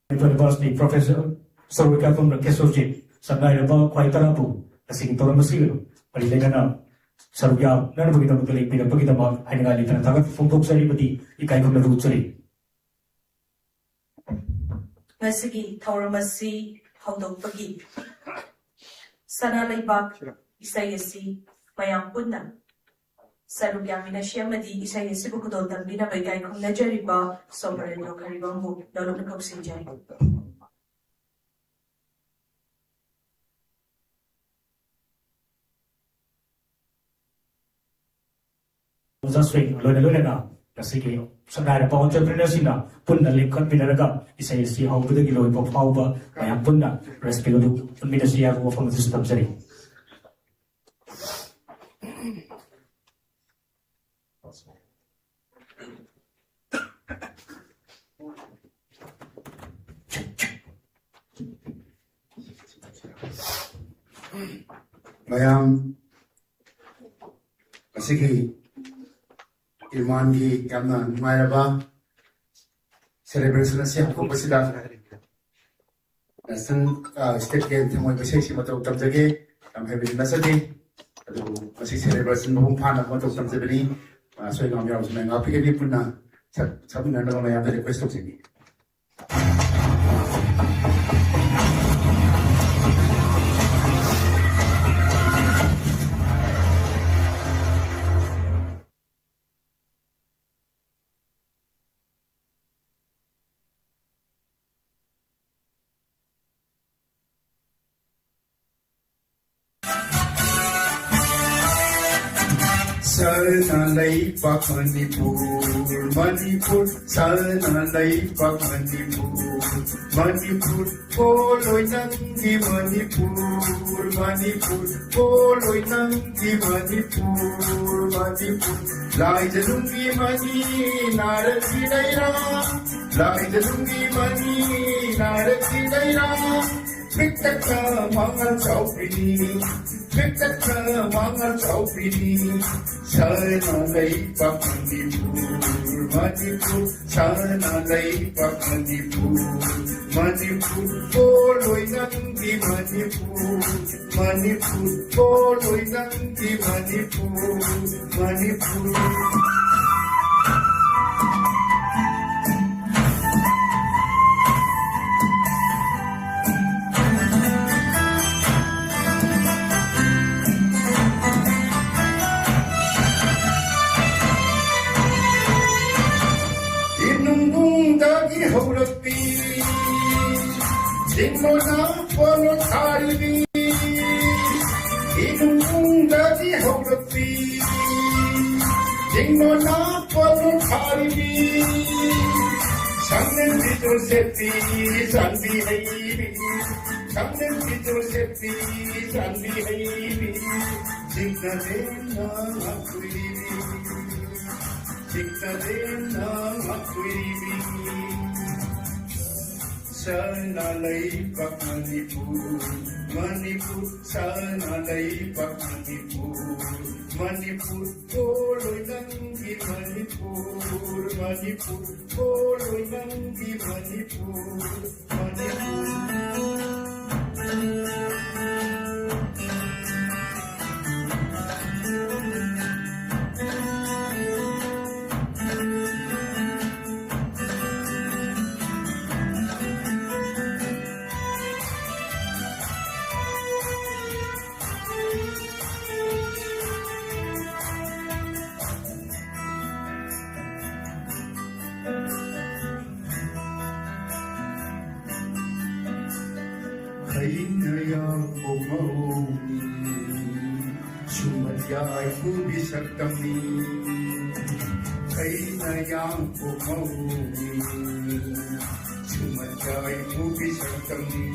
University Professor Sarwika from the Kesojit, Sangai about quite a rabu, a sing Toramasil, Palilena, Sarvia, none of the Pagita Pagitama, and I live in a from books anybody, Ikai from the Rootsari. Nasigi, Tauramasi, Haudok Pagi Sana Laibak, Isayasi, Mayam Punda. Sarugami Shamadi, Isayasi Bukudol, Bina Bagai, Najariba, Sovereign Karibamu, Dolokok Sinjay. Swing, Luna, the city, Sanada entrepreneursina, Punda Lake Pinaraga, Isayasi, how to the Gilo of Hauba, Mayam Punda, Rescue, Minasia from the system. Mayam Asiki Ilmandi Gamna Mayaba celebration of Siapu Basida Nasan State Game Tamoy Basisi Mato Tamzagi, I'm having Nasati, Masi celebration of Pana Mato Tamzabini, so I'm going to make up a Puna, something under my other request of Simi. Sanalai Pak Manipur, Sanalai Pak Manipur, Poloi Nangi Manipur, Poloi Nangi Manipur, Lai Jalungi Mani, Narati Daira, Lai Jalungi Mani, Narati Daira, Victor Mangal Chaupini, Victor Mangal Chaupini, Sanalai Pak Manipur, Sanalai Pak Manipur, Poloi Nangi Manipur, Poloi Nangi Manipur. Ingona polo taribi, inunda di hogapi. Ingona polo taribi, sangen di Josepi, sandi haibi. Sangen di Josepi, sandi haibi. Sikna dena akuibi, sikna dena akuibi. Sanalai Pak Manipur, Sanalai Pak Manipur, Poloi Nangi Manipur, Poloi Nangi Manipur. Kainaya Kumaumi Sumatyay Kubisakami Kainaya Kumaumi Sumatyay Kubisakami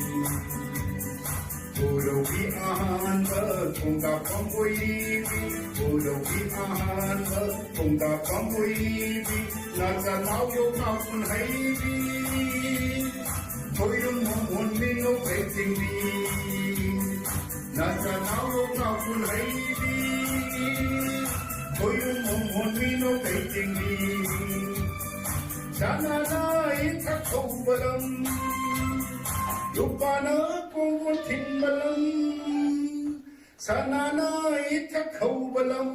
Pulubi Ahanda Kungka Pambuibi Pulubi Ahanda Kungka Pambuibi Nasa Tauyo Kapun Haibi Koyum Mon Mino Waiting Me Nasa Tauyo Kapun Haibi Koyum Mon Mino Waiting Me Sana na Itak Obalam Lupana kongo timbalam sanana ita kaubalam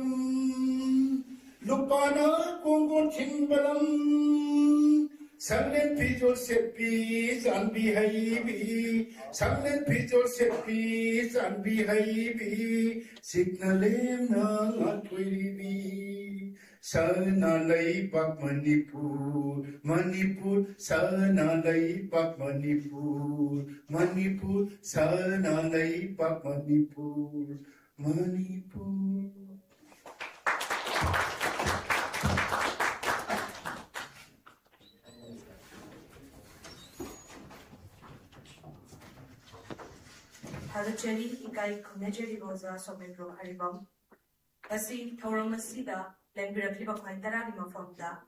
Lupana kongo timbalam Sanlen pijol sepi zanbi haibi Sanlen pijol sepi zanbi haibi Signalem na ngatwiribi Sana laipak Manipur Manipur sana laipak Manipur Manipur sana laipak Manipur Manipur Hadachari ikai kumnajari boza somebro haribam. Asi Tauramasida Lembirafliba Quantara Mafamda.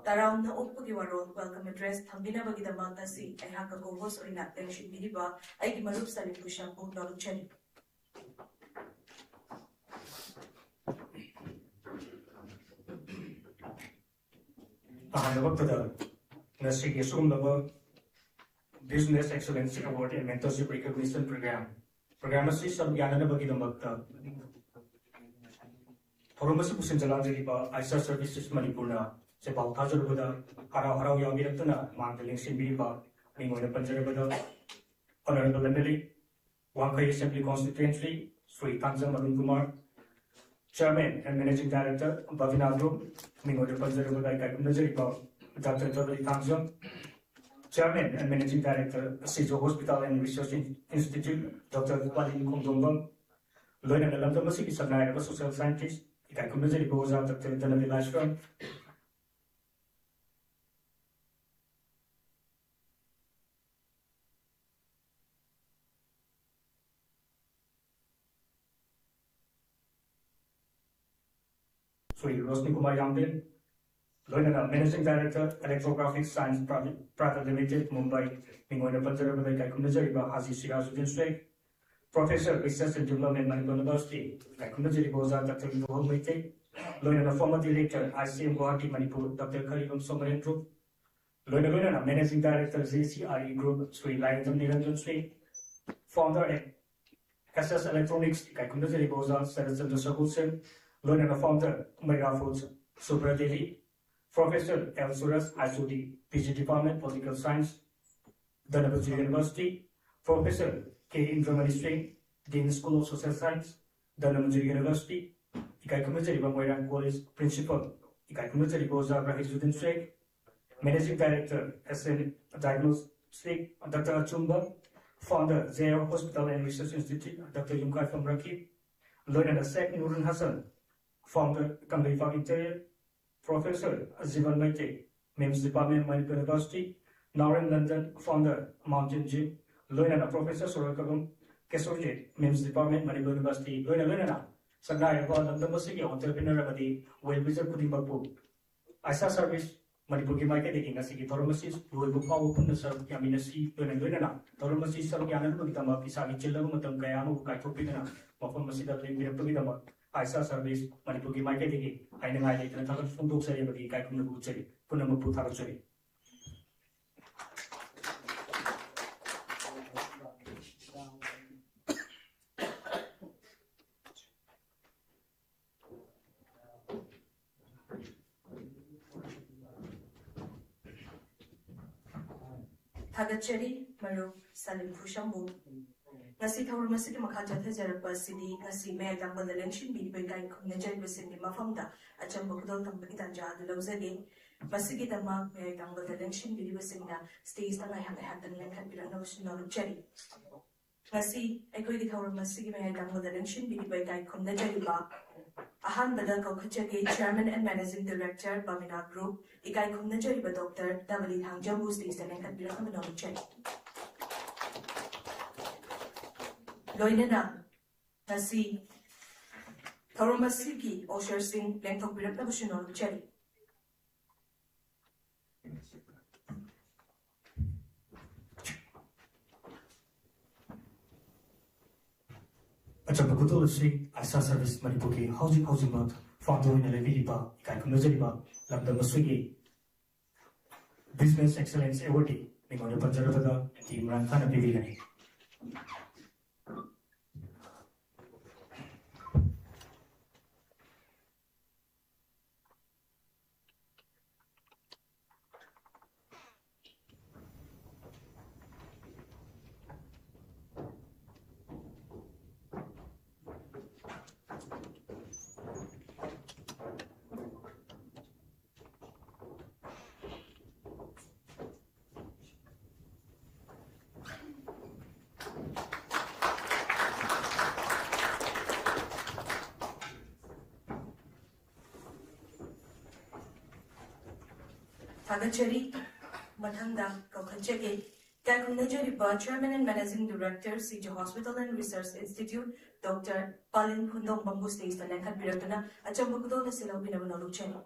Taram na Upugi Waron, welcome address Tambina Bagidamantasi, and Haka Gogos or not Tenshi Bidiba, Aiki Marup Salim Pusha, Naluchari. Nasigi Sumnava Business Excellence Award and Mentorship Recognition Program. Program is Yana Bagidamata. Toromasi Pusinjala Jariba, ISA Services Manipuna, Sepal Tajaruda, Harau Yamiratuna, Mandaling Simbiba, Mingo Panjarabada, Honorable Emily, Wankai Assembly Constituency, Sri Tanzam Arun Kumar, Chairman and Managing Director, Bhavina Group, Mingo Panjarabada, Kakumajariba, Dr. Jodari Tanzam, Chairman and Managing Director, Sijo Hospital and Research Institute, Dr. Walin Kongdombang, Loyna Lamdamasi is a social scientist, Ikakumajari goes out Dr. Danavi Lashram, Sri Rosni Kumar Yamdin, Loyna Managing Director, Electrographic Science Private Limited, Mumbai, Mingoina Panjarabada Ikakumajari Haji Sirajuddin Sheikh, Professor Research and Development Manipur University, Ikakumajari goes out Dr. Yuhol Meite, Loyna former Director, ICM Guwahati Manipur, Dr. Karibam Somarendru, Loyna Managing Director, ZCRE Group, Sri Layantam Niranjan Sri, Founder at SS Electronics, Ikakumajari goes out Sarachandra Sahulsen, Loyna Founder, Mera Foods, Subra Devi, Professor L. Suras, ISOD, PG Department, Political Science, Dhanabajri University, Professor K. Indramani Singh, Dean School of Social Science, Dhanabajri University, Ikakumajari Bangwairan College, Principal, Ikakumajari Boza Rahizuddin Sheikh, Managing Director, SN Diagnostic, Dr. Achumba, Founder, Zaire Hospital and Research Institute, Dr. Yumkai from Rakib, Loyna Sheikh Nurun Hassan, Founder, Kamleifa Interior, Professor Zivan Maite, MEMS Department, Manipur University, Naren London, Founder, Mountain Gym, Loyna Professor Sorakagum, Kesojet, MEMS Department, Manipur University, Loyna, Sagai, London Entrepreneur Abadi, Well Wizard Pudimapu, ISA Service, Manipur Maika taking a Siki Toromasis, Luibu Power Punasar, Yaminasi, Loyna, Toromasis, Sarkiana, Putama, Pisaki Chillam, Kayamo, Kaitopina, Mofamasida, Putama. ISA Service, Manipur Maika taking, I know I later from books, everybody, Kaikum Butcheri, Punamu Putaracheri. Hadachari Maru Salim Pushambu. Nasi Tauramasi Makata Jarapa City, Nasi May Tambalan be Bekai Kunajan Visin Mafamda, a Chambokdo Tambakitanja, the Lozagi, Basigita Mark May Tambalan be Visinda, stays that I have had the Lankan Pilanotion Cherry. Nasi Equity Tauramasi May Tambalan be Bekai Kunajariba. Ahan Badako Kuchaki, Chairman and Managing Director, Bamina Group, Ikai Kunajariba Doctor, Davali Hangjamu stays the Lankan Pilanotion Cherry. Loyna Nasi Tauramasi Osher Singh Lengthok Pilanotion Cherry. Achabakuto Sri ISA Service Manipuki, Housing Bank, Founder in Leviba, Ikakumajariba, Lambda Masugi, Business Excellence Award, ꯃꯤꯉꯣꯟꯗ ꯄꯟꯖꯔꯕꯗ ꯑꯩꯒꯤ ꯃꯔꯥꯡ ꯀꯥꯏꯅ ꯄꯤꯕꯤꯒꯅꯤ꯫ Thagachari, Mathanda, Kaukhanchage, Kaikumnajariba, Chairman and Managing Director, CJ Hospital and Research Institute, Dr. Palin Khundong Bambu Stays, the Lankan Biratana, Achambukudo, the Silo Pinamano Channel.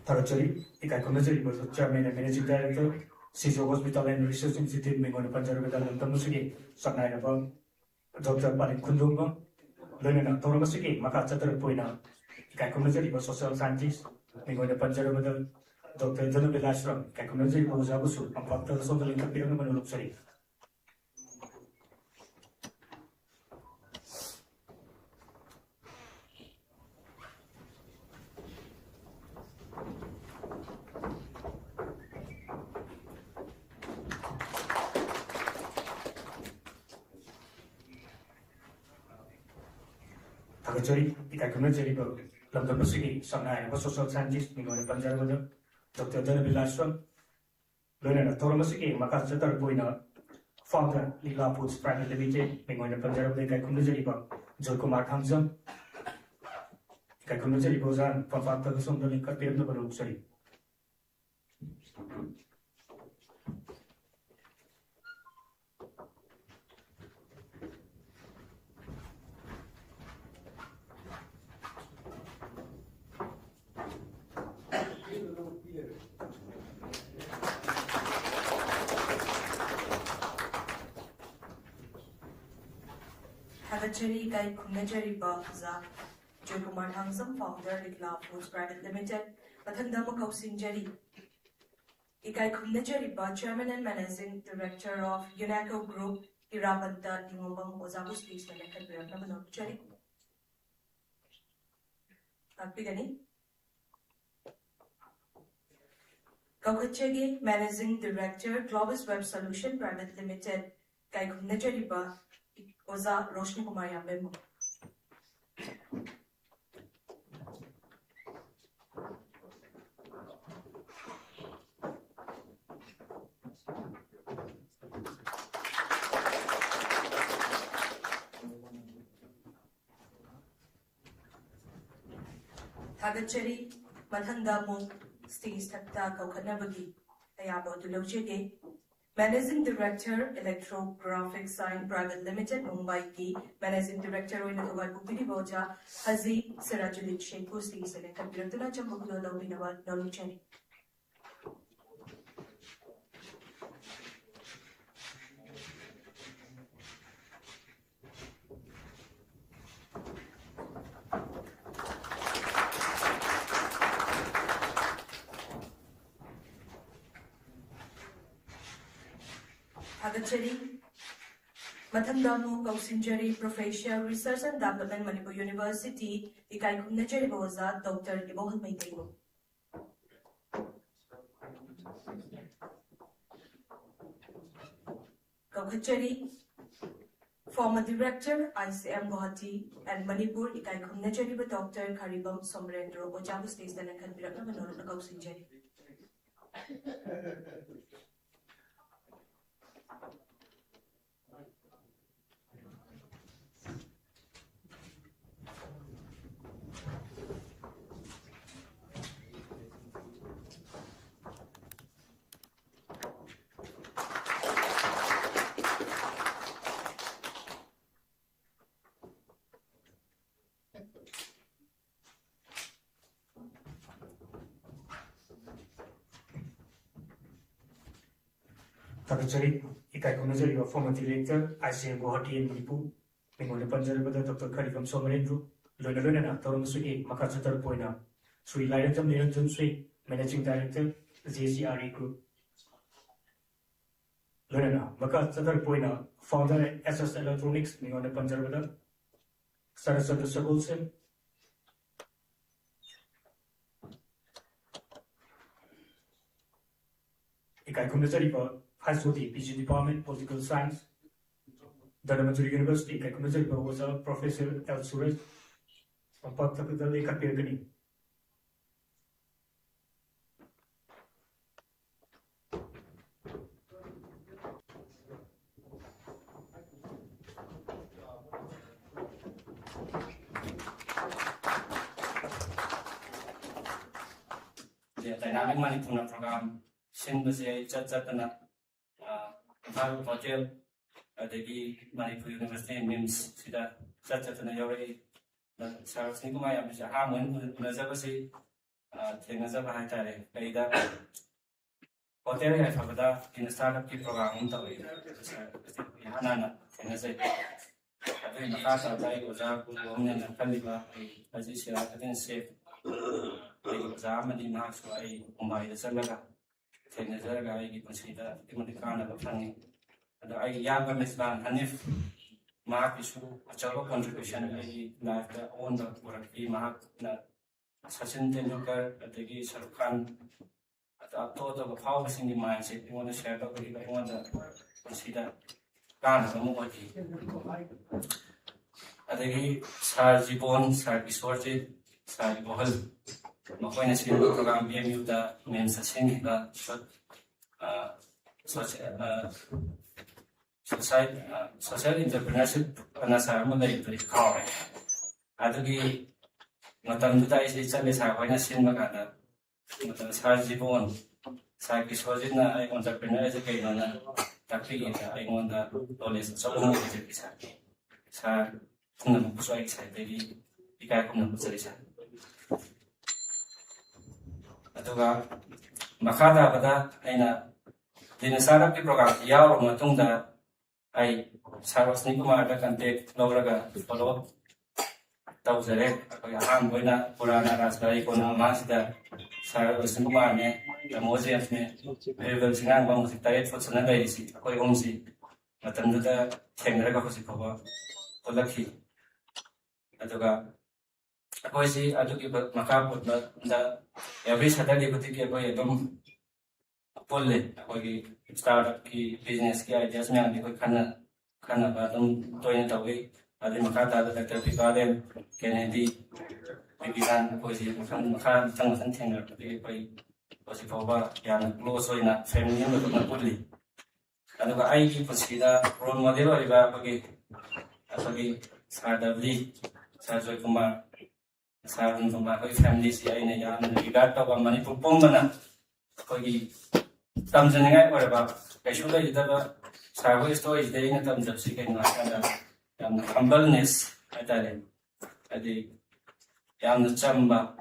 Thagachari, Kaikumnajariba, Chairman and Managing Director, CJ Hospital and Research Institute, Mingona Panjarabada, and Tamusiki, Sanayaba, Dr. Palin Khundong, Learning Toramasiki, Makata Poina, Kaikumnajariba, Social Scientist, Mingona Panjarabada, Dr. Jonathan Ashram, Kaikumnajariba, Zabusu, and Dr. Sondalin Kapirana Manulupsari. Thagachari, Kaikumnajariba, London Musiki, Sanayaba, Social Scientist, Mingona Panjarabada, Dr. Jonathan Ashram, Learning Toramasiki, Makata Poina, Founder, Lila Foods Private Limited, Mingona Panjarabada, Kaikumnajariba, Jokumar Hamzam, Kaikumnajariba, Zan, Pafata, Sondalin Kapirana Manulupsari. Thagachari, Kaikumnajariba, Jokumar Hamzam, Founder, Likla Foods Private Limited, Mathanda Makausinjari, Kaikumnajariba, Chairman and Managing Director of UNACO Group, Irabanta, Dimobang, Ozabu Stays, the Lankan Biratana Chari. Pigani. Kaukhanchage, Managing Director, Globus Web Solution Private Limited, Kaikumnajariba, Oza Roshni Kumar Yambemu. Thagachari, Mathanda Mo, Stays Takta Kaukhanabagi, Ayabo Dulojege, Managing Director, Electrographic Sign Private Limited, Mumbai Ki, Managing Director, Oinakawal Bukidi Boja, Hazi Sirajuddin Sheikh Stays and Kapiratuna Chambukulo Lobinawa, Noluchani. Thagachari, Mathandamu, Kausinjari, Professor, Research and Development, Manipur University, Kaikumnajari Boza, Dr. Ibohal Maitego. Kaukhanchari, former Director, ICM Guwahati, and Manipur, Kaikumnajari, Dr. Karibam Somrendro, Ojabu Stays, the Lankan Biratana Manolo Kausinjari. Thakachari, Ikai Kunazari, former director, ICA Guwahati and Manipu, Mingo Panjari, Dr. Karikam Somarendru, Luna, Toronsuki, Makasatar Poina, Sri Lidatam Niranjan Sri, Managing Director, ZCRE Group. Luna, Makasatar Poina, founder SS Electronics, Mingo Panjari, Saraswati Sagulsen, Ikai Kunazari, High School PG Department, Political Science, Dhanamantri University, Ikai Kunazari was a professor elsewhere. Patakutali Kapirgani. The dynamic Manipuna program, Shinbase, Chatana, Hotel, the Manipur University, MIMS, Sida, Chatana Yori, the Sarah Nikumaya, Mr. Harmon, Nazabasi, Tenazaba Hatare, Paida, Hotel, I have in the startup program, Hanana, Tenazay. I think the class of like was up with women and Kaliba, as you said, I didn't say. Zamani Maxway, Umay the Salaga, Tenazaga, I consider Timonicana of Fanny. And I younger Miss Van Hanif Mark is a child contribution, I like the owner or a mark that Sachin Tenuka at the Gate Sarkan at the thought of a house in the mindset. You want to share up with you, I want to consider Gan of a movie. At the Gate Sarjibon, Sarkisorti, Sarjibohal. Makoy sila program BMU da mensa sing da social entrepreneurship anasa mo dai to ikaw adugi matam du dai si chale sa koy na sin magana matam sa jibon sa kisojit na ay entrepreneur sa kay na tapi ita ay ngonda knowledge sa mo ni sa sa kung na puso ay sa dai ikay kung na puso sa Aduga Makada Bada Aina Dinasara program Yao Matunda I Saros Nikumar Kante Loraga follow Tauzare Ham Buena Purana Rasbai Kona Masda Saros Nikumar the Moses very well Sinan Bang Tired for Sanada Koi Homsi Matanda Tendraga Hosipova Polaki Aduga Aku sih aduh kita makaput na every Saturday ketika aku itu boleh aku start ki business ki ideas ni aku karena batam toynya tahu ada makata ada tapi kalau Kennedy pikiran aku sih makan tengah tengah tapi aku sih bawa yang close na family yang betul boleh aduh aku ai kita role model ada bagi sadabli saya cuma Saran from my family, I am regard of money for Pomana. Kogi Tamsan, or about I should like the Sarway story there in terms of seeking and humbleness at the Yam the Chamba,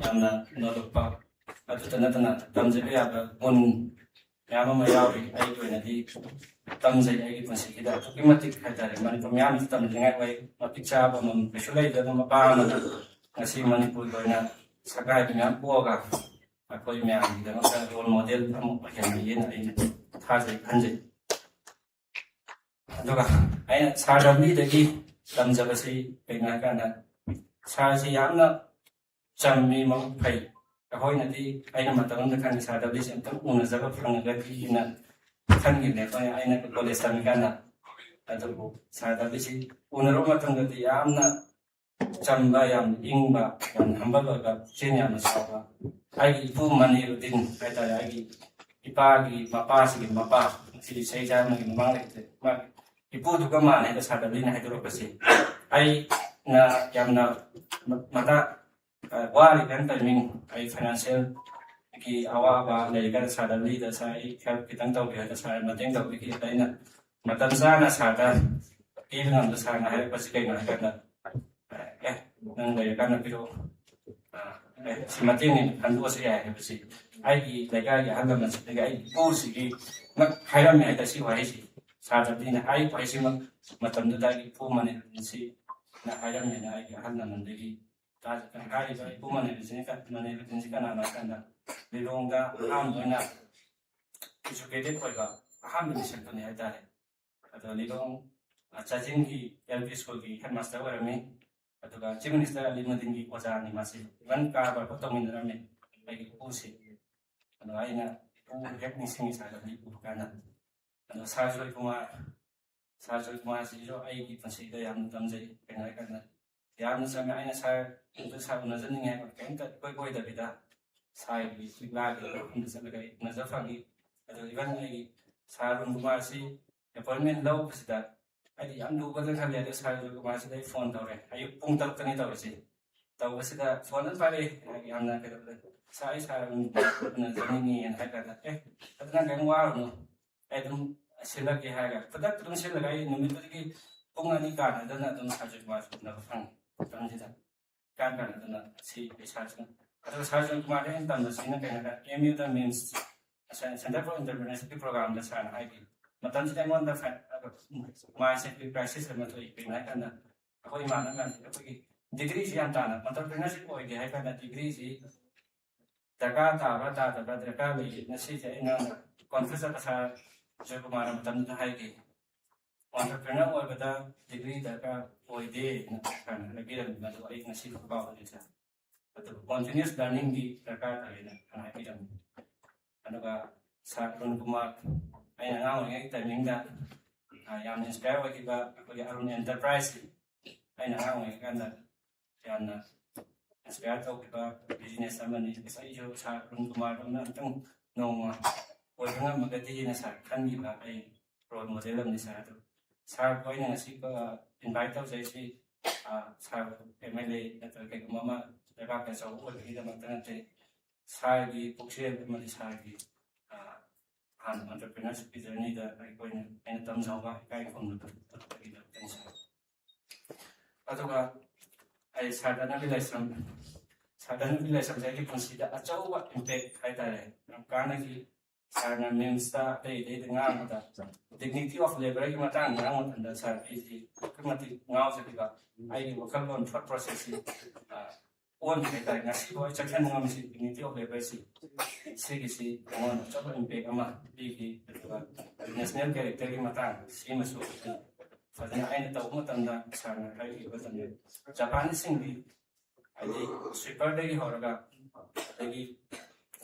Yam not pop, at the Natana, Tamzia, one Yamayawi, I do in a deep Tamsa, I consider that automatic had money from Yam, Tamzing away, a picture of them, visualize them a Kasi Manipur ko na sakay niya po ka ako yung mayroon dito sa role model mo pa yan ay kasi kanji ano ka ay sa dami dagi lamja kasi pinaka na sa siyam na chammi mo pay ako na di ay na matawag na kan sa dami siya tang una sa pangagati na kan gine ko ay na college sa mikana ato po sa dami si una ro matawag di am na Chamba yang ingba yang hambaga senya masawa ai ipu mani rutin kata ai ipagi mapa sigi mapa si seja ngi mang lekte ma ipu juga mane da sadalina hidro kasi ai na yang na mata wali kan timing ai financial ki awa ba legar sadali da sai help kitang tau bi da sai mateng tau bi ki na matan sana sada ilham da sana hai pasi kai na kana nang dari karena itu si mati ini kan dua saya sih ꯑꯩꯒꯤ ꯂꯩꯀꯥꯏꯒꯤ ꯑꯍꯜ ꯂꯃꯟꯁꯤꯡꯗꯒꯤ ꯑꯩꯒꯤ ꯏꯄꯨꯁꯤꯒꯤ ꯍꯥꯏꯔꯝꯃꯦ ꯍꯥꯏꯇꯥꯔꯦ ꯁꯤ ꯋꯥꯍꯩꯁꯤ ꯁꯥꯇ꯭ꯔꯗꯤꯅ ꯍꯥꯏꯔꯤꯕ ꯋꯥꯍꯩꯁꯤꯃꯛ ꯃꯇꯝꯗꯨꯗ ꯑꯩꯒꯤ ꯏꯄꯨ ꯃꯅꯦꯕꯁꯤꯅ ꯍꯥꯏꯔꯝꯃꯦꯅ ꯑꯩꯒꯤ ꯑꯍꯜ ꯂꯃꯟꯗꯒꯤ ꯇꯥꯖꯈ꯭ꯔꯦ ꯍꯥꯏꯔꯤꯕ ꯏꯄꯨ ꯃꯅꯦꯕꯁꯤ ꯀꯅꯥꯅꯣ ꯍꯥꯏꯀꯥꯟꯗ ꯂꯤꯂꯣꯡꯗ ꯑꯍꯥꯟꯕ ꯑꯣꯏꯅ ꯏꯖꯨꯀꯦꯇꯦꯠ ꯑꯣꯏꯕ ꯑꯍꯥꯟꯕ ꯃꯤꯁꯛꯇꯨꯅꯤ ꯍꯥꯏꯇꯥꯔꯦ ꯑꯗꯣ ꯂꯤꯂꯣꯡ ꯆꯥꯖꯤꯡꯒꯤ LP ꯁ꯭ꯀꯨꯜꯒꯤ ꯍꯦꯗ ꯃꯥꯁꯇꯔ ꯑꯣꯏꯔꯝꯃꯤ ꯑꯗꯨꯒ ꯆꯤꯐ ꯃꯤꯅꯤꯁꯇꯔ ꯑꯂꯤꯃꯨꯗꯤꯟꯒꯤ ꯑꯣꯖꯥꯅꯤ ꯃꯥꯁꯤ ꯏꯚꯟ ꯀꯥꯔꯕꯥꯔ ꯇꯧꯃꯤꯟꯅꯔꯝꯃꯤ ꯑꯩꯒꯤ ꯏꯄꯨꯁꯤ ꯑꯗꯣ ꯑꯩꯅ ꯏꯄꯨ ꯍꯦꯛ ꯅꯤꯡꯁꯤꯡꯉꯤ ꯁꯥꯔꯒꯗꯤ ꯎꯕ ꯀꯥꯟꯗ ꯑꯗꯣ ꯁꯥꯔ ꯖꯣꯏꯀꯨꯃꯥꯔꯁꯤꯁꯨ ꯑꯩꯒꯤ ꯄꯨꯟꯁꯤꯗ ꯌꯥꯝꯅ ꯇꯝꯖꯩ ꯀꯩꯅꯣ ꯍꯥꯏꯀꯥꯟꯗ ꯌꯥꯝꯅ ꯆꯝꯃꯦ ꯑꯩꯅ ꯁꯥꯔ ꯎꯅꯖꯅꯤꯡꯉꯦ ꯍꯥꯏꯕ ꯀꯩꯝꯇ ꯏꯀꯣꯏ ꯀꯣꯏꯗꯕꯤꯗ ꯁꯥꯔꯒꯤ ꯂꯤꯛꯂꯥꯒꯤ ꯃꯐꯝꯗ ꯆꯠꯂꯒ ꯑꯩ ꯎꯅꯖ ꯐꯪꯉꯤ ꯑꯗꯣ ꯏꯚꯟ ꯑꯩꯒꯤ ꯁꯥꯔ ꯖꯣꯏꯀꯨꯃꯥꯔꯁꯤ ꯑꯦꯄꯣꯏꯟꯃꯦꯟ ꯂꯧꯕꯁꯤꯗ ꯑꯩꯗꯤ ꯌꯥꯝ ꯂꯨꯒꯗ꯭ꯔꯥ ꯈꯜꯂꯦ ꯑꯗꯣ ꯁꯥꯔ ꯖꯣꯏꯀꯨꯃꯥꯔꯁꯤꯗ ꯑꯩ ꯐꯣꯟ ꯇꯧꯔꯦ ꯑꯌꯨꯛ ꯄꯨꯡ 6ꯇꯅꯤ ꯇꯧꯔꯤꯁꯤ ꯇꯧꯕꯁꯤꯗ ꯐꯣꯟ ꯑꯗꯨꯝ ꯄꯥꯏꯔꯛꯏ ꯌꯥꯝꯅ ꯀꯩꯗꯧꯕꯗ ꯁꯥꯔ ꯎꯅꯖꯅꯤꯡꯉꯤꯅ ꯍꯥꯏ ꯀꯥꯟꯗ ꯑꯗꯨ ꯅꯪ ꯀꯩꯝ ꯋꯥꯔꯨꯅꯨ ꯑꯩ ꯑꯗꯨꯝ ꯁꯤꯜꯂꯛꯀꯦ ꯍꯥꯏꯔꯒ ꯈꯨꯗꯛꯇ ꯑꯗꯨꯝ ꯁꯤꯜꯂꯒ ꯑꯩ ꯅꯨꯃꯤꯠꯇꯨꯗꯒꯤ ꯄꯨꯡ 2 ꯀꯥꯟꯅꯗꯅ ꯑꯗꯨꯝ ꯁꯥꯔ ꯖꯣꯏꯀꯨꯃꯥꯔꯁꯤ ꯎꯅꯕ ꯐꯪꯉꯤ ꯃꯇꯝꯁꯤꯗ ꯀꯥꯟꯅꯗꯅ ꯁꯤ ꯏꯁꯥꯁꯤꯅ ꯑꯗꯨꯒ ꯁꯥꯔ ꯖꯣꯏꯀꯨꯃꯥꯔꯗ ꯑꯩꯅ ꯇꯝꯕꯁꯤꯅ ꯀꯩꯅꯣ ꯍꯥꯏꯔ MUꯗ ꯃꯤꯝꯁ ꯁꯦꯟꯇꯔ ꯐꯣꯔ ꯏꯟꯇꯔꯄ꯭ꯔꯤꯅꯔꯁꯤꯞꯀꯤ ꯄ꯭ꯔꯣꯒ꯭ꯔꯥꯝꯗ ꯁꯥꯔꯅ ꯍꯥꯏꯈꯤ ꯃꯇꯝꯁꯤꯗ ꯑꯩꯉꯣꯟꯗ ꯃꯥꯏꯟꯁꯦ ꯀ꯭ꯔꯥꯏꯁꯤꯁ ꯑꯃ ꯊꯣꯛꯏ ꯀꯩꯅꯣ ꯍꯥꯏ ꯀꯥꯟꯗ ꯑꯩꯈꯣꯏ ꯏꯃꯥꯟꯅꯕꯁꯤ ꯑꯩꯈꯣꯏꯒꯤ ꯗꯤꯒ꯭ꯔꯤꯁꯤ ꯌꯥꯝ ꯇꯥꯟꯅ ꯑꯣꯟꯇꯔꯄ꯭ꯔꯤꯅꯔꯁꯤꯞ ꯑꯣꯏꯒꯦ ꯍꯥꯏ ꯀꯥꯟꯗ ꯗꯤꯒ꯭ꯔꯤꯁꯤ ꯗꯔꯀꯥꯔ ꯇꯥꯕ꯭ꯔꯥ ꯇꯥꯗꯕ꯭ꯔꯥ ꯗꯔꯀꯥꯔ ꯂꯩ ꯉꯁꯤꯁꯦ ꯑꯩꯅ ꯀꯣꯟꯐ꯭ꯌꯨꯁ ꯁꯥꯔ ꯖꯣꯏꯀꯨꯃꯥꯔ ꯃꯇꯝꯗꯨꯗ ꯍꯥꯏꯈꯤ ꯑꯣꯟꯇꯔꯄ꯭ꯔꯤꯅꯔ ꯑꯣꯏꯕꯗ ꯗꯤꯒ꯭ꯔꯤ ꯗꯔꯀꯥꯔ ꯑꯣꯏꯗꯦꯅ ꯁꯥꯔꯅ ꯍꯥꯏꯕꯤꯔꯝꯃꯤ ꯑꯗꯨ ꯑꯩ ꯉꯁꯤ ꯀꯥꯎꯗꯦ ꯁꯥꯔ ꯑꯗꯨꯒ ꯀꯣꯟꯇꯤꯅ꯭ꯌꯨꯁ ꯂꯔꯅꯤꯡꯒꯤ ꯗꯔꯀꯥꯔ ꯇꯥꯏꯅ ꯍꯥꯏꯕꯤꯔꯝꯃꯤ ꯑꯗꯨꯒ ꯁꯥꯔ ꯑꯔꯨꯟꯀꯨꯃꯥꯔ ꯑꯩꯅ ꯑꯉꯥꯡ ꯑꯣꯏꯔꯤꯉꯩꯒꯤ ꯇꯥꯏꯃꯤꯡꯗ ꯌꯥꯝꯅ ꯏꯟꯁꯄꯥꯌꯔ ꯑꯣꯏꯈꯤꯕ ꯑꯩꯈꯣꯏꯒꯤ ꯑꯔꯨꯟ ꯑꯦꯟꯇꯔꯄ꯭ꯔꯥꯏꯁ ꯑꯩꯅ ꯑꯉꯥꯡ ꯑꯣꯏꯔꯤꯀꯥꯟꯗ ꯌꯥꯝꯅ ꯏꯟꯁꯄꯥꯌꯔ ꯇꯧꯈꯤꯕ ꯕꯤꯖꯤꯅꯦꯁ ꯑꯃꯅꯤ ꯑꯩꯁꯨ ꯁꯥꯔ ꯑꯔꯨꯟꯀꯨꯃꯥꯔꯗꯧꯅ ꯑꯝꯇꯪ ꯅꯣꯡꯃ ꯑꯣꯏꯕ ꯉꯝꯃꯒꯗꯤꯅ ꯁꯥꯔ ꯈꯟꯈꯤꯕ ꯑꯩ ꯔꯣꯜ ꯃꯣꯗꯦꯜ ꯑꯃꯅꯤ ꯁꯥꯔ ꯑꯗꯨ ꯁꯥꯔꯕꯨ ꯑꯩꯅ ꯉꯁꯤ ꯏꯟꯚꯥꯏꯠ ꯇꯧꯖꯩꯁꯤ ꯁꯥꯔ MLA ꯅꯠꯇ꯭ꯔꯒ ꯀꯩꯒꯨꯝꯕ ꯑꯃ ꯂꯩꯕꯥꯛꯀꯤ ꯑꯆꯧꯕ ꯑꯣꯏꯕꯒꯤꯗꯃꯛꯇ ꯅꯠꯇꯦ ꯁꯥꯔꯒꯤ ꯄꯨꯛꯆꯦꯜ ꯑꯃꯗꯤ ꯁꯥꯔꯒꯤ ꯍꯥꯟꯅ ꯑꯣꯟꯇꯔꯄ꯭ꯔꯤꯅꯔꯁꯤꯞꯀꯤ ꯖꯔꯅꯤꯗ ꯑꯩꯅ ꯇꯝꯖꯍꯧꯕ ꯏꯀꯥꯏ ꯈꯨꯝꯅꯕꯒꯤꯗꯃꯛꯇꯅꯤ ꯁꯥꯔ ꯑꯗꯨꯒ ꯑꯩ ꯁꯥꯔ ꯙꯅꯕꯤꯔ ꯂꯥꯏꯁ꯭ꯔꯝꯁꯦ ꯑꯩꯒꯤ ꯄꯨꯟꯁꯤꯗ ꯑꯆꯧꯕ ꯏꯝꯄꯦꯛ ꯍꯥꯏꯇꯥꯔꯦ ꯌꯥꯝ ꯀꯥꯟꯅꯈꯤ ꯁꯥꯔꯅ ꯃꯤꯝꯁꯇ ꯑꯇꯩꯗ ꯉꯥꯡꯕꯗ ꯗꯤꯒꯅꯤꯇꯤ ꯑꯣꯐ ꯂꯦꯕꯔꯒꯤ ꯃꯇꯥꯡꯗ ꯉꯥꯡꯕ ꯃꯇꯝꯗ ꯁꯥꯔ ꯑꯩꯁꯤ ꯑꯗꯨꯛꯀꯤ ꯃꯇꯤꯛ ꯉꯥꯎꯖꯈꯤꯕ ꯑꯩꯒꯤ ꯋꯥꯈꯜꯂꯣꯟ ꯊꯣꯠ ꯄ꯭ꯔꯣꯁꯦꯁꯁꯤ ꯑꯣꯟꯈꯤ ꯍꯥꯏꯇꯥꯔꯦ ꯉꯁꯤꯐꯥꯎ ꯑꯩ ꯆꯠꯁꯟꯕ ꯉꯝꯃꯤꯁꯤ ꯗꯤꯒꯅꯤꯇꯤ ꯑꯣꯐ ꯂꯦꯕꯔꯁꯤ ꯁꯤꯒꯤꯁꯤ ꯑꯩꯉꯣꯟꯗ ꯑꯆꯧꯕ ꯏꯝꯄꯦꯛ ꯑꯃ ꯄꯤꯈꯤ ꯑꯗꯨꯒ ꯅꯦꯁꯅꯦꯜ ꯀꯦꯔꯦꯛꯇꯔꯒꯤ ꯃꯇꯥꯡ ꯁꯤꯃꯁꯨ ꯐꯖꯅ ꯑꯩꯅ ꯇꯧꯕ ꯃꯇꯝꯗ ꯁꯥꯔꯅ ꯍꯥꯏꯈꯤꯕ ꯃꯇꯝꯗ ꯖꯄꯥꯅꯤꯁꯁꯤꯡꯗꯤ ꯍꯥꯏꯗꯤ ꯁ꯭ꯋꯤꯄꯔꯗꯒꯤ ꯍꯧꯔꯒ ꯑꯗꯒꯤ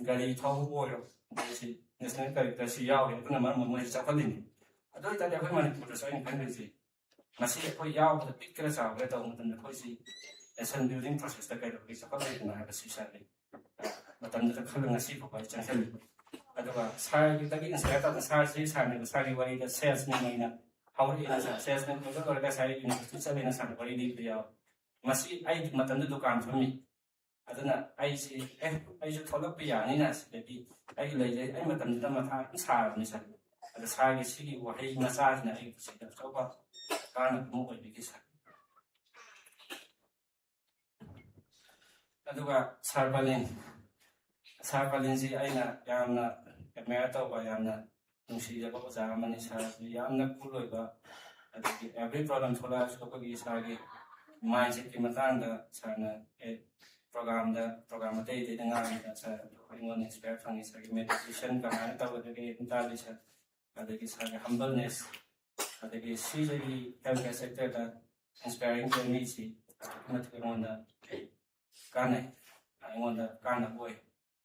ꯒꯥꯔꯤ ꯊꯧꯕ ꯑꯣꯏꯔꯣ ꯃꯣꯏꯁꯤ ꯅꯦꯁꯅꯦꯜ ꯀꯦꯔꯦꯛꯇꯔꯁꯤ ꯌꯥꯎꯔꯤ ꯑꯗꯨꯅ ꯃꯔꯝ ꯑꯣꯏꯔꯒ ꯃꯣꯏꯁꯤ ꯆꯥꯎꯈꯠꯂꯤꯅꯤ ꯑꯗꯨ ꯑꯣꯏꯇꯥꯔꯗꯤ ꯑꯩꯈꯣꯏ ꯃꯅꯤꯄꯨꯔꯗꯁꯨ ꯑꯩꯅ ꯈꯟꯈ꯭ꯔꯤꯁꯤ ꯃꯁꯤ ꯑꯩꯈꯣꯏ ꯌꯥꯎꯕꯗ ꯄꯤꯛꯀꯦꯔꯥ ꯆꯥꯎꯒꯦꯔꯥ ꯇꯧꯕ ꯃꯇꯝꯗ ꯑꯩꯈꯣꯏꯁꯤ ꯅꯦꯁꯟ ꯕꯤꯜꯗꯤꯡ ꯄ꯭ꯔꯣꯁꯦꯁꯇ ꯀꯩꯗꯧꯕꯒꯤ ꯆꯥꯎꯈꯠꯂꯣꯏꯗꯅ ꯍꯥꯏꯕꯁꯤ ꯁꯥꯔꯅꯤ ꯃꯇꯝꯗꯨꯗ ꯈꯜꯂ ꯉꯁꯤ ꯐꯥꯎꯕ ꯑꯩ ꯆꯪꯁꯤꯜꯂꯤ ꯑꯗꯨꯒ ꯁꯥꯔꯒꯤꯗꯒꯤ ꯏꯟꯁꯄꯥꯌꯔ ꯇꯧꯅ ꯁꯥꯔꯒꯤ ꯋꯥꯔꯤꯗ ꯁꯦꯜꯁꯃꯦꯟ ꯑꯣꯏꯅ ꯍꯧꯔꯛꯏꯅ ꯁꯥꯔ ꯁꯦꯜꯁꯃꯦꯟ ꯑꯣꯏꯕ ꯂꯣꯏꯔꯒ ꯁꯥꯔ ꯌꯨꯅꯤꯚꯔꯁꯤꯇꯤ ꯆꯠꯂꯦꯅ ꯁꯥꯔ ꯋꯥꯔꯤ ꯂꯤꯕꯗ ꯌꯥꯎꯋꯤ ꯃꯁꯤ ꯑꯩ ꯃꯇꯝꯗ ꯗꯨꯀꯥꯟ ꯐꯝꯃꯤ ꯑꯗꯨꯅ ꯑꯩꯁꯤ ꯑꯩꯁꯨ ꯊꯣꯛꯂꯛꯄ ꯌꯥꯅꯤꯅ ꯁꯤꯗꯒꯤ ꯑꯩ ꯂꯩꯖꯩ ꯑꯩ ꯃꯇꯝꯗꯨꯗ ꯃꯊꯥ ꯌꯥꯝ ꯁꯥꯔꯕꯅꯤ ꯁꯥꯔ ꯑꯗ ꯁꯥꯔꯒꯤ ꯁꯤꯒꯤ ꯋꯥꯍꯩ ꯃꯆꯥꯁꯤꯅ ꯑꯩꯒꯤ ꯄꯨꯟꯁꯤꯗ ꯑꯆꯧꯕ ꯀꯥꯟꯅꯕ ꯑꯃ ꯑꯣꯏꯕꯤꯈꯤ ꯁꯥꯔ ꯑꯗꯨꯒ ꯁꯥꯔ ꯄꯂꯤꯟꯁꯤ ꯑꯩꯅ ꯌꯥꯝꯅ ꯑꯦꯗꯃꯥꯌꯔ ꯇꯧꯕ ꯌꯥꯝꯅ ꯅꯨꯡꯁꯤꯖꯕ ꯑꯣꯖꯥ ꯑꯃꯅꯤ ꯁꯥꯔꯁꯤ ꯌꯥꯝꯅ ꯀꯨꯜ ꯑꯣꯏꯕ ꯑꯗꯒꯤ ꯑꯦꯕ꯭ꯔꯤ ꯄ꯭ꯔꯣꯕ꯭ꯂꯦꯝ ꯊꯣꯛꯂꯛꯑꯁꯨ ꯑꯩꯈꯣꯏꯒꯤ ꯁꯥꯔꯒꯤ ꯃꯥꯏꯟꯁꯦꯠꯀꯤ ꯃꯇꯥꯡꯗ ꯁꯥꯔꯅ ꯄ꯭ꯔꯣꯒ꯭ꯔꯥꯝ ꯑꯇꯩꯗ ꯉꯥꯡꯕꯗ ꯁꯥꯔ ꯑꯩꯉꯣꯟꯗ ꯏꯟꯁꯄꯥꯌꯔ ꯐꯪꯉꯤ ꯁꯥꯔꯒꯤ ꯃꯦꯗꯤꯇꯦꯁꯟ ꯀꯃꯥꯏꯅ ꯇꯧꯒꯗꯒꯦ ꯑꯗꯨꯝ ꯇꯥꯜꯂꯤ ꯁꯥꯔ ꯑꯗꯒꯤ ꯁꯥꯔꯒꯤ ꯍꯝꯕꯜꯅꯦꯁ ꯑꯗꯒꯤ ꯁꯤꯗꯒꯤ ꯍꯦꯜꯊ ꯀꯦꯌꯔ ꯁꯦꯛꯇꯔꯗ ꯏꯟꯁꯄꯥꯌꯔꯤꯡ ꯖꯔꯅꯤꯁꯤ ꯑꯗꯨꯛꯀꯤ ꯃꯇꯤꯛ ꯑꯩꯉꯣꯟꯗ ꯀꯥꯟꯅꯩ ꯑꯩꯉꯣꯟꯗ ꯀꯥꯟꯅꯕ ꯑꯣꯏ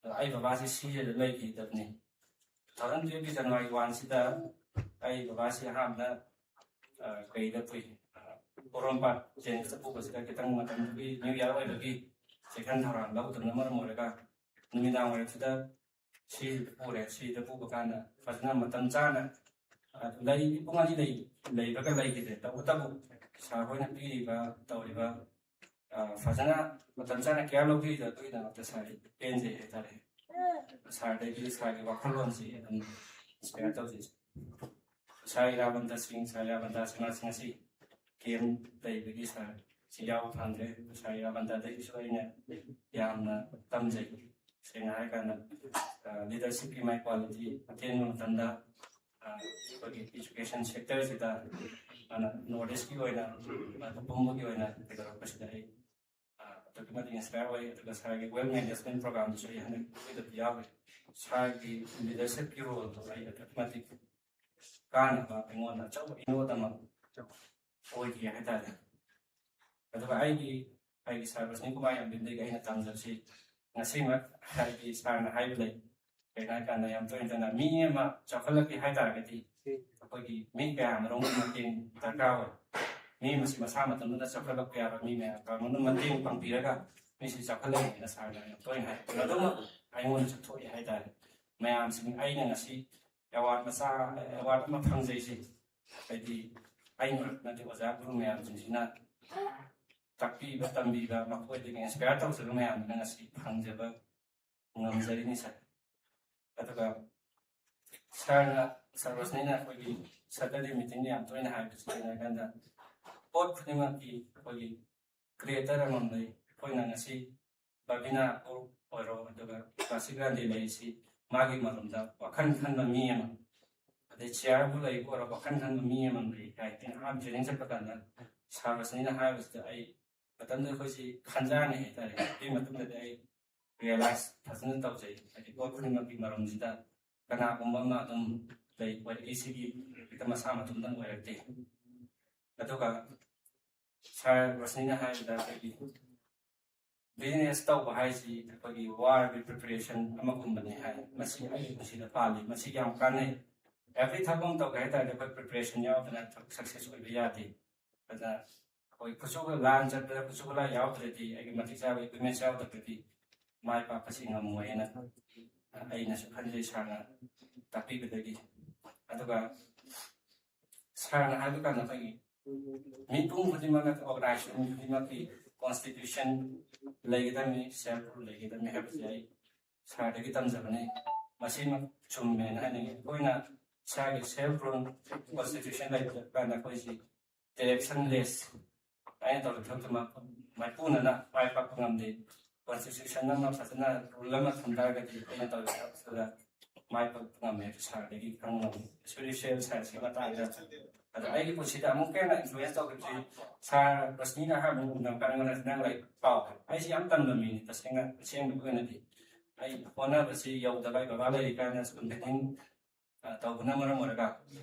ꯑꯗꯣ ꯑꯩ ꯕꯕꯥꯁꯤ ꯁꯤꯖꯗ ꯂꯩꯈꯤꯗꯕꯅꯤ 2012ꯒꯤ ꯖꯅꯋꯥꯔꯤ 1ꯁꯤꯗ ꯑꯩ ꯕꯕꯥꯁꯤ ꯑꯍꯥꯟꯕꯗ ꯀꯩꯗ ꯄꯨꯏ ꯄꯣꯔꯣꯝꯄꯥꯠ ꯖꯦꯅꯤꯝꯁꯇ ꯄꯨꯕꯁꯤꯗ ꯈꯤꯇꯪ ꯃꯇꯝꯗꯨꯒꯤ ꯅ꯭ꯌꯨ ꯏꯌꯥꯔ ꯑꯣꯏꯕꯒꯤ ꯆꯦꯛꯁꯤꯟ ꯊꯧꯔꯥꯡ ꯂꯧꯗꯕꯅ ꯃꯔꯝ ꯑꯣꯏꯔꯒ ꯅꯨꯃꯤꯗꯥꯡ ꯋꯥꯏꯔꯝꯁꯤꯗ ꯁꯤꯗ ꯄꯨꯕ ꯀꯥꯟꯗ ꯐꯖꯅ ꯃꯇꯝ ꯆꯥꯅ ꯄꯨꯡ 2 ꯂꯩꯕꯒ ꯂꯩꯈꯤꯗ꯭ꯔꯦ ꯇꯧꯕꯇꯕꯨ ꯁꯥꯔ ꯍꯣꯏꯅ ꯄꯤꯔꯤꯕ ꯇꯧꯔꯤꯕ ꯐꯖꯅ ꯃꯇꯝ ꯆꯥꯅ ꯀꯦꯌꯔ ꯂꯧꯕꯤꯔꯤꯗ ꯑꯗꯨꯒꯤꯗꯃꯛꯇ ꯁꯥꯔ ꯄꯦꯟꯖꯩ ꯍꯥꯏꯇꯥꯔꯦ ꯁꯥꯔꯗꯒꯤ ꯁꯥꯔꯒꯤ ꯋꯥꯈꯜꯂꯣꯟꯁꯤ ꯑꯗꯨꯝ ꯏꯟꯁꯄꯥꯌꯔ ꯇꯧꯖꯩ ꯁꯥꯔ ꯏꯔꯥꯕꯟꯇ ꯁꯤꯡꯍꯁꯤꯡ ꯑꯁꯤ ꯀꯦꯝ ꯂꯩꯕꯒꯤ ꯁꯥꯔ ꯁꯤ ꯌꯥꯎꯕ ꯐꯪꯗ꯭ꯔꯦ ꯁꯥꯔ ꯏꯔꯥꯕꯟꯇꯗꯒꯤꯁꯨ ꯑꯩꯅ ꯌꯥꯝꯅ ꯇꯝꯖꯩ ꯁꯦꯡꯅ ꯍꯥꯏꯔꯀꯥꯟꯗ ꯂꯤꯗꯔꯁꯤꯞꯀꯤ ꯃꯥꯏ ꯀ꯭ꯋꯥꯂꯤꯇꯤ ꯑꯇꯦꯟꯕ ꯃꯇꯝꯗ ꯑꯩꯈꯣꯏꯒꯤ ꯏꯖꯨꯀꯦꯁꯟ ꯁꯦꯛꯇꯔꯁꯤꯗ ꯅꯣꯔꯠ ꯏꯁꯀꯤ ꯑꯣꯏꯅ ꯄꯨꯝꯕꯒꯤ ꯑꯣꯏꯅ ꯀꯩꯗꯧꯔꯛꯄꯁꯤꯗ ꯑꯩ ꯑꯗꯨꯛꯀꯤ ꯃꯇꯤꯛ ꯏꯟꯁꯄꯥꯌꯔ ꯑꯣꯏ ꯑꯗꯨꯒ ꯁꯥꯔꯒꯤ ꯋꯦꯜ ꯃꯦꯅꯦꯖꯃꯦꯟ ꯄ꯭ꯔꯣꯒ꯭ꯔꯥꯝꯗꯨꯁꯨ ꯑꯩ ꯍꯟꯗꯛ ꯌꯥꯎꯋꯤ ꯁꯥꯔꯒꯤ ꯂꯤꯗꯔꯁꯤꯞꯀꯤ ꯔꯣꯜꯗꯣ ꯑꯩ ꯑꯗꯨꯛꯀꯤ ꯃꯇꯤꯛ ꯀꯥꯟꯅꯕ ꯑꯩꯉꯣꯟꯗ ꯑꯆꯧꯕ ꯏꯅꯣꯠ ꯑꯃ ꯑꯣꯏꯈꯤ ꯍꯥꯏꯇꯥꯔꯦ ꯑꯗꯨꯒ ꯑꯩꯒꯤ ꯁꯥꯔ ꯔꯣꯁꯅꯤ ꯀꯨꯃꯥꯔ ꯌꯥꯝꯕꯤꯝꯗꯒꯤ ꯑꯩꯅ ꯇꯝꯖꯕꯁꯤ ꯉꯁꯤꯃꯛ ꯍꯥꯏꯗꯤ ꯁꯥꯔꯅ ꯍꯥꯏꯕ ꯂꯩ ꯀꯩꯅꯣ ꯍꯥꯏꯀꯥꯟꯗ ꯌꯥꯝ ꯇꯣꯏꯅ ꯇꯣꯏꯅ ꯃꯤ ꯑꯃ ꯆꯥꯎꯈꯠꯂꯛꯀꯦ ꯍꯥꯏꯇꯥꯔꯒꯗꯤ ꯑꯩꯈꯣꯏꯒꯤ ꯃꯤ ꯀꯌꯥ ꯑꯃꯔꯣꯝꯒꯤ ꯃꯇꯦꯡ ꯗꯔꯀꯥꯔ ꯑꯣꯏ ꯃꯤ ꯃꯁꯤ ꯃꯁꯥ ꯃꯇꯝꯗꯨꯗ ꯆꯥꯎꯈꯠꯂꯛꯄ ꯌꯥꯕ ꯃꯤ ꯃꯌꯥꯝ ꯀꯔꯝꯕꯅ ꯃꯇꯦꯡ ꯄꯥꯡꯕꯤꯔꯒ ꯃꯤꯁꯤ ꯆꯥꯎꯈꯠꯂꯛꯏꯅ ꯁꯥꯔꯅ ꯌꯥꯝ ꯇꯣꯏꯅ ꯍꯥꯏ ꯑꯗꯨꯃꯛ ꯑꯩꯉꯣꯟꯗꯁꯨ ꯊꯣꯛꯏ ꯍꯥꯏꯇꯥꯔꯦ ꯃꯌꯥꯝꯁꯤꯡ ꯑꯩꯅ ꯉꯁꯤ ꯑꯦꯋꯥꯔꯗ ꯑꯃ ꯐꯪꯖꯩꯁꯤ ꯍꯥꯏꯗꯤ ꯑꯩꯅ ꯅꯠꯇꯦ ꯑꯣꯖꯥ ꯒꯨꯔꯨ ꯃꯌꯥꯝꯁꯤꯡꯁꯤꯅ ꯇꯥꯛꯄꯤꯕ ꯇꯝꯕꯤꯕ ꯃꯈꯣꯏꯗꯒꯤ ꯏꯟꯁꯄꯥꯌꯔ ꯇꯧꯖꯕ ꯃꯌꯥꯝꯗꯨꯅ ꯉꯁꯤ ꯐꯪꯖꯕ ꯉꯝꯖꯔꯤꯅꯤ ꯁꯥꯔ ꯑꯗꯨꯒ ꯁꯥꯔ ꯔꯣꯁꯅꯤꯅ ꯑꯩꯈꯣꯏꯒꯤ ꯁꯇꯔꯗꯦ ꯃꯤꯇꯤꯡꯗ ꯌꯥꯝ ꯇꯣꯏꯅ ꯍꯥꯏꯕꯁꯤ ꯀꯩꯅꯣ ꯍꯥꯏꯀꯥꯟꯗ ꯄꯣꯠ ꯈꯨꯗꯤꯡꯃꯛꯀꯤ ꯑꯩꯈꯣꯏꯒꯤ ꯀ꯭ꯔꯤꯌꯦꯇꯔ ꯑꯃ ꯂꯩ ꯑꯩꯈꯣꯏꯅ ꯉꯁꯤ ꯕꯕꯤꯅꯥ ꯑꯣꯏꯔꯣ ꯑꯗꯨꯒ ꯀ꯭ꯂꯥꯁꯤꯛ ꯒꯥꯟꯙꯤ ꯂꯩꯔꯤꯁꯤ ꯃꯥꯒꯤ ꯃꯔꯝꯗ ꯋꯥꯈꯜ ꯈꯟꯕ ꯃꯤ ꯑꯃ ꯑꯗꯩ ꯆꯤꯌꯥꯔꯕꯨ ꯂꯩꯕ ꯑꯣꯏꯔꯣ ꯋꯥꯈꯜ ꯈꯟꯕ ꯃꯤ ꯑꯃ ꯂꯩ ꯍꯥꯏꯗꯤ ꯑꯍꯥꯟꯕ ꯇ꯭ꯔꯦꯅꯤꯡ ꯆꯠꯄ ꯀꯥꯟꯗ ꯁꯥꯔ ꯔꯣꯁꯅꯤꯅ ꯍꯥꯏꯕꯁꯤꯗ ꯑꯩ ꯃꯇꯝꯗ ꯑꯩꯈꯣꯏꯁꯤ ꯈꯟꯖꯥꯅꯩ ꯍꯥꯏꯇꯥꯔꯦ ꯑꯗꯨꯒꯤ ꯃꯇꯨꯡꯗꯗꯤ ꯑꯩ ꯔꯤꯌꯦꯂꯥꯏꯁ ꯐꯖꯅ ꯇꯧꯖꯩ ꯍꯥꯏꯗꯤ ꯄꯣꯠ ꯈꯨꯗꯤꯡꯃꯛꯀꯤ ꯃꯔꯝꯁꯤꯗ ꯀꯅꯥꯒꯨꯝꯕ ꯑꯃ ꯑꯗꯨꯝ ꯂꯩ ꯑꯣꯏꯔꯛꯏꯁꯤꯒꯤ ꯍꯦꯛꯇ ꯃꯁꯥ ꯃꯇꯣꯝꯇꯪ ꯑꯣꯏꯔꯛꯇꯦ ꯑꯗꯨꯒ ꯁꯥꯔ ꯔꯣꯁꯅꯤꯅ ꯍꯥꯏꯕꯗ ꯑꯩꯈꯣꯏꯒꯤ ꯕꯤꯖꯤꯅꯦꯁ ꯇꯧꯕ ꯍꯥꯏꯁꯤ ꯑꯩꯈꯣꯏꯒꯤ ꯋꯥꯔꯒꯤ ꯄ꯭ꯔꯤꯄꯦꯔꯦꯁꯟ ꯑꯃꯒꯨꯝꯕꯅꯤ ꯍꯥꯏ ꯃꯁꯤ ꯑꯩꯒꯤ ꯄꯨꯟꯁꯤꯗ ꯄꯥꯜꯂꯤ ꯃꯁꯤ ꯌꯥꯝ ꯀꯥꯟꯅꯩ ꯑꯦꯕ꯭ꯔꯤ ꯊꯕꯛ ꯑꯃ ꯇꯧꯒꯦ ꯍꯥꯏꯇꯥꯔꯗꯤ ꯑꯩꯈꯣꯏ ꯄ꯭ꯔꯤꯄꯦꯔꯦꯁꯟ ꯌꯥꯎꯗꯅ ꯁꯛꯁꯦꯁ ꯑꯣꯏꯕ ꯌꯥꯗꯦ ꯑꯗꯨꯅ ꯑꯩꯈꯣꯏ ꯈꯨꯠꯁꯨ ꯂꯥꯟ ꯆꯠꯄꯗ ꯈꯨꯠꯁꯨ ꯈꯨꯠꯂꯥꯏ ꯌꯥꯎꯗ꯭ꯔꯗꯤ ꯑꯩꯒꯤ ꯃꯇꯤꯛ ꯆꯥꯕ ꯏꯀ꯭ꯋꯤꯞꯃꯦꯟꯁ ꯌꯥꯎꯗ꯭ꯔꯒꯗꯤ ꯃꯥꯏ ꯄꯥꯛꯄꯁꯤ ꯉꯝꯃꯣꯏꯅ ꯑꯩꯅꯁꯨ ꯈꯟꯖꯩ ꯁꯥꯔꯅ ꯇꯥꯛꯄꯤꯕꯗꯒꯤ ꯑꯗꯨꯒ ꯁꯥꯔꯅ ꯍꯥꯏꯕ ꯀꯥꯟꯗ ꯑꯩꯈꯣꯏꯒꯤ ꯃꯤꯄꯨꯝ ꯈꯨꯗꯤꯡꯃꯛꯅ ꯑꯣꯔꯒꯅꯥꯏꯖꯦꯁꯟ ꯈꯨꯗꯤꯡꯃꯛꯀꯤ ꯀꯣꯟꯁꯇꯤꯇ꯭ꯌꯨꯁꯟ ꯂꯩꯒꯗꯕꯅꯤ ꯁꯦꯜꯐ ꯔꯨꯜ ꯂꯩꯒꯗꯕꯅꯤ ꯍꯥꯏꯕꯁꯤ ꯑꯩ ꯁꯥꯔꯗꯒꯤ ꯇꯝꯖꯕꯅꯤ ꯃꯁꯤꯃꯛ ꯆꯨꯝꯃꯦꯅ ꯍꯥꯏꯅꯤꯡꯉꯤ ꯑꯩꯈꯣꯏꯅ ꯏꯁꯥꯒꯤ ꯁꯦꯜꯐ ꯔꯨꯜ ꯀꯣꯟꯁꯇꯤꯇ꯭ꯌꯨꯁꯟ ꯂꯩꯕ ꯀꯥꯟꯗ ꯑꯩꯈꯣꯏꯁꯤ ꯗꯤꯔꯦꯛꯁꯟ ꯂꯦꯁ ꯑꯩꯅ ꯇꯧꯔꯤꯕ ꯊꯕꯛꯇꯨꯃꯛ ꯃꯥꯏꯄꯨꯅꯅ ꯃꯥꯏ ꯄꯥꯛꯄ ꯉꯝꯗꯦ ꯀꯣꯟꯁꯇꯤꯇ꯭ꯌꯨꯁꯟ ꯑꯃ ꯐꯖꯅ ꯔꯨꯜ ꯑꯃ ꯊꯝ ꯇꯥꯔꯒꯗꯤ ꯑꯩꯅ ꯇꯧꯔꯤꯕ ꯊꯕꯛꯇꯨꯗ ꯃꯥꯏ ꯄꯥꯛꯄ ꯉꯝꯃꯦ ꯁꯥꯔꯗꯒꯤ ꯈꯪꯕ ꯉꯝꯃꯤ ꯁ꯭ꯄꯤꯔꯤꯆꯨꯋꯦꯜ ꯁꯥꯏꯟꯁꯀꯤ ꯃꯇꯥꯡꯗ ꯑꯗꯣ ꯑꯩꯒꯤ ꯄꯨꯟꯁꯤꯗ ꯑꯃꯨꯛꯀ ꯍꯦꯟꯅ ꯏꯟꯐ꯭ꯂꯨꯌꯦꯟꯁ ꯇꯧꯈꯤꯕꯁꯤ ꯁꯥꯔ ꯔꯣꯁꯅꯤꯅ ꯑꯍꯥꯟꯕ ꯎꯅꯕ ꯀꯥꯟꯗ ꯅꯪ ꯂꯥꯏꯔꯤꯛ ꯄꯥꯎ ꯑꯩꯁꯤ ꯌꯥꯝ ꯇꯟꯕ ꯃꯤꯅꯤ ꯑꯁꯦꯡꯕꯒꯤ ꯑꯣꯏꯅꯗꯤ ꯑꯩ ꯍꯣꯠꯅꯕꯁꯤ ꯌꯧꯗꯕ ꯑꯩ ꯕꯕꯥ ꯂꯩꯔꯤꯀꯥꯟꯗ ꯁ꯭ꯀꯨꯜ ꯐꯤꯗꯤꯡ ꯇꯧꯕꯅ ꯃꯔꯝ ꯑꯣꯏꯔꯒ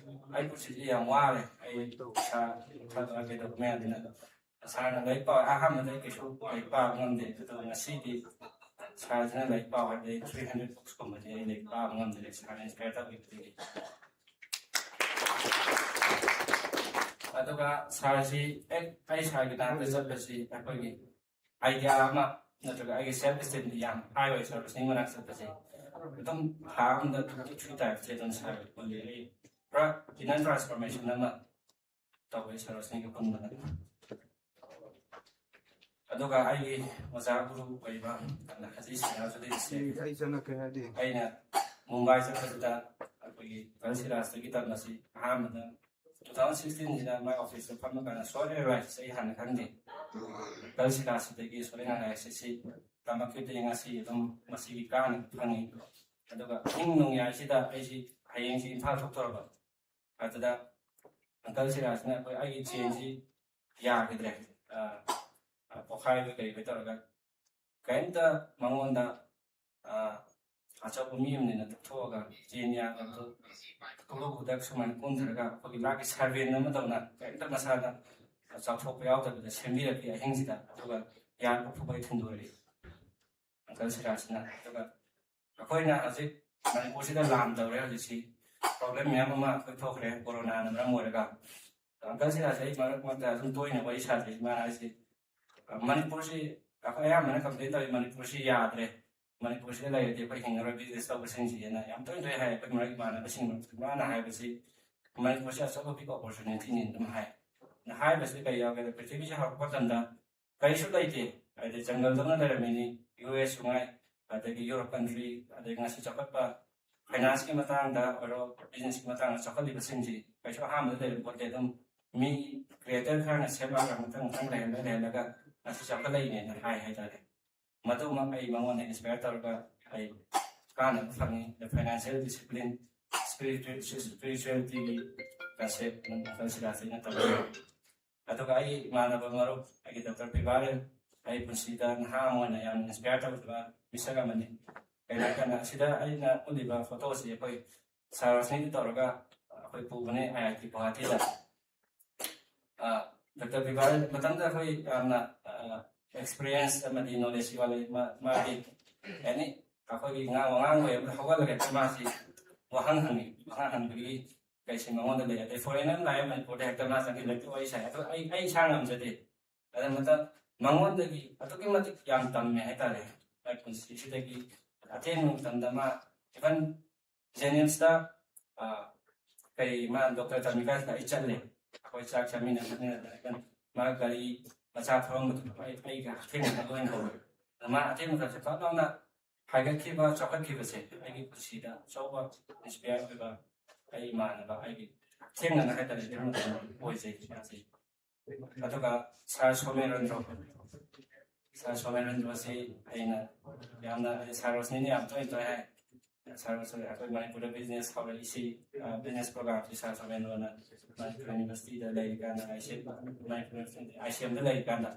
ꯑꯩ ꯄꯨꯟꯁꯤꯁꯤ ꯌꯥꯝ ꯋꯥꯔꯦ ꯑꯩ ꯀꯩꯗꯧꯕ ꯃꯌꯥꯝꯗꯨꯅ ꯁꯥꯔꯅ ꯂꯥꯏꯔꯤꯛ ꯄꯥꯎ ꯑꯍꯥꯟꯕꯗ ꯑꯩ ꯀꯩꯁꯨ ꯂꯥꯏꯔꯤꯛ ꯄꯥꯕ ꯉꯝꯗꯦ ꯑꯗꯨꯒ ꯉꯁꯤꯗꯤ ꯁꯥꯔꯁꯤꯅ ꯂꯥꯏꯔꯤꯛ ꯄꯥꯎ ꯍꯥꯏꯕꯗꯤ ꯑꯩ 300 ꯕꯨꯛꯁꯀꯨꯝꯕꯗꯤ ꯑꯩ ꯂꯥꯏꯔꯤꯛ ꯄꯥꯕ ꯉꯝꯗ꯭ꯔꯦ ꯁꯥꯔꯅ ꯏꯟꯁꯄꯥꯌꯔ ꯇꯧꯕꯤꯕꯗꯒꯤ ꯑꯗꯨꯒ ꯁꯥꯔꯁꯤ ꯑꯩ ꯁꯥꯔꯒꯤ ꯅꯥꯛꯇ ꯆꯠꯄꯁꯤ ꯑꯩꯈꯣꯏꯒꯤ ꯑꯥꯏꯗꯤꯌా ꯑꯃ ꯅꯠꯇ꯭ꯔꯒ ꯑꯩꯒꯤ ꯁꯦꯜꯐ ꯏꯁꯇꯤꯝꯗꯤ ꯌꯥꯝ ꯍꯥꯏ ꯑꯣꯏ ꯁꯥꯔ ꯔꯣꯁꯅꯤ ꯃꯅꯥꯛ ꯆꯠꯄꯁꯦ ꯑꯗꯨꯝ ꯊꯥ ꯑꯃꯗ 23 ꯇꯥꯏꯝꯁꯦ ꯑꯗꯨꯝ ꯁꯥꯔ ꯄꯨꯜꯂꯤ ꯑꯩ ꯄꯨꯔꯥ ꯏꯅꯔ ꯇ꯭ꯔꯥꯟꯁꯐꯣꯔꯃꯦꯁꯟ ꯑꯃ ꯇꯧꯋꯤ ꯁꯥꯔ ꯔꯣꯁꯅꯤꯒ ꯄꯨꯟꯕꯗ ꯑꯗꯨꯒ ꯑꯩꯒꯤ ꯑꯣꯖꯥ ꯒꯨꯔꯨ ꯑꯣꯏꯕ ꯍꯖꯤ ꯁꯤꯔꯥꯖꯨꯗꯤꯟꯁꯦ ꯑꯩꯅ ꯃꯨꯝꯕꯥꯏ ꯆꯠꯄꯁꯤꯗ ꯑꯩꯈꯣꯏꯒꯤ ꯒꯜꯁꯤꯔꯥꯖꯇꯒꯤ ꯇꯝꯕꯁꯤ ꯑꯍꯥꯟꯕꯗ 2016ꯁꯤꯗ ꯃꯥꯏ ꯑꯣꯐꯤꯁꯇ ꯐꯝꯃꯀꯥꯟꯗ ꯁꯣꯔꯠ ꯔꯥꯏꯠꯁ ꯑꯩ ꯍꯥꯟꯅ ꯈꯪꯗꯦ ꯒꯜꯁꯤꯔꯥꯖꯁꯤꯗꯒꯤ ꯁꯣꯔꯠ ꯔꯥꯏꯠꯁꯤ ꯇꯝꯃꯛꯈꯤꯕꯗꯒꯤ ꯉꯁꯤ ꯑꯗꯨꯝ ꯃꯁꯤꯒꯤ ꯀꯥꯟꯅꯕ ꯐꯪꯉꯤ ꯑꯗꯨꯒ ꯑꯍꯤꯡ ꯅꯣꯡꯌꯥꯏꯁꯤꯗ ꯑꯩꯁꯤ ꯍꯌꯦꯡꯁꯤ ꯏꯝꯐꯥꯜ ꯊꯣꯛꯇꯧꯔꯕ ꯑꯗꯨꯗ ꯒꯜꯁꯤꯔꯥꯖꯅ ꯑꯩꯒꯤ ꯆꯦꯟꯁꯤ ꯌꯥꯈꯤꯗ꯭ꯔꯦ ꯄꯣꯈꯥꯏꯕ ꯀꯩ ꯇꯧꯔꯒ ꯀꯔꯤꯝꯇ ꯃꯉꯣꯟꯗ ꯑꯆꯧꯕ ꯃꯤ ꯑꯃꯅꯤꯅ ꯇꯛꯊꯣꯛꯑꯒ ꯆꯦꯟ ꯌꯥꯗꯕꯗꯨ ꯈꯨꯗꯛ ꯁꯨꯃꯥꯏꯅ ꯀꯣꯟꯊꯔꯒ ꯑꯩꯈꯣꯏꯒꯤ ꯂꯥꯛꯀꯤ ꯁꯔꯚꯦꯟ ꯑꯃ ꯇꯧꯅ ꯀꯔꯤꯝꯇ ꯃꯁꯥꯗ ꯆꯥꯎꯊꯣꯛꯄ ꯌꯥꯎꯗꯕꯤꯗ ꯁꯦꯝꯕꯤꯔꯛꯈꯤ ꯑꯍꯤꯡꯁꯤꯗ ꯑꯗꯨꯒ ꯌꯥꯟꯕ ꯐꯨꯕꯩ ꯊꯤꯟꯗꯣꯔꯛꯏ ꯑꯪꯀꯜ ꯁꯤꯔꯥꯖꯅ ꯑꯗꯨꯒ ꯑꯩꯈꯣꯏꯅ ꯍꯧꯖꯤꯛ ꯃꯅꯤꯄꯨꯔꯁꯤꯗ ꯂꯥꯟ ꯇꯧꯔꯦ ꯍꯧꯖꯤꯛꯁꯤ ꯄ꯭ꯔꯣꯕ꯭ꯂꯦꯝ ꯃꯌꯥꯝ ꯑꯃ ꯑꯩꯈꯣꯏ ꯊꯣꯛꯈ꯭ꯔꯦ ꯀꯣꯔꯣꯅꯥꯅ ꯃꯔꯝ ꯑꯣꯏꯔꯒ ꯑꯪꯀꯜ ꯁꯤꯔꯥꯖ ꯑꯩ ꯃꯔꯛ ꯃꯔꯛꯇ ꯑꯗꯨꯝ ꯇꯣꯏꯅ ꯋꯥꯔꯤ ꯁꯥꯖꯩ ꯃꯥꯅ ꯍꯥꯏꯁꯤ ꯃꯅꯤꯄꯨꯔꯁꯤ ꯑꯩꯈꯣꯏ ꯑꯌꯥꯝꯕꯅ ꯀꯝꯄ꯭ꯂꯦꯟ ꯇꯧꯋꯤ ꯃꯅꯤꯄꯨꯔꯁꯤ ꯌꯥꯗ꯭ꯔꯦ ꯃꯅꯤꯄꯨꯔꯁꯤꯗ ꯂꯩꯔꯗꯤ ꯑꯩꯈꯣই ꯍꯤꯡꯉꯔꯣꯏ ꯕꯤꯖꯤꯅꯦꯁ ꯇꯧꯕꯁꯤꯡꯁꯤꯅ ꯌꯥꯝ ꯇꯣꯏꯅ ꯇꯣꯏꯅ ꯍꯥꯏ ꯑꯩꯈꯣꯏ ꯃꯔꯛ ꯏꯃꯥꯟꯅꯕꯁꯤꯡ ꯃꯥꯅ ꯍꯥꯏꯕꯁꯤ ꯃꯅꯤꯄꯨꯔꯁꯤ ꯑꯆꯧꯕ ꯕꯤꯛ ꯑꯣꯄꯣꯔꯆꯨꯅꯤꯇꯤꯅꯤ ꯑꯗꯨꯝ ꯍꯥꯏ ꯍꯥꯏꯕꯁꯤ ꯀꯔꯤ ꯌꯥꯎꯒꯦꯗ ꯄ꯭ꯔꯤꯊꯤꯕꯤꯁꯤ ꯍꯧꯔꯛꯄ ꯃꯇꯝꯗ ꯀꯔꯤꯁꯨ ꯂꯩꯇꯦ ꯍꯥꯏꯗꯤ ꯖꯪꯒꯜꯗꯧꯅ ꯂꯩꯔꯝꯃꯤꯅꯤ US ꯉꯥꯏ ꯑꯗꯒꯤ ꯌꯨꯔꯣꯞ ꯀꯟꯇ꯭ꯔꯤ ꯑꯗꯒꯤ ꯉꯁꯤ ꯆꯥꯎꯈꯠꯄ ꯐꯥꯏꯅꯥꯟꯁꯀꯤ ꯃꯇꯥꯡꯗ ꯑꯣꯏꯔꯣ ꯕꯤꯖꯤꯅꯦꯁꯀꯤ ꯃꯇꯥꯡꯗ ꯆꯥꯎꯈꯠꯂꯤꯕꯁꯤꯡꯁꯤ ꯀꯩꯁꯨ ꯑꯍꯥꯟꯕꯗ ꯂꯩꯕ ꯄꯣꯠꯇꯦ ꯑꯗꯨꯝ ꯃꯤ ꯀ꯭ꯔꯤꯌꯦꯇꯔ ꯈꯔꯅ ꯁꯦꯝꯃꯛꯑꯒ ꯃꯊꯪ ꯂꯩꯍꯜꯂꯒ ꯉꯁꯤ ꯆꯥꯎꯈꯠꯂꯛꯏꯅꯦꯅ ꯍꯥꯏꯇꯥꯔꯦ ꯃꯗꯨꯃꯛ ꯑꯩ ꯃꯉꯣꯟꯗ ꯏꯟꯁꯄꯥꯌꯔ ꯇꯧꯔꯒ ꯑꯩ ꯀꯥꯟꯅꯕ ꯐꯪꯉꯤ ꯐꯥꯏꯅꯥꯟꯁꯤꯌꯦꯜ ꯗꯤꯁꯤꯄ꯭ꯂꯤꯟ ꯁ꯭ꯄꯤꯔꯤꯆꯨꯋꯦꯂꯤꯇꯤꯒꯤ ꯀꯟꯁꯦꯞ ꯀꯟꯁꯤꯗꯔꯦꯁꯟ ꯇꯧꯋꯤ ꯑꯗꯨꯒ ꯑꯩꯒꯤ ꯏꯃꯥꯟꯅꯕ ꯃꯔꯨꯞ ꯑꯩꯒꯤ ꯗꯣꯛꯇꯔ ꯄꯤꯕꯥꯔꯦꯟ ꯑꯩ ꯄꯨꯟꯁꯤꯗ ꯅꯍꯥ ꯑꯃ ꯑꯣꯏꯅ ꯌꯥꯝꯅ ꯏꯟꯁꯄꯤꯌꯔ ꯇꯧꯈꯤꯕ ꯃꯤꯁꯛ ꯑꯃꯅꯤ ꯀꯩꯅꯣ ꯍꯥꯏꯔꯀꯥꯟꯗ ꯑꯁꯤꯗ ꯑꯩꯅ ꯎꯠꯂꯤꯕ ꯐꯣꯇꯣꯁꯤ ꯑꯩꯈꯣꯏ ꯁꯥꯔ ꯔꯣꯁꯅꯤꯗ ꯇꯧꯔꯒ ꯑꯩꯈꯣꯏ ꯄꯨꯕꯅꯦ IIT ꯒꯨꯋꯥꯍꯥꯇꯤꯗ ꯗꯣꯛꯇꯔ ꯄꯤꯕꯥꯔꯦꯟ ꯃꯇꯝꯗ ꯑꯩꯈꯣꯏ ꯌꯥꯝꯅ ꯑꯦꯛꯁꯄꯤꯔꯤꯌꯦꯟꯁ ꯑꯃꯗꯤ ꯅꯣꯂꯦꯖ ꯋꯥꯠꯂꯤ ꯃꯥꯒꯤ ꯑꯦꯅꯤ ꯑꯩꯈꯣꯏꯒꯤ ꯑꯉꯥꯡ ꯑꯣꯏꯕꯗ ꯍꯧꯒꯠꯂꯒ ꯃꯥꯁꯤ ꯋꯥꯍꯪ ꯍꯪꯕꯒꯤ ꯀꯩꯁꯤ ꯃꯉꯣꯟꯗ ꯂꯩ ꯑꯗꯩ ꯐꯣꯔꯦꯟꯅꯔ ꯂꯥꯛꯑꯦ ꯃꯅꯤꯄꯨꯔꯗ ꯍꯦꯛꯇ ꯃꯥ ꯆꯪꯁꯤꯜꯂꯛꯇ ꯋꯥꯔꯤ ꯁꯥꯏ ꯑꯗꯣ ꯑꯩ ꯏꯁꯥ ꯉꯝꯖꯗꯦ ꯑꯗꯨ ꯃꯉꯣꯟꯗꯒꯤ ꯑꯗꯨꯛꯀꯤ ꯃꯇꯤꯛ ꯌꯥꯝ ꯇꯝꯃꯦ ꯍꯥꯏꯇꯥꯔꯦ ꯃꯥꯏ ꯄꯨꯟꯁꯤꯁꯤꯗꯒꯤ ꯑꯊꯦꯡꯕ ꯃꯇꯝꯗ ꯃꯥ ꯏꯚꯟ ꯖꯦꯅꯤꯝꯁꯇ ꯀꯩ ꯃꯥ ꯗꯣꯛꯇꯔ ꯇꯝꯃꯤꯀꯥꯟꯁꯤꯗ ꯑꯩ ꯆꯠꯂꯦ ꯑꯩꯈꯣꯏ ꯆꯥꯛ ꯆꯥꯃꯤꯟꯅꯗꯅ ꯃꯥ ꯒꯥꯔꯤ ꯃꯆꯥ ꯊꯧꯔꯝꯕꯗꯨ ꯑꯩꯒ ꯑꯊꯦꯡꯕꯗ ꯂꯣꯏꯅ ꯍꯧꯔꯦ ꯃꯥ ꯑꯊꯦꯡꯕꯗꯁꯨ ꯐꯠ ꯂꯥꯎꯅ ꯍꯥꯏꯒꯠꯈꯤꯕ ꯆꯥꯎꯈꯠꯈꯤꯕꯁꯦ ꯑꯩꯒꯤ ꯄꯨꯟꯁꯤꯗ ꯑꯆꯧꯕ ꯏꯟꯁꯄꯤꯌꯔ ꯑꯣꯏꯕ ꯑꯩ ꯏꯃꯥꯟꯅꯕ ꯑꯩꯒꯤ ꯊꯦꯡꯅꯅ ꯍꯥꯏꯇꯥꯔꯦ ꯑꯣꯏꯖꯩ ꯃꯥꯁꯤ ꯑꯗꯨꯒ ꯁꯥꯔ ꯁꯣꯃꯦꯔꯦꯟꯗ꯭ꯔꯣꯁꯤ ꯑꯩꯅ ꯌꯥꯝꯅ ꯁꯥꯔ ꯔꯣꯁꯅꯤꯅ ꯌꯥꯝ ꯇꯣꯏꯅ ꯍꯥꯏ ꯁꯥꯔ ꯔꯣꯁꯅꯤ ꯑꯩꯈꯣꯏ ꯃꯅꯤꯄꯨꯔꯗ ꯕꯤꯖꯤꯅꯦꯁ ꯍꯧꯔꯛꯏꯁꯤ ꯕꯤꯖꯤꯅꯦꯁ ꯄ꯭ꯔꯣꯒ꯭ꯔꯥꯝꯁꯤ ꯁꯥꯔ ꯁꯣꯃꯦꯔꯦꯟꯗ꯭ꯔꯣꯅ ꯃꯅꯤꯄꯨꯔ ꯌꯨꯅꯤꯚꯔꯁꯤꯇꯤꯗ ꯂꯩꯔꯤꯀꯥꯟꯗ ICM ꯂꯩꯔꯤꯀꯥꯟꯗ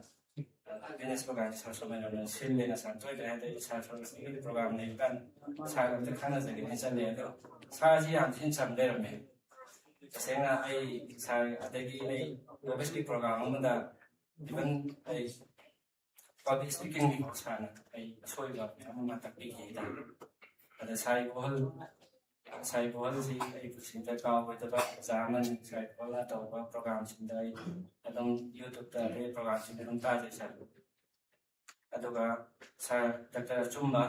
ꯕꯤꯖꯤꯅꯦꯁ ꯄ꯭ꯔꯣꯒ꯭ꯔꯥꯝꯁꯤ ꯁꯥꯔ ꯁꯣꯃꯦꯔꯦꯟꯗ꯭ꯔꯣꯅ ꯁꯤꯜꯂꯦꯅ ꯁꯥꯔ ꯇꯣꯏꯅ ꯍꯥꯏꯗꯤ ꯁꯥꯔ ꯔꯣꯁꯅꯤꯒꯤ ꯄ꯭ꯔꯣꯒ꯭ꯔꯥꯝ ꯂꯩꯔꯤꯀꯥꯟꯗ ꯁꯥꯔ ꯑꯝꯇ ꯈꯪꯅꯖꯒꯦꯅ ꯆꯠꯂꯦ ꯑꯗꯣ ꯁꯥꯔꯁꯤ ꯌꯥꯝ ꯊꯤꯅ ꯆꯝ ꯂꯩꯔꯝꯃꯦ तसेंगा सार अदगी ओबेसली प्रोग्राम अमदा इवन पब्लिक स्पीकिंग की साना सोइबा अममा तकबी की दा अद साई बोल सी पुसिंदा काव होतबा जामन साई बोला तौबा प्रोग्राम सिंदा अदम यूट्यूब दा रे प्रोग्राम सिंदा दम ताजे सा अदुगा सार डॉक्टर चुम्बा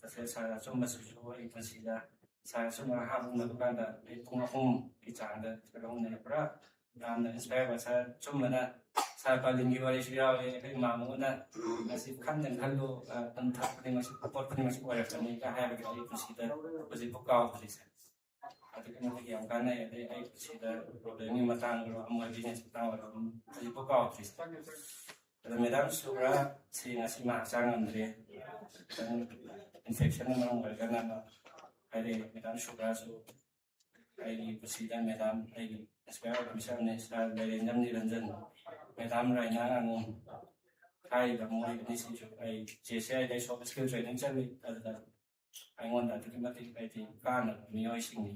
तसे सार चुम्बा सुसु पुसिदा सार सुमा हाबुना बकांदा पुंग अहum की चांदा कलौने पुरा यामना इंस्पायर बा सार चुम्बना सार पालिंगी वारी सिरावे kai mamuna nasi khandang khallo tam thapni masi pot khni masi wara tani ka ha ga ai pusida pusi pokaw pulisa ati kana ki am kana ai pusida problem ni matang ro am business ta wa pusi pokaw pulisa ada medam sura si nasi ma sang andre infection na mang ga na ai medam sura so ai pusida medam ai inspire ba misal ne sa dai nam ni ranjan Madam Raina and I the more this issue I JCI soft skill training channel other I want that to make it kind of me oising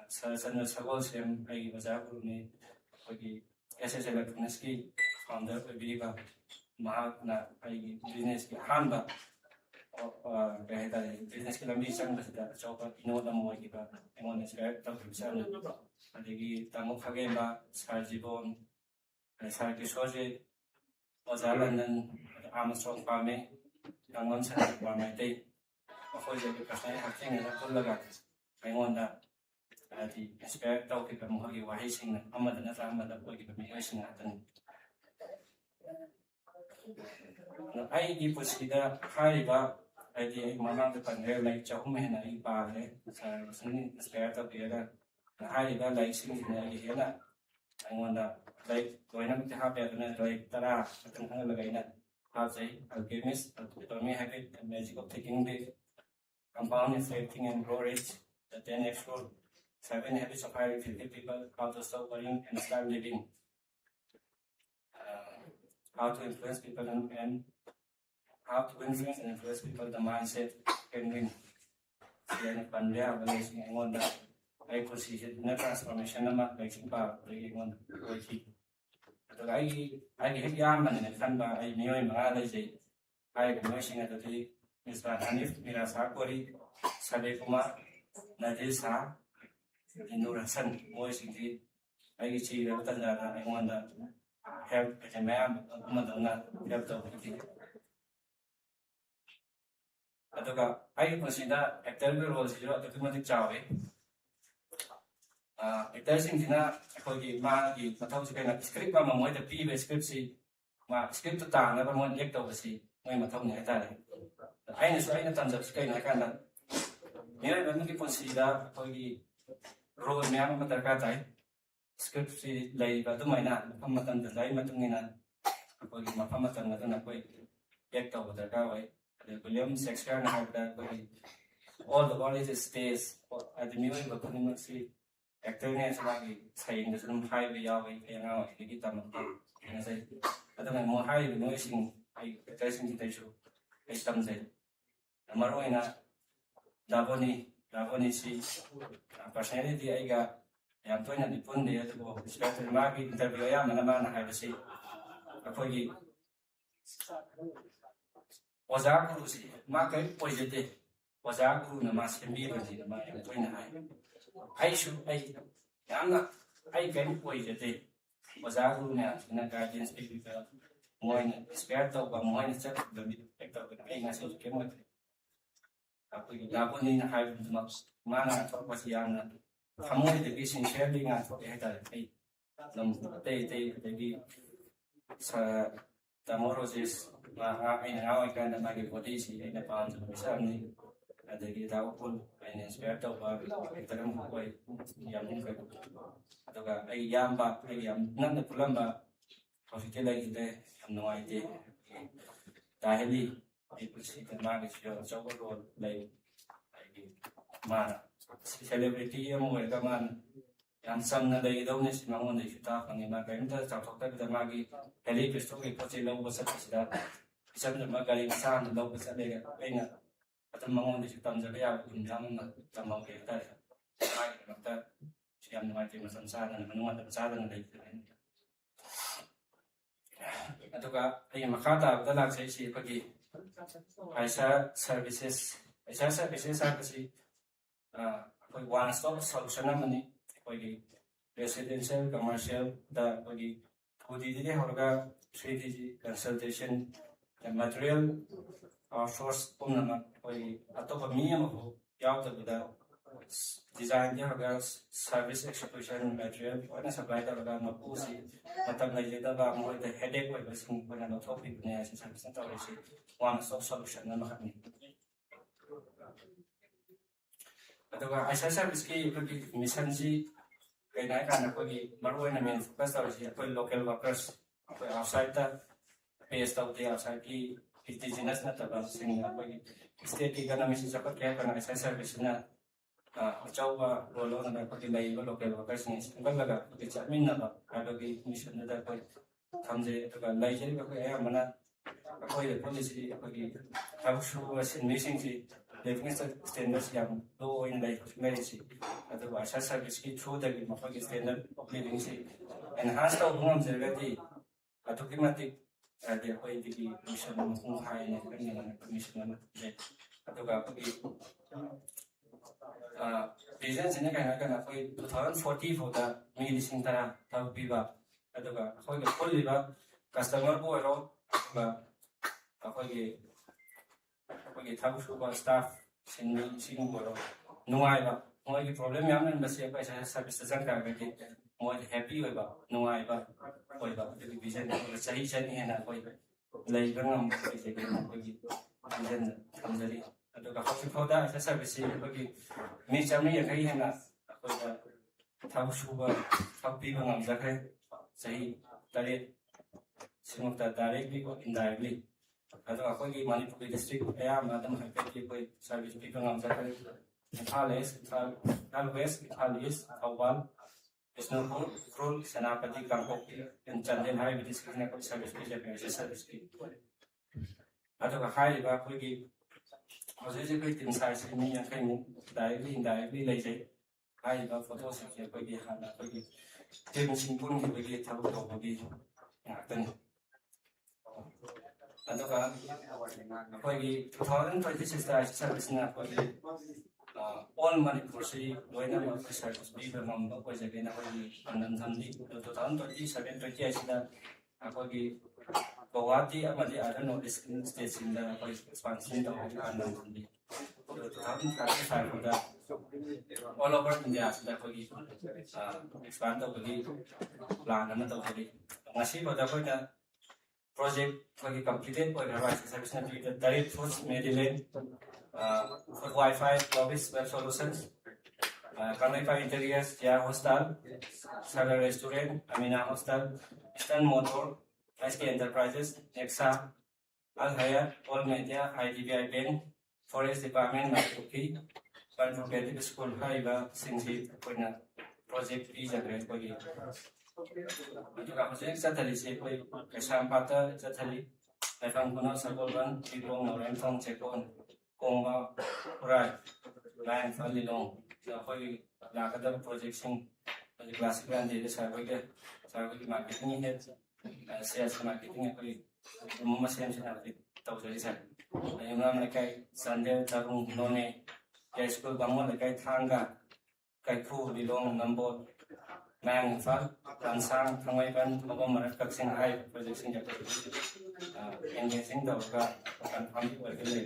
so some trouble same I was able to me SS electronics founder of Viva Mahana I business Hamba business kilometers that job know the more give up I want to share Dr. Sana adigi tamu khageba sarjibon सार किशोरजी ओजा London Armstrong पामे गांगम सन पामे ते अखोय जे प्रश्न हाथिंग न पुलगा आइंगोंदा आदि inspire तौके का मुहगी वाही सिंह अमद न रामद कोई की मिय सिंह आतन आई की पुछिदा हाइबा आदि मामा के पंद्रे लाइक चहुम हेना ई पाले सार सुनी इंस्पायर तौकेगा हाइबा लाइक सिंह ने हेना आइंगोंदा like going up to happy like Tara, alchemist, atomy habit, and magic of taking the compound inflating and grow rich, the 10x rule, 7 habits of highly effective people, how to stop worrying and start living, how to influence people and how to influence and influence people, the mindset can win. Then Pandya, Malaysia, and wonder. I could see it in a transformation of like power, bringing one way. I hit Yaman and Famba, I knew him, I wishing at the day, Mr. Hanif, Mirasakori, Sadekuma, Nadisa, Inurasan, voicing it. I see the Tanda, I wonder, help at a man, Madonna, help of it. I consider actor roles here at the Kumatic Chawi. Actors ꯑꯩꯈꯣꯏꯒꯤ ꯃꯥꯒꯤ ꯃꯊꯧꯁꯤ ꯀꯩꯅꯣ script ꯑꯃ ꯃꯣꯏꯗ ꯄꯤꯕ ꯁ꯭ꯀ꯭ꯔꯤꯞꯁꯤ ꯃꯥ ꯁ꯭ꯀ꯭ꯔꯤꯞꯇꯨ ꯇꯥꯅꯕ ꯃꯣꯏꯅ ꯑꯦꯛ ꯇꯧꯕꯁꯤ ꯃꯣꯏ ꯃꯊꯧꯅꯤ ꯍꯥꯏꯇꯥꯔꯦ ꯑꯩꯅ ꯇꯝꯖꯕꯁꯤ ꯀꯩꯅꯣ ꯍꯥꯏꯀꯥꯟꯗ ꯃꯤꯑꯣꯏꯕ ꯑꯃꯒꯤ ꯄꯨꯟꯁꯤꯗ ꯑꯩꯈꯣꯏꯒꯤ ꯔꯣꯜ ꯃꯌꯥꯝ ꯑꯃ ꯗꯔꯀꯥꯔ ꯇꯥꯏ ꯁ꯭ꯀ꯭ꯔꯤꯞꯁꯤ ꯂꯩꯕ ꯑꯗꯨꯃꯥꯏꯅ ꯃꯐꯝ ꯃꯇꯝꯗ ꯂꯩ ꯃꯇꯨꯡ ꯏꯟꯅ ꯑꯩꯈꯣꯏꯒꯤ ꯃꯐꯝ ꯃꯇꯝ ꯑꯗꯨꯅ ꯑꯩꯈꯣꯏ ꯑꯦꯛ ꯇꯧꯕ ꯗꯔꯀꯥꯔ ꯑꯣꯏ ꯑꯗꯩ ꯋꯤꯂꯤꯌꯝ ꯁꯦꯛꯁꯄꯤꯌꯔꯅ ꯍꯥꯏꯕꯗ ꯑꯩꯈꯣꯏꯒꯤ all the world is space at the music of the actor ne sama ki saying the some high we are we yang out ki tam na say at the more high the noising I testing the show I tam say amaro ina Davoni si personality ay ga yam to na dipon de to ko special magi interview ya mana na hay si ako'y oza guru si ma kai pojete oza guru na mas kembi ba ni ma yam to na hay ay yanga ay kai pojete oza guru na guardian speaker mo ina spare to ba mo ina sa da bi ekta ba ay nga sa ke mo ako'y Davoni na hay mana to pa siya na kamoy de sincere nga to ay ay nam tay bi sa Tamorosis ay nangawa ka na magigotisi ay napaan sa pisang ni adagi tao po ay na-inspire ba italang po ay yamin ka ato ka ay yamba ay yam nang napulang ba profitila kita ang nungay di dahil ay pagsikan magis yun sa world like ay mana celebrity yung mga kaman yang sam na dahil daw niya si Mangon na kita ang imaganda sa takot na magi kali Kristo kay po sila ubos sa sila isang na magaling sa na daw sa lega ay nga at ang Mangon na kita ang kaya kung naman na tamang kita ay magta siyam na may masansana na manuman na masada na dahil ato ka ay makata dalag sa isi pagi ay sa services kasi ako'y one-stop solution naman eh ako'y residential, commercial da ako'y kudidi haraga 3D consultation and material source naman ako'y ato pa miya mo yaw da design di haraga service execution material na supply haraga mapusi matag na dito ba mo ito headache ko kasi kung ano topic niya sa service na tawag si one-stop solution na makami ato ka ay sa service ki mission si kaya na kan ako'y maruhay na main focus tawag si ako'y local workers ako'y outside ta based out the outside ki indigenous na tabang sing ako'y state ki ka namin sa kaya ka na sa service na Chow ba rolo na pagkilay ko local workers ni singkal laga pagkitsa amin na ba kada ki mission na da ko kamje to ka lai jeri ko kaya mana ako yung policy ako yung house was missing si living standards yang low in life mercy at ba sa service ki through the mapag standard of living si enhance to kung sergati at kimatik di ako yung di mission na kung kaya na kanya na mission na at ba pag presence niya kaya na ako 2040 for the milising tara tawag biba at ba ako yung full diba customer po ero ba ako yung tawag ba staff sino ko ero nungay ba nungay yung problem yaman ba siya pa sa service sa sangka kaya mo happy ba nungay ba ko ba yung vision sa hisan niya na ako yung lay lang ang kasi ako yung vision kamdali ato ka kasi ko da sa service pagi minsan niya kaya na ako tawag ba happy ba ng zakay sa talit simulta directly or indirectly ato ako yung Manipur district kaya madam happy ko service people ng zakay Thales West Thales Awal Isnupur Krul Senapati Kangkok and Chandel High district na ko service service ato ka high ba ko yung Kasi ko yung size niya kayo directly like ay ba photo sa kaya pwede hana pwede yung simpon ko pwede tawag ko pwede natin ano ka pwede 2026 service na pwede all Manipur si doon na mga service biba mga pwede na pwede pandantamdi 2027-28 na pwede Guwahati amadi ada notice station da ko expansion da ko anan di to happen ka da all over India da ko expand da ko plan na to ko ngasi ba da ko da project ko completed ko na service na to direct force Maryland for Wi-Fi office web solutions Kanai interiors ya hostel Sagar restaurant Amina hostel Eastern Motor SK Enterprises, Nexa, Al Hayat, All Media, IDBI Bank, forest department na tuki conservative school haiba singsi koina project pi jagre kogi aduga hose sathali se koi kasam pata sathali laifang kuno sabolban tipong noren thong chekon kongma rai lain fali long koi lakada project sing classic brand de sarvai marketing head sales marketing koi mama sem sina tau jari sa ayunam lekai sandel tarung none ya school bangun lekai thanga kai khu dilong nambot mang fa sang thangai ban mabam marat kaksing hai project sing jakar engaging da ka kan family work le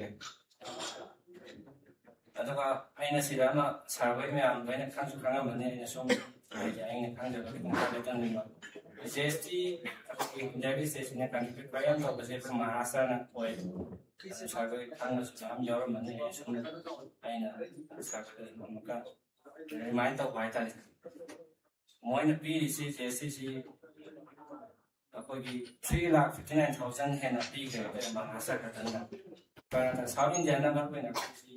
aduga aina sidama sarvai me am baina khangsu khanga mane ina som ai aina khangja ba ka tan ni ma JST jadi sesnya kan bayang to base mahasa na koi sarvai khangna su am yor mane som aina sarvai maka remind to bai ta moina pi si JST अकोगी 3,59,000 है ना P के महासा का धंधा पर south India ना बात में ना किसी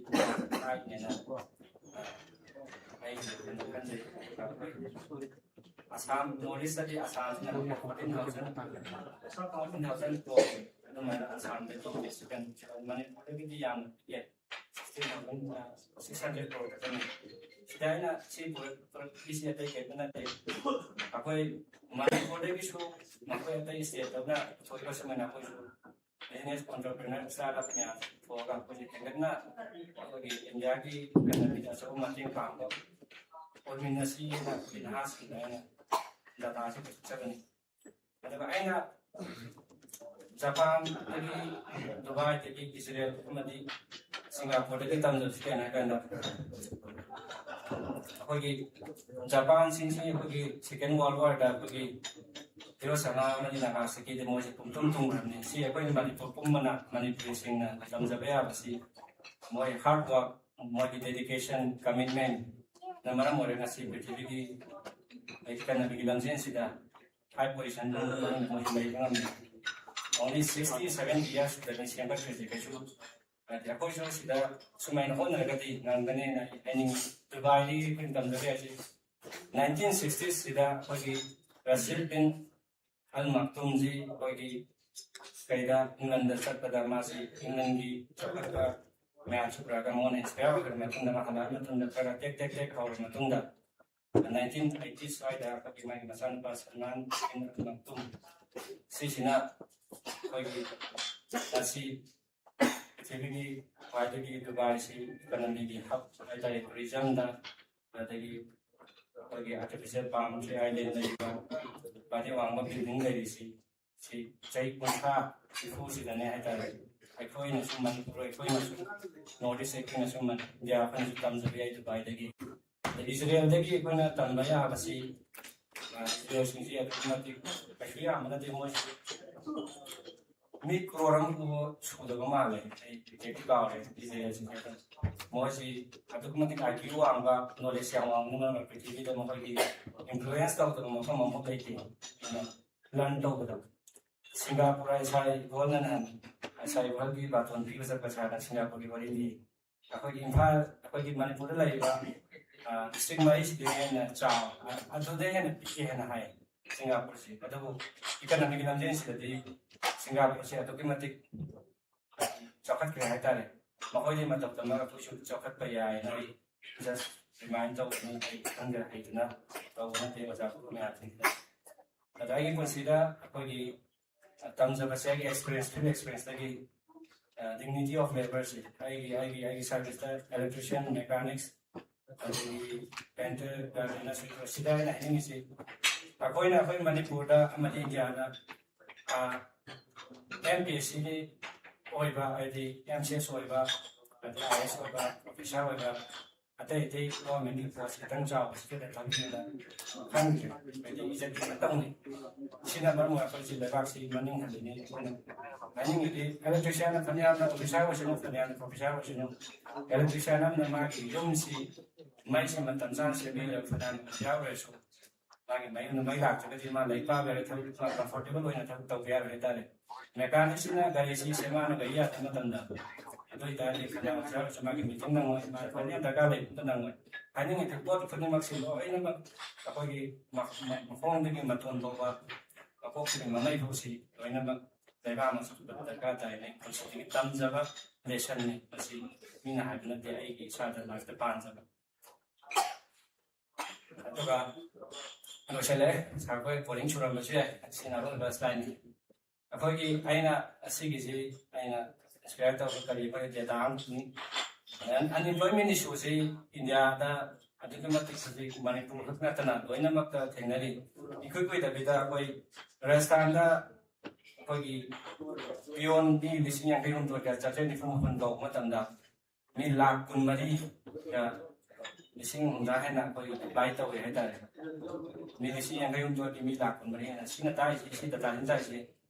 आई ने ना आई कंजे असम नॉर्थ ईस्ट से असम से ना 14,000 तो मैं असम में तो बेसिकन मैंने बोले कि याम ये 600 तो सिदाई ना सी पर किसी अते के बना ते अकोई माने बोले कि शो मकोई अते इस ये तो ना थोड़ी बस में ना कोई business entrepreneur startup nya foga ko ji tengna ko gi india ki kana bi so ma ting pam ko organisi na finance na da ta se chakani daga aina japan tagi dubai tagi israel madi singapore tagi tamdo sikana kana ko gi japan sin ko gi second world war da ko gi Pero sana mani na kasi kiti mo si tum ramne si ako yung Manipur pumana Manipur sing na samsabaya basi mo hard work mo dedication commitment na marang mo rin na si PTVD ay ka na bigilang sin sila high position na mo may only 67 years na siya ba education at ako siya sila sumay na ko na nagati ng ganin na ining Dubai ni pintamsabaya si 1960s sila pagi Philippine al maktum ji kogi kaida England da sakada masi England gi sakada मैं छुपरा का मोने spare कर मैं तुंदा महला में तुंदा कर टेक और मैं तुंदा 1980 साइड आ का मैं मसान पास नान इन तुम सिसिना कोई ऐसी एक्टिविटी वाइड की दुबारा से इकोनॉमी की हब ऐसा एक टूरिज्म दा तभी कोई आर्टिफिशियल पाम से आइलैंड नहीं का बातें वांग में बिल्डिंग ले सी चाहिए कुछ सिफूसी करने है तारे कोई न सुमन कोई न सुमन नोटिस एक न सुमन जापान से कम से भी दुबई देगी इसराइल देगी कोई न तंबाया बसी जो सिंसी अटोमेटिक कश्मीर आमना दे मोश मिक्रोरम को छुड़ा को माले एक गाँव है इसराइल से मोशी अटोमेटिक आईक्यू आंगा नॉलेज आंगा मुना में पृथ्वी तो मोहल्ली इन्फ्लुएंस तो मोहल्ला मोहल्ला लेती है लंडन तो सिंगापुर ऐसा गोल्डन है ऐसा वर्ल्ड की बात होती है सब बचाना सिंगापुर की बड़ी ली अकोई इम्फाल अकोई मणिपुर लाइबा डिस्ट्रिक्ट वाइज देने न चाव अदो देने न पिके है ना है सिंगापुर से अदो इकोनॉमिक लंजन से दी सिंगापुर से अदो की मतिक चौकट के है तारे मकोई मतलब तो मगर कुछ चौकट पे आए ना जस्ट रिमाइंड तो नहीं अंदर है इतना तो वो ना ते बचा को मैं आती है अदाई की consider अकोई terms of a experience like dignity of labor I service the electrician mechanics painter sida na hingi si akoi na akoi Manipur da amati India na MPSC ni oiba ID MCS oiba IS oiba officer oiba अतः इतने government की post कितने जाओ इसके लिए तंग नहीं है खान के पहले इसे कितना तंग नहीं सीधा बरमुआ पर सीधा बाक्सी मनिंग है लेने मनिंग ये इलेक्ट्रिशियन ना फनिया ना ऑफिसर वैसे इलेक्ट्रिशियन ना माँ की यूम सी माई से मतलब जान से भी लोग फटान जाओ ऐसो बाकी माई लाख तक जी माँ लाइफ आगे रहता है कंफर्टेबल हो जाता है तो यार रहता है मैकेनिक ना गाड़ी सी सेवा ना गया था मतलब ꯑꯗꯨ ꯑꯣꯏꯇꯥꯔꯗꯤ ꯈꯟꯅꯕ ꯁꯥꯔꯁꯨ ꯃꯥꯒꯤ ꯃꯤꯇꯤꯡ ꯅꯪꯉꯣꯏ ꯃꯥꯒꯤ ꯐꯥꯏꯅꯦꯜ ꯗꯔꯀꯥꯔ ꯂꯩꯕꯗ ꯅꯪꯉꯣꯏ ꯍꯥꯏꯅꯤꯡꯉꯤꯗꯤ ꯄꯣꯠ ꯈꯨꯗꯤꯡꯃꯛꯁꯤ ꯂꯣꯏꯅꯃꯛ ꯑꯩꯈꯣꯏꯒꯤ ꯃꯈꯣꯡꯗꯒꯤ ꯃꯇꯣꯟ ꯐꯥꯎꯕ ꯃꯀꯣꯛꯇꯒꯤ ꯃꯃꯩ ꯐꯥꯎꯁꯤ ꯂꯣꯏꯅꯃꯛ ꯂꯩꯕꯥꯛ ꯑꯃ ꯆꯠꯄꯗ ꯗꯔꯀꯥꯔ ꯇꯥꯏ ꯑꯩ ꯄꯨꯟꯁꯤꯗꯒꯤ ꯇꯝꯖꯕ ꯂꯦꯁꯟꯅꯤ ꯃꯁꯤ ꯃꯤꯅ ꯍꯥꯏꯕ ꯅꯠꯇꯦ ꯑꯩꯒꯤ ꯏꯁꯥꯗ ꯂꯥꯏꯐꯇ ꯄꯥꯟꯖꯕ ꯑꯗꯨꯒ ꯂꯣꯏꯁꯤꯜꯂꯛꯑꯦ ꯁꯥꯔꯈꯣꯏ ꯕꯣꯔꯤꯡ ꯁꯨꯔꯝꯕꯁꯨ ꯌꯥꯏ ꯁꯤꯅ ꯑꯔꯣꯏꯕ ꯁ꯭ꯂꯥꯏడ్ꯅꯤ ꯑꯩꯈꯣꯏꯒꯤ ꯑꯩꯅ ꯑꯁꯤꯒꯤꯁꯤ ꯑꯩꯅ ꯏꯟꯁꯄꯤꯌꯔ ꯇꯧꯕ ꯀꯔꯤ ꯑꯩꯈꯣꯏ ꯗꯦꯇꯥ ꯑꯃꯅꯤ ꯑꯟꯏꯝꯄ꯭ꯂꯣꯏꯃꯦꯟ ꯏꯁꯨꯁꯤ ꯏꯟꯗꯤꯌꯥꯗ ꯑꯗꯨꯛꯀꯤ ꯃꯇꯤꯛ ꯍꯧꯖꯤꯛ ꯃꯅꯤꯄꯨꯔ ꯈꯛ ꯅꯠꯇꯅ ꯂꯣꯏꯅꯃꯛꯇ ꯊꯦꯡꯅꯔꯤ ꯏꯀꯨꯏ ꯀꯨꯏꯗꯕꯤꯗ ꯑꯩꯈꯣꯏ ꯔꯥꯖꯁꯊꯥꯟꯗ ꯑꯩꯈꯣꯏꯒꯤ ꯄꯤꯌꯣꯟ ꯃꯤ 84,000ꯒ 494 ꯀꯧꯕ ꯃꯇꯝꯗ ꯃꯤ 1,40,000ꯒ 50,000 ꯍꯦꯟꯅ ꯑꯩꯈꯣꯏ ꯑꯦꯄ꯭ꯂꯥꯏ ꯇꯧꯋꯦ ꯍꯥꯏꯇꯥꯔꯦ ꯃꯤ 84,000ꯒꯤ ꯃꯤ 1,40,000 ꯍꯦꯟꯅ ꯁꯤꯅ ꯇꯥꯛꯏꯁꯤ ꯁꯤ ꯗꯇꯥꯁꯤꯅ ꯇꯥꯛꯏꯁꯤ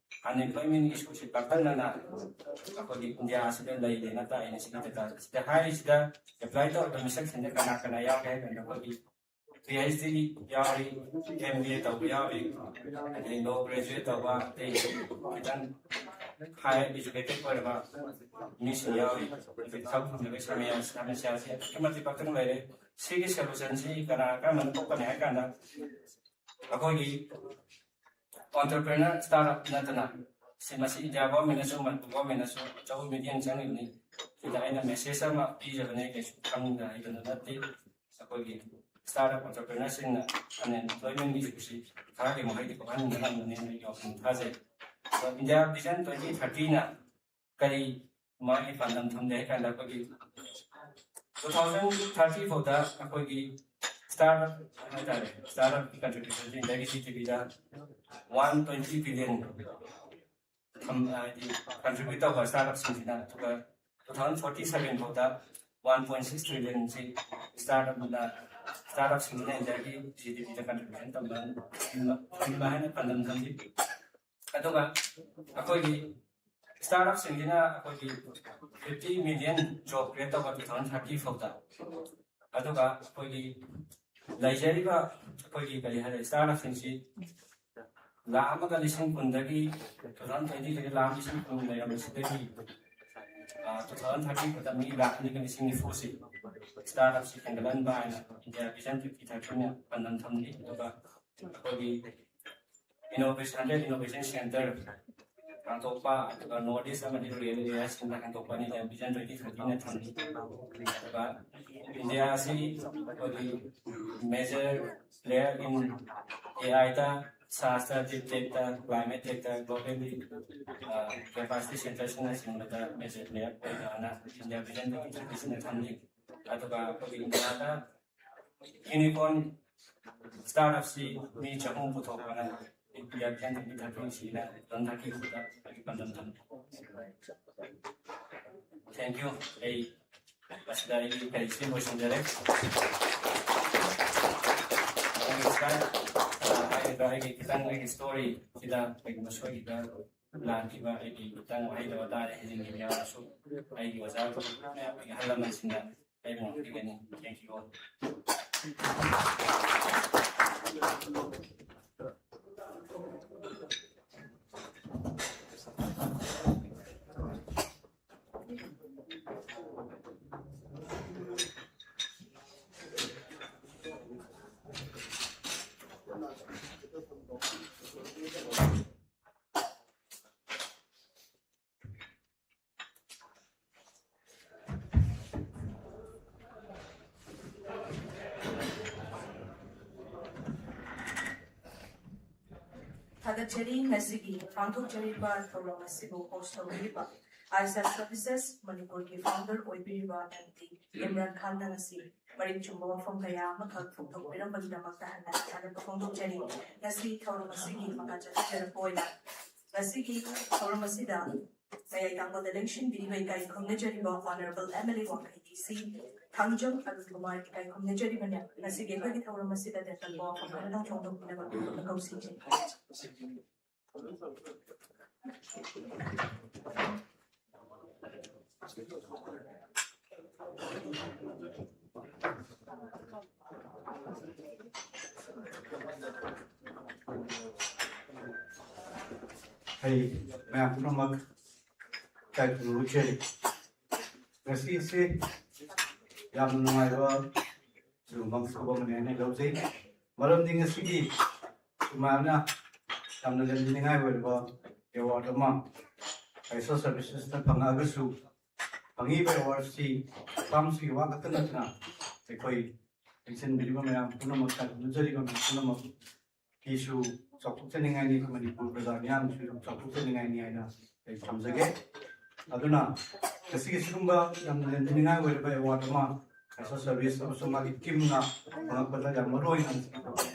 ꯑꯟꯏꯝꯄ꯭ꯂꯣꯏꯃꯦꯟ ꯏꯁꯨꯁꯤ ꯄꯥꯛꯇꯛꯅꯅ ꯑꯩꯈꯣꯏꯒꯤ ꯏꯟꯗꯤꯌꯥ ꯑꯁꯤꯗ ꯂꯩꯔꯦꯅ ꯇꯥꯛꯏꯅꯦ ꯁꯤꯒꯤ ꯗꯇꯥ ꯁꯤꯗ ꯍꯥꯏꯔꯤꯁꯤꯗ ꯑꯦꯄ꯭ꯂꯥꯏ ꯇꯧꯔꯤꯕ ꯃꯤꯁꯛꯁꯤꯡꯁꯦ ꯀꯅꯥ ꯀꯅꯥ ꯌꯥꯎꯒꯦ ꯍꯥꯏ ꯀꯥꯟꯗ ꯑꯩꯈꯣꯏꯒꯤ PhD ꯌꯥꯎꯔꯤ MBA ꯇꯧꯕ ꯌꯥꯎꯔꯤ ꯑꯗꯩ ꯂꯣ ꯒ꯭ꯔꯦꯖꯨꯑꯦꯠ ꯇꯧꯕ ꯑꯇꯩ ꯈꯤꯇꯪ ꯍꯥꯏ ꯏꯖꯨꯀꯦꯇꯦꯠ ꯑꯣꯏꯔꯕ ꯃꯤꯁꯤꯡ ꯌꯥꯎꯔꯤ ꯑꯗꯩ ꯊꯕꯛ ꯐꯪꯗꯕ ꯁꯃꯁ꯭ꯌꯥꯁꯤ ꯑꯗꯨꯛꯀꯤ ꯃꯇꯤꯛ ꯄꯥꯛꯇꯛꯅ ꯂꯩꯔꯦ ꯁꯤꯒꯤ ꯁꯣꯂꯨꯁꯟꯁꯤ ꯀꯔꯝꯕꯅ ꯊꯣꯛꯀꯅꯤ ꯍꯥꯏ ꯀꯥꯟꯗ ꯑꯩꯈꯣꯏꯒꯤ ꯑꯣꯟꯇꯔꯄ꯭ꯔꯦꯅꯔ ꯁ꯭ꯇꯥꯔꯠ ꯑꯞ ꯅꯠꯇꯅ ꯃꯁꯤ ꯏꯟꯗꯤꯌꯥ ꯒꯣꯔꯃꯦꯟꯅꯁꯨ ꯃꯅꯤꯄꯨꯔ ꯒꯣꯔꯃꯦꯟꯅꯁꯨ ꯑꯆꯧꯕ ꯃꯤꯠꯌꯦꯡ ꯆꯪꯉꯤꯕꯅꯤ ꯁꯤꯗ ꯑꯩꯅ ꯃꯦꯁꯦꯖ ꯑꯃ ꯄꯤꯖꯕꯅꯦ ꯀꯩꯁꯨ ꯈꯪꯗ ꯍꯩꯗꯅ ꯅꯠꯇꯦ ꯑꯩꯈꯣꯏꯒꯤ ꯁ꯭ꯇꯥꯔꯠ ꯑꯞ ꯑꯣꯟꯇꯔꯄ꯭ꯔꯦꯅꯔꯁꯤꯡꯅ ꯑꯟꯑꯦꯝꯄ꯭ꯂꯣꯏꯃꯦꯟ ꯏꯁꯨꯁꯤ ꯈꯔꯒꯤ ꯃꯈꯩꯗꯤ ꯀꯣꯛꯍꯟꯕ ꯉꯝꯒꯅꯤ ꯑꯩꯒꯤ ꯋꯥꯈꯜ ꯊꯥꯖꯩ ꯏꯟꯗꯤꯌꯥ ꯚꯤꯖꯟ 2030ꯅ ꯀꯔꯤ ꯃꯥꯒꯤ ꯄꯥꯟꯗꯝ ꯊꯝꯂꯦꯍꯥꯏ ꯀꯥꯟꯗ ꯑꯩꯈꯣꯏꯒꯤ 2030 ꯐꯥꯎꯗ ꯑꯩꯈꯣꯏꯒꯤ ꯁ꯭ꯇꯥꯔꯠ ꯑꯞ ꯍꯥꯏꯇꯥꯔꯦ ꯁ꯭ꯇꯥꯔꯠ ꯑꯞꯀꯤ ꯀꯟꯇ꯭ꯔꯤꯕ꯭ꯌꯨꯁꯟꯁꯤ ꯏꯟꯗꯤꯌꯥꯒꯤ GDPꯗ 120 ꯕꯤꯂꯤꯌꯟ ꯍꯥꯏꯗꯤ ꯀꯟꯇ꯭ꯔꯤꯕ꯭ꯌꯨꯠ ꯇꯧꯕ ꯁ꯭ꯇꯥꯔꯠ ꯑꯞꯁꯤꯡꯁꯤꯅ ꯑꯗꯨꯒ 2047 ꯐꯥꯎꯗ 1.6 ꯇ꯭ꯔꯤꯂꯤꯌꯟꯁꯤ ꯁ꯭ꯇꯥꯔꯠ ꯑꯞꯁꯤꯡꯁꯤꯅ ꯏꯟꯗꯤꯌꯥꯒꯤ GDPꯗ ꯀꯟꯇ꯭ꯔꯤꯕ꯭ꯌꯨꯁꯟ ꯇꯧꯕ ꯍꯥꯏꯅ ꯄꯥꯟꯗꯝ ꯊꯝꯂꯤ ꯑꯗꯨꯒ ꯑꯩꯈꯣꯏꯒꯤ ꯁ꯭ꯇꯥꯔꯠ ꯑꯞꯁꯤꯡꯁꯤꯅ ꯑꯩꯈꯣꯏꯒꯤ 50 ꯃꯤꯂꯤꯌꯟ ꯖꯣꯕ ꯀ꯭रिꯌꯦꯠ ꯇꯧꯕ 2030 ꯐꯥꯎꯗ ꯑꯗꯨꯒ ꯑꯩꯈꯣꯏꯒꯤ ꯂꯩꯖꯔꯤꯕ ꯑꯩꯈꯣꯏꯒꯤ ꯀꯔꯤ ꯍꯥꯏꯔꯦ ꯁ꯭ꯇꯥꯔꯠ ꯑꯞꯁꯤꯡꯁꯤ 1,10,000 2020 1,10,000 ꯂꯩꯔꯝꯕꯁꯤꯗꯒꯤ 2030 ꯐꯥꯎꯗ ꯃꯤ 2,2,4,000ꯁꯤ ꯁ꯭ꯇꯥꯔꯠ ꯑꯞꯁꯤ ꯍꯦꯟꯒꯠꯍꯟꯕ ꯍꯥꯏꯅ ꯏꯟꯗꯤꯌꯥ ꯚꯤꯖꯟ 2030ꯅ ꯄꯥꯟꯗꯝ ꯊꯝꯂꯤ ꯑꯗꯨꯒ ꯑꯩꯈꯣꯏꯒꯤ ꯏꯅꯣꯚꯦꯁꯟ ꯁꯦꯟꯇꯔ ꯍꯥꯡꯗꯣꯛꯄ ꯑꯗꯨꯒ ꯅꯣꯔꯠ ꯏꯁ ꯑꯃꯗꯤ ꯔꯨꯔꯦꯜ ꯑꯦꯔꯤꯌꯥꯁꯤꯡꯗ ꯍꯥꯡꯗꯣꯛꯄꯅꯤ ꯚꯤꯖꯟ 2030ꯅ ꯊꯝꯂꯤ ꯑꯗꯨꯒ ꯏꯟꯗꯤꯌꯥ ꯑꯁꯤ ꯑꯩꯈꯣꯏꯒꯤ ꯃꯦꯖꯔ ꯄ꯭ꯂꯦꯌꯔ ꯏꯟ AIꯗ ꯁꯥꯁꯇ ꯗꯤꯞ ꯇꯦꯛꯇ ꯀ꯭ꯂꯥꯏꯃꯦꯠ ꯇꯦꯛꯇ ꯒ꯭ꯂꯣꯕꯦꯜꯂꯤ ꯀꯦꯄꯥꯁꯤꯇꯤ ꯁꯦꯟꯇꯔꯁꯤꯡꯅꯆꯤꯡꯕꯗ ꯃꯦꯖꯔ ꯄ꯭ꯂꯦꯌꯔ ꯑꯣꯏꯅ ꯏꯟꯗꯤꯌꯥ ꯚꯤꯖꯟ 2030ꯁꯤꯅ ꯊꯝꯂꯤ ꯑꯗꯨꯒ ꯑꯩꯈꯣꯏꯒꯤ ꯏꯟꯗꯤꯌꯥꯗ ꯌꯨꯅꯤꯀꯣꯔꯟ ꯁ꯭ꯇꯥꯔꯠ ꯑꯞꯁꯤ ꯃꯤ 100 ꯄꯨꯊꯣꯛꯄꯅ ꯏꯟꯗꯤꯌꯥ ꯚꯤꯖꯟ 2030ꯁꯤꯅ 2030ꯐꯥꯎꯗ ꯑꯩꯒꯤ ꯄꯥꯟꯗꯝ ꯊꯝꯂꯤ ꯊꯦꯡꯛ ꯌꯨ ꯑꯩ ꯃꯁꯤꯗ ꯑꯩꯒꯤ ꯀꯔꯤꯁꯤ ꯂꯣꯏꯁꯤꯟꯖꯔꯦ ꯑꯩꯒꯤ ꯈꯤꯇꯪ ꯑꯩꯒꯤ ꯁ꯭ꯇꯣꯔꯤ ꯁꯤꯗ ꯀꯩꯒꯨꯝꯕ ꯁꯣꯏꯈꯤꯕ ꯂꯥꯟꯈꯤꯕ ꯑꯩꯒꯤ ꯈꯤꯇꯪ ꯋꯥꯍꯩꯗꯕ ꯇꯥꯔꯦ ꯍꯩꯖꯤꯟꯈꯤꯕ ꯌꯥꯎꯔꯁꯨ ꯑꯩꯒꯤ ꯑꯣꯖꯥ ꯃꯌꯥꯝ ꯑꯩꯒꯤ ꯑꯍꯜ ꯂꯃꯟꯁꯤꯡꯅ ꯑꯩꯕꯨ ꯉꯥꯛꯄꯤꯒꯅꯤ ꯊꯦꯡꯛ ꯌꯨ ꯑꯣꯜ ꯊꯥꯒꯠꯆꯔꯤ ꯉꯁꯤꯒꯤ ꯄꯥꯡꯊꯣꯛꯆꯔꯤꯕ ꯊꯧꯔꯝ ꯑꯁꯤꯕꯨ ꯍꯣꯁ ꯇꯧꯕꯤꯔꯤꯕ ꯑꯥꯏꯁꯥ ꯁꯔꯚꯤꯁꯦꯁ ꯃꯅꯤꯄꯨꯔꯒꯤ ꯐꯥꯎꯟꯗꯔ ꯑꯣꯏꯕꯤꯔꯤꯕ MD ꯏꯝꯔꯥꯟ ꯈꯥꯟꯅ ꯉꯁꯤ ꯃꯔꯤꯛ ꯆꯨꯝꯕ ꯋꯥꯐꯝ ꯀꯌꯥ ꯑꯃꯈꯛ ꯐꯣꯡꯗꯣꯛꯄꯤꯔꯝꯕꯒꯤꯗꯃꯛꯇ ꯍꯟꯅ ꯊꯥꯒꯠꯄ ꯐꯣꯡꯗꯣꯛꯆꯔꯤ ꯉꯁꯤ ꯊꯧꯔꯝ ꯑꯁꯤꯒꯤ ꯃꯈꯥ ꯆꯠꯊꯖꯔꯛꯄ ꯑꯣꯏꯅ ꯉꯁꯤꯒꯤ ꯊꯧꯔꯝ ꯑꯁꯤꯗ ꯃꯌꯥꯏ ꯇꯥꯡꯕꯗ ꯂꯦꯡꯁꯤꯟꯕꯤꯔꯤꯕ ꯏꯀꯥꯏ ꯈꯨꯝꯅꯖꯔꯤꯕ ꯑꯣꯅꯔꯦꯕꯜ MLA ꯋꯥꯡꯈꯩ DC ꯊꯥꯡꯖꯝ ꯑꯔꯨꯟꯀꯨꯃꯥꯔ ꯏꯀꯥꯏ ꯈꯨꯝꯅꯖꯔꯤꯕꯅꯤ ꯉꯁꯤꯒꯤ ꯑꯩꯈꯣꯏꯒꯤ ꯊꯧꯔꯝ ꯑꯁꯤꯗ ꯇꯦꯟꯇꯛꯄ ꯋꯥꯐꯝ ꯈꯔꯗꯪ ꯐꯣꯡꯗꯣꯛꯄꯤꯅꯕ ꯀꯧꯁꯤꯟꯖꯔꯤ Hey, ma'am, no mag. Thank you, Jerry. ꯉꯁꯤꯁꯤ ꯌꯥꯝ ꯅꯨꯡꯉꯥꯏꯕ ꯑꯗꯨꯒꯨꯝꯕ ꯊꯕꯛ ꯑꯃꯅꯤ ꯍꯥꯏꯅ ꯂꯧꯖꯩ ꯃꯔꯝꯗꯤ ꯉꯁꯤꯒꯤ ꯁꯨꯃꯥꯏꯅ ꯌꯥꯝꯅ ꯂꯦꯝꯖꯅꯤꯡꯉꯥꯏ ꯑꯣꯏꯔꯕ ꯑꯦꯋꯥꯔꯗ ꯑꯃ ꯁꯣꯁꯤꯌꯦꯜ ꯁꯥꯔꯚꯤꯁꯦꯁꯇ ꯐꯪꯉꯒꯁꯨ ꯐꯪꯉꯤꯕ ꯑꯦꯋꯥꯔꯗꯁꯤ ꯐꯥꯔꯝꯁꯤꯒꯤ ꯋꯥ ꯈꯛꯇ ꯅꯠꯇꯅ ꯑꯩꯈꯣꯏ ꯌꯦꯡꯁꯤꯟꯕꯤꯔꯤꯕ ꯃꯌꯥꯝ ꯄꯨꯝꯅꯃꯛ ꯈꯨꯔꯨꯝꯖꯔꯤꯕ ꯃꯌꯥꯝ ꯄꯨꯝꯅꯃꯛꯀꯤꯁꯨ ꯆꯥꯎꯊꯣꯛꯆꯅꯤꯡꯉꯥꯏꯅꯤ ꯃꯅꯤꯄꯨꯔ ꯄ꯭ꯔꯖꯥ ꯃꯤꯌꯥꯝꯁꯨ ꯆꯥꯎꯊꯣꯛꯆꯅꯤꯡꯉꯥꯏꯅꯤ ꯍꯥꯏꯅ ꯑꯩ ꯊꯝꯖꯒꯦ ꯑꯗꯨꯅ ꯉꯁꯤꯒꯤ ꯁꯤꯒꯨꯝꯕ ꯌꯥꯝꯅ ꯂꯦꯝꯖꯅꯤꯡꯉꯥꯏ ꯑꯣꯏꯔꯕ ꯑꯦꯋꯥꯔꯗ ꯑꯃ ꯁꯣꯁꯤꯌꯦꯜ ꯁꯥꯔꯚꯤꯁ ꯑꯃꯁꯨꯡ ꯃꯥꯒꯤ ꯇꯤꯝꯅ ꯐꯪꯉꯛꯄꯗ ꯌꯥꯝ ꯃꯔꯨ ꯑꯣꯏꯅ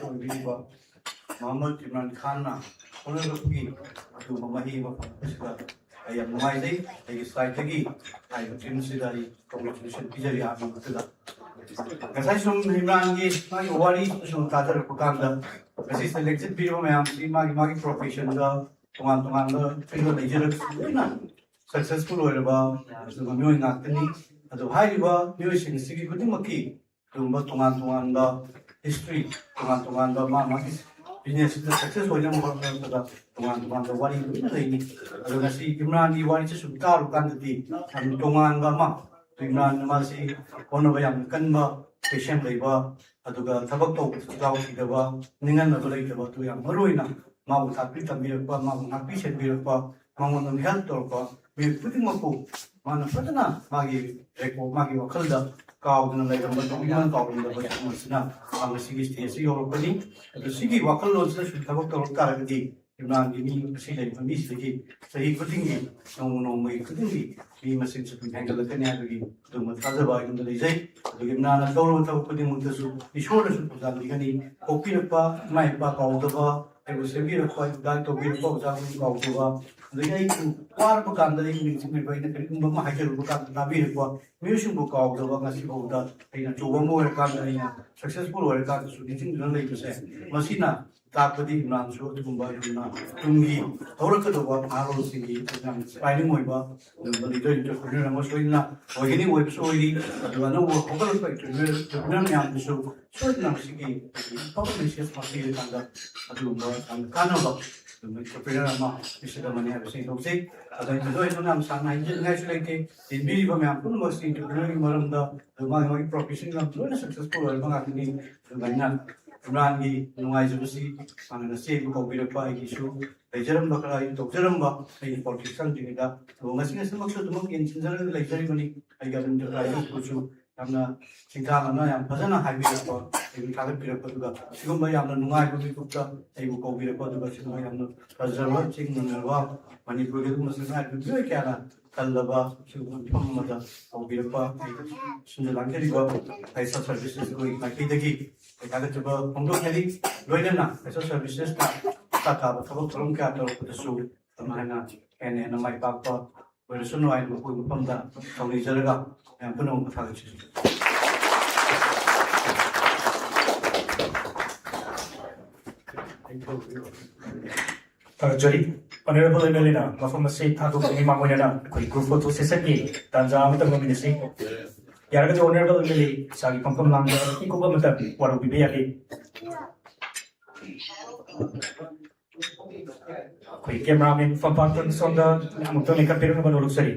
ꯑꯣꯏꯕꯤꯔꯤꯕ ꯃꯣꯍꯝꯃꯗ ꯏꯝꯔꯥꯟ ꯈꯥꯟꯅ ꯍꯣꯠꯅꯔꯛꯄꯒꯤ ꯑꯗꯨꯒꯨꯝꯕ ꯃꯍꯩ ꯑꯃ ꯐꯪꯉꯛꯄꯁꯤꯗ ꯑꯩ ꯌꯥꯝ ꯅꯨꯡꯉꯥꯏꯖꯩ ꯑꯩꯒꯤ ꯁꯥꯏꯠꯇꯒꯤ ꯍꯥꯏꯔꯤꯕ ꯇꯤꯝꯁꯤꯗ ꯑꯩ ꯀꯣꯡꯒ꯭ꯔꯦꯆꯨꯂꯦꯁꯟ ꯄꯤꯖꯔꯤ ꯑꯍꯥꯟꯕꯗꯨꯗ ꯉꯁꯥꯏ ꯁꯨꯝ ꯏꯝꯔꯥꯟꯒꯤ ꯃꯥꯒꯤ ꯋꯥꯔꯤ ꯁꯨꯝ ꯇꯥꯖꯔꯛꯄ ꯀꯥꯟꯗ ꯉꯁꯤꯁꯤꯗ ꯂꯦꯡꯆꯠꯄꯤꯔꯤꯕ ꯃꯌꯥꯝꯁꯤ ꯃꯥꯒꯤ ꯄ꯭ꯔꯣꯐꯦꯁꯟꯗ ꯇꯣꯉꯥꯟ ꯇꯣꯉꯥꯟꯕ ꯐꯤꯜꯗ ꯂꯩꯖꯔꯛꯁꯨ ꯂꯣꯏꯅ ꯁꯛꯁꯦꯁꯐꯨꯜ ꯑꯣꯏꯔꯕ ꯑꯗꯨꯒ ꯃꯤꯑꯣꯏ ꯉꯥꯛꯇꯅꯤ ꯑꯗꯨ ꯍꯥꯏꯔꯤꯕ ꯃꯤꯑꯣꯏꯁꯤꯡꯁꯤꯒꯤ ꯈꯨꯗꯤꯡꯃꯛꯀꯤ ꯑꯗꯨꯒꯨꯝꯕ ꯇꯣꯉꯥꯟ ꯇꯣꯉꯥꯟꯕ ꯍꯤꯁꯇ꯭ꯔꯤ ꯇꯣꯉꯥꯟ ꯇꯣꯉꯥꯟꯕ ꯃꯥꯒꯤ ꯕꯤꯖꯤꯅꯦꯁꯁꯤꯗ ꯁꯛꯁꯦꯁ ꯑꯣꯏꯅꯕ ꯍꯣꯠꯅꯔꯛꯄꯗ ꯇꯣꯉꯥꯟ ꯇꯣꯉꯥꯟꯕ ꯋꯥꯔꯤ ꯂꯣꯏꯅ ꯂꯩꯅꯤ ꯑꯗꯣ ꯉꯁꯤ ꯏꯝꯔꯥꯟꯒꯤ ꯋꯥꯔꯤꯁꯤ ꯁꯨꯝ ꯇꯥꯔꯨꯕ ꯀꯥꯟꯗꯗꯤ ꯌꯥꯝꯅ ꯇꯣꯉꯥꯟꯕ ꯑꯃ ꯏꯝꯔꯥꯟ ꯃꯥꯁꯤ ꯍꯣꯠꯅꯕ ꯌꯥꯝꯅ ꯀꯟꯕ ꯄꯦꯁꯦꯟ ꯂꯩꯕ ꯑꯗꯨꯒ ꯊꯕꯛ ꯇꯧꯕꯗꯁꯨ ꯌꯥꯎꯈꯤꯗꯕ ꯅꯤꯡꯍꯟꯅꯕ ꯂꯩꯇꯕ ꯑꯗꯨ ꯌꯥꯝ ꯃꯔꯨ ꯑꯣꯏꯅ ꯃꯥꯕꯨ ꯇꯥꯛꯄꯤ ꯇꯝꯕꯤꯔꯛꯄ ꯃꯥꯕꯨ ꯉꯥꯛꯄꯤ ꯁꯦꯟꯕꯤꯔꯛꯄ ꯃꯉꯣꯟꯗ ꯍꯦꯜꯞ ꯇꯧꯔꯛꯄ ꯃꯤꯑꯣꯏ ꯈꯨꯗꯤꯡꯃꯛꯄꯨ ꯃꯥꯅ ꯐꯖꯅ ꯃꯥꯒꯤ ꯔꯦꯀꯣꯔꯗ ꯃꯥꯒꯤ ꯋꯥꯈꯜꯗ ꯀꯥꯎꯗꯅ ꯂꯩꯔꯝꯕ ꯇꯧꯕꯤꯃꯟ ꯀꯥꯎꯔꯝꯗꯕ ꯁꯤꯒꯨꯝꯕꯁꯤꯅ ꯉꯁꯤꯒꯤ ꯁ꯭ꯇꯦꯖꯁꯤ ꯌꯧꯔꯛꯄꯅꯤ ꯑꯗꯨ ꯁꯤꯒꯤ ꯋꯥꯈꯜꯂꯣꯟꯁꯤꯗꯁꯨ ꯊꯕꯛ ꯇꯧꯔꯛ ꯇꯥꯔꯒꯗꯤ ꯏꯝꯔꯥꯟꯒꯤ ꯃꯤ ꯑꯁꯤ ꯂꯩꯔꯤꯕ ꯃꯤꯁꯤꯗꯒꯤ ꯆꯍꯤ ꯈꯨꯗꯤꯡꯒꯤ ꯅꯣꯡꯃ ꯅꯣꯡꯃꯒꯤ ꯈꯨꯗꯤꯡꯒꯤ ꯃꯤ ꯃꯁꯤꯡꯁꯨ ꯑꯗꯨꯝ ꯍꯦꯟꯒꯠꯂꯛꯀꯅꯤ ꯍꯥꯏꯕꯒꯤ ꯑꯗꯨꯒꯨꯝꯕ ꯊꯥꯖꯕ ꯑꯩꯉꯣꯟꯗ ꯂꯩꯖꯩ ꯑꯗꯨꯒ ꯏꯝꯔꯥꯟꯅ ꯇꯧꯔꯕ ꯊꯕꯛ ꯈꯨꯗꯤꯡꯃꯛꯇꯁꯨ ꯏꯁꯣꯔꯅꯁꯨ ꯊꯧꯖꯥꯟꯕꯤꯒꯅꯤ ꯄꯣꯛꯄꯤꯔꯛꯄ ꯏꯃꯥ ꯏꯄꯥ ꯀꯥꯎꯗꯕ ꯑꯩꯕꯨ ꯁꯦꯝꯕꯤꯔꯛꯄ ꯒꯥꯏꯗ ꯇꯧꯕꯤꯔꯛꯄ ꯑꯣꯖꯥꯁꯤꯡ ꯀꯥꯎꯗꯕ ꯑꯗꯒꯤ ꯑꯩꯕꯨ ꯋꯥꯔꯛꯄ ꯀꯥꯟꯗ ꯑꯩꯕꯨ ꯅꯤꯡꯁꯤꯡꯕꯤꯕ ꯑꯩꯅ ꯀꯔꯤꯒꯨꯝꯕ ꯑꯃ ꯍꯥꯏꯖꯔꯨꯕ ꯀꯥꯟꯗ ꯇꯥꯕꯤꯔꯛꯄ ꯃꯤꯑꯣꯏꯁꯤꯡꯕꯨ ꯀꯥꯎꯗꯕ ꯉꯁꯤꯐꯥꯎꯗ ꯑꯩꯅ ꯑꯆꯧꯕ ꯑꯃ ꯑꯣꯏꯔꯀꯥꯟꯗ ꯑꯩꯅ ꯁꯛꯁꯦꯁꯐꯨल ꯑꯣꯏꯔꯀꯥꯟꯗꯁꯨ ꯅꯤꯡꯁꯤꯡꯗꯨꯅ ꯂꯩꯕꯁꯦ ꯃꯁꯤꯅ ꯇꯥꯛꯄꯗꯤ ꯏꯝꯔꯥꯟꯁꯨ ꯑꯗꯨꯒꯨꯝꯕ ꯌꯥꯝꯅ ꯇꯨꯡꯒꯤ ꯍꯧꯔꯛꯀꯗꯧꯕ ꯅꯍꯥꯔꯣꯜꯁꯤꯡꯒꯤ ꯌꯥꯝꯅ ꯏꯟꯁꯄꯥꯏꯔꯤꯡ ꯑꯣꯏꯕ ꯑꯗꯨꯒꯨꯝꯕ ꯂꯤꯗꯔ ꯑꯦꯟꯇꯔꯄ꯭ꯔꯤꯅꯔ ꯑꯃ ꯁꯣꯏꯗꯅ ꯑꯣꯏꯒꯅꯤ ꯑꯣꯏꯕꯁꯨ ꯑꯣꯏꯔꯤ ꯑꯗꯨꯒ ꯑꯅꯧꯕ ꯍꯧꯒꯠꯂꯛꯄ ꯑꯦꯟꯇꯔꯄ꯭ꯔꯤꯅꯔ ꯃꯌꯥꯝꯗꯁꯨ ꯁꯣꯏꯗꯅ ꯃꯁꯤꯒꯤ ꯑꯐꯕ ꯃꯦꯁꯦꯖ ꯑꯃ ꯄꯤꯔꯀꯥꯟꯗ ꯑꯗꯨꯒꯨꯝꯕ ꯌꯥꯝꯅ ꯀꯥꯟꯅꯕ ꯑꯗꯨꯒꯨꯝꯕ ꯑꯦꯟꯇꯔꯄ꯭ꯔꯤꯅꯔ ꯑꯃ ꯃꯤꯁꯛ ꯑꯃꯅꯤ ꯍꯥꯏꯕꯁꯤ ꯂꯧꯖꯩ ꯑꯗꯣ ꯑꯩ ꯊꯣꯏꯗꯣꯛ ꯌꯥꯝ ꯁꯥꯡꯅ ꯍꯥꯏꯖꯅꯤꯡꯉꯥꯏꯁꯨ ꯂꯩꯇꯦ ꯌꯦꯡꯕꯤꯔꯤꯕ ꯃꯌꯥꯝ ꯄꯨꯝꯅꯃꯛꯁꯤ ꯑꯦꯟꯇꯔꯄ꯭ꯔꯤꯅꯔꯒꯤ ꯃꯔꯝꯗ ꯑꯗꯨ ꯃꯥꯒꯤ ꯄ꯭ꯔꯣꯐꯦꯁꯟ ꯂꯣꯏꯅ ꯁꯛꯁꯦꯁꯐꯨꯜ ꯑꯣꯏꯔꯕ ꯉꯥꯛꯇꯅꯤ ꯑꯗꯨꯃꯥꯏꯅ ꯏꯝꯔꯥꯟꯒꯤ ꯅꯨꯡꯉꯥꯏꯖꯕꯁꯤ ꯃꯥꯅ ꯉꯁꯤ ꯑꯩꯕꯨ ꯀꯧꯕꯤꯔꯛꯄ ꯑꯩꯒꯤꯁꯨ ꯂꯩꯖꯔꯝꯕ ꯈꯔ ꯑꯩꯅ ꯇꯧꯖꯔꯝꯕ ꯑꯩꯒꯤ ꯄꯣꯂꯤꯇꯤꯛꯁ ꯆꯪꯗ꯭ꯔꯤꯉꯩꯗ ꯑꯗꯨꯒ ꯉꯁꯤꯃꯛꯁꯨ ꯑꯗꯨꯃꯛ ꯌꯦꯡꯁꯤꯟꯖꯔꯒ ꯂꯩꯖꯔꯤꯕꯅꯤ ꯑꯩꯒꯤ ꯑꯗꯨꯝꯁꯨ ꯌꯥꯝꯅ ꯁꯤꯡꯊꯥꯅꯅ ꯌꯥꯝ ꯐꯖꯅ ꯍꯥꯏꯕꯤꯔꯛꯄ ꯑꯩꯕꯨ ꯊꯥꯒꯠꯄꯤꯔꯛꯄ ꯑꯗꯨꯒ ꯁꯤꯒꯨꯝꯕ ꯌꯥꯝꯅ ꯅꯨꯡꯉꯥꯏꯕ ꯃꯤꯀꯨꯞꯇ ꯑꯩꯕꯨ ꯀꯧꯕꯤꯔꯛꯄ ꯑꯗꯨꯒ ꯁꯤꯒꯨꯝꯕ ꯌꯥꯝꯅ ꯐꯖꯔꯕ ꯆꯤꯡꯅꯔꯕ ꯃꯅꯤꯄꯨꯔꯒꯤ ꯑꯗꯨꯒꯨꯝꯕ ꯁꯉꯥꯏꯕ ꯃꯤꯑꯣꯏ ꯀꯌꯥꯅ ꯀꯜꯂꯕ ꯁꯤꯒꯨꯝꯕ ꯃꯐꯝ ꯑꯃꯗ ꯀꯧꯕꯤꯔꯛꯄ ꯁꯤꯡꯗ ꯂꯥꯡꯖꯔꯤꯕ ꯁꯣꯁꯤꯌꯦꯜ ꯁꯥꯔꯚꯤꯁꯦꯁ ꯃꯥꯏꯀꯩꯗꯒꯤ ꯑꯩ ꯊꯥꯒꯠꯆꯕ ꯐꯣꯡꯗꯣꯛꯆꯔꯤ ꯂꯣꯏꯅꯅ ꯁꯣꯁꯤꯌꯦꯜ ꯁꯥꯔꯚꯤꯁꯦꯁꯅ ꯇꯥꯕ ꯊꯕꯛ ꯊꯧꯔꯝ ꯀꯌꯥ ꯇꯧꯔꯛꯄꯗꯁꯨ ꯑꯗꯨꯃꯥꯏꯅ ꯍꯦꯟꯅ ꯍꯦꯟꯅ ꯃꯥꯏ ꯄꯥꯛꯄ ꯑꯣꯏꯔꯁꯅꯨ ꯍꯥꯏꯅ ꯃꯈꯣꯏ ꯃꯐꯝꯗ ꯇꯧꯅꯤꯖꯔꯒ ꯃꯌꯥꯝ ꯄꯨꯝꯅꯃꯛ ꯊꯥꯒꯠꯆꯔꯤ ꯊꯥꯒꯠꯆꯔꯤ ꯑꯣꯅꯔꯦꯕꯜ ꯑꯦꯝ.ꯑꯦꯜ.ꯑꯦꯅ ꯃꯐꯝ ꯑꯁꯤ ꯊꯥꯗꯣꯛꯄꯒꯤ ꯃꯥꯡꯑꯣꯏꯅꯅ ꯑꯩꯈꯣꯏ ꯒ꯭ꯔꯨꯞ ꯐꯣꯇꯣ ꯁꯦꯁꯟꯒꯤ ꯇꯥꯟꯖꯥ ꯑꯃꯇ ꯉꯝꯃꯤꯟꯅꯁꯤ ꯌꯥꯔꯒꯗꯤ ꯑꯣꯅꯔꯦꯕꯜ ꯑꯦꯝ.ꯑꯦꯜ.ꯑꯦ ꯏꯁꯥꯒꯤ ꯐꯝꯐꯝ ꯂꯥꯡꯗ ꯏꯀꯨꯞ ꯑꯃꯇ ꯋꯥꯔꯧꯕꯤꯕ ꯌꯥꯒꯦ ꯑꯩꯈꯣꯏ ꯀꯦꯃꯦꯔꯥꯃꯦꯟ ꯐꯝꯄꯥꯛꯇ ꯁꯣꯝꯗ ꯑꯃꯨꯛꯇꯪ ꯂꯦꯡꯈꯠꯄꯤꯔꯛꯅꯕ ꯅꯣꯛꯆꯔꯤ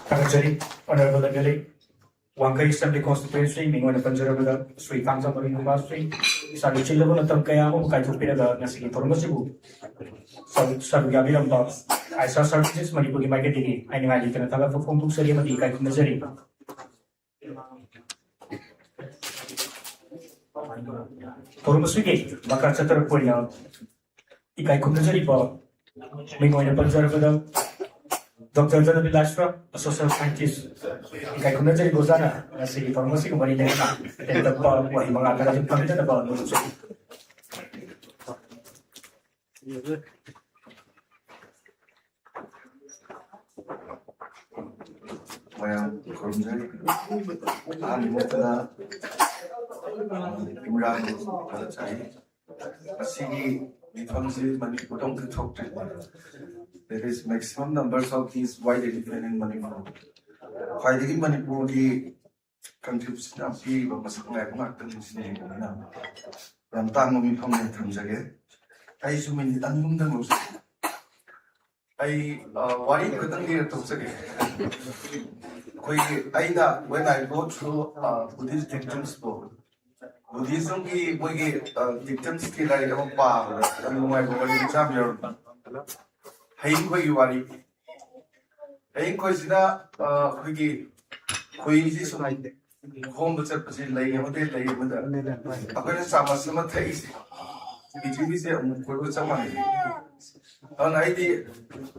ꯊꯥꯒꯠꯆꯔꯤ ꯑꯣꯅꯔꯦꯕꯜ ꯑꯦꯝ.ꯑꯦꯜ.ꯑꯦ ꯋꯥꯡꯈꯩ ꯑꯦꯁꯦꯝꯕ꯭ꯂꯤ ꯀꯣꯟꯁꯇꯤꯇ꯭ꯋꯦꯟꯁꯤ ꯃꯤꯡ ꯑꯣꯏꯅ ꯄꯟꯖꯔꯕꯗ ꯁ꯭ꯔꯤ ꯀꯥꯡꯖꯝ ꯁ꯭ꯔꯤ ꯏꯁꯥꯒꯤ ꯆꯤꯜꯂꯕ ꯃꯇꯝ ꯀꯌꯥ ꯑꯃ ꯀꯥꯏꯊꯣꯛꯄꯤꯔꯒ ꯉꯁꯤꯒꯤ ꯊꯧꯔꯝ ꯑꯁꯤꯕꯨ ꯁꯔꯨꯛ ꯌꯥꯕꯤꯔꯝꯕ ꯑꯥꯏꯁꯥ ꯁꯥꯔꯚꯤꯁꯦꯁ ꯃꯅꯤꯄꯨꯔꯒꯤ ꯃꯥꯏꯀꯩꯗꯒꯤ ꯍꯥꯏꯅꯤꯡꯉꯥꯏ ꯂꯩꯇꯅ ꯊꯥꯒꯠꯄ ꯐꯣꯡꯗꯣꯛꯆꯔꯤ ꯑꯃꯗꯤ ꯏꯀꯥꯏ ꯈꯨꯝꯅꯖꯔꯤ ꯊꯧꯔꯝ ꯑꯁꯤꯒꯤ ꯃꯈꯥ ꯆꯠꯊꯔꯛꯄ ꯑꯣꯏꯅ ꯏꯀꯥꯏ ꯈꯨꯝꯅꯖꯔꯤꯕ ꯃꯤꯡ ꯑꯣꯏꯅ ꯄꯟꯖꯔꯕꯗ Dr. Jonathan Lashra, a social scientist. Kay kung nandiyan ko sana, sige, parang masig kung malilay na. Kaya nagpa, wala mga kagaling pamilya na ba? Well, Kurumjari, Alimutana, Imran, Palachai, Asigi, Nitonsi, Manipurong to talk to. There is maximum numbers of these widely different in Manipur. Widely Manipur, the contribution of people must have marked the name. Ramtang Mipam and Tamjage. I assume in the unknown I worry with the near to when I go through Buddhist dictums book, Buddhism ki dictums ki like a power, and my body champion. Hainko you worry. Hainko is not is home to set position lay a hotel lay with a very summer taste. Between this and someone. On idea,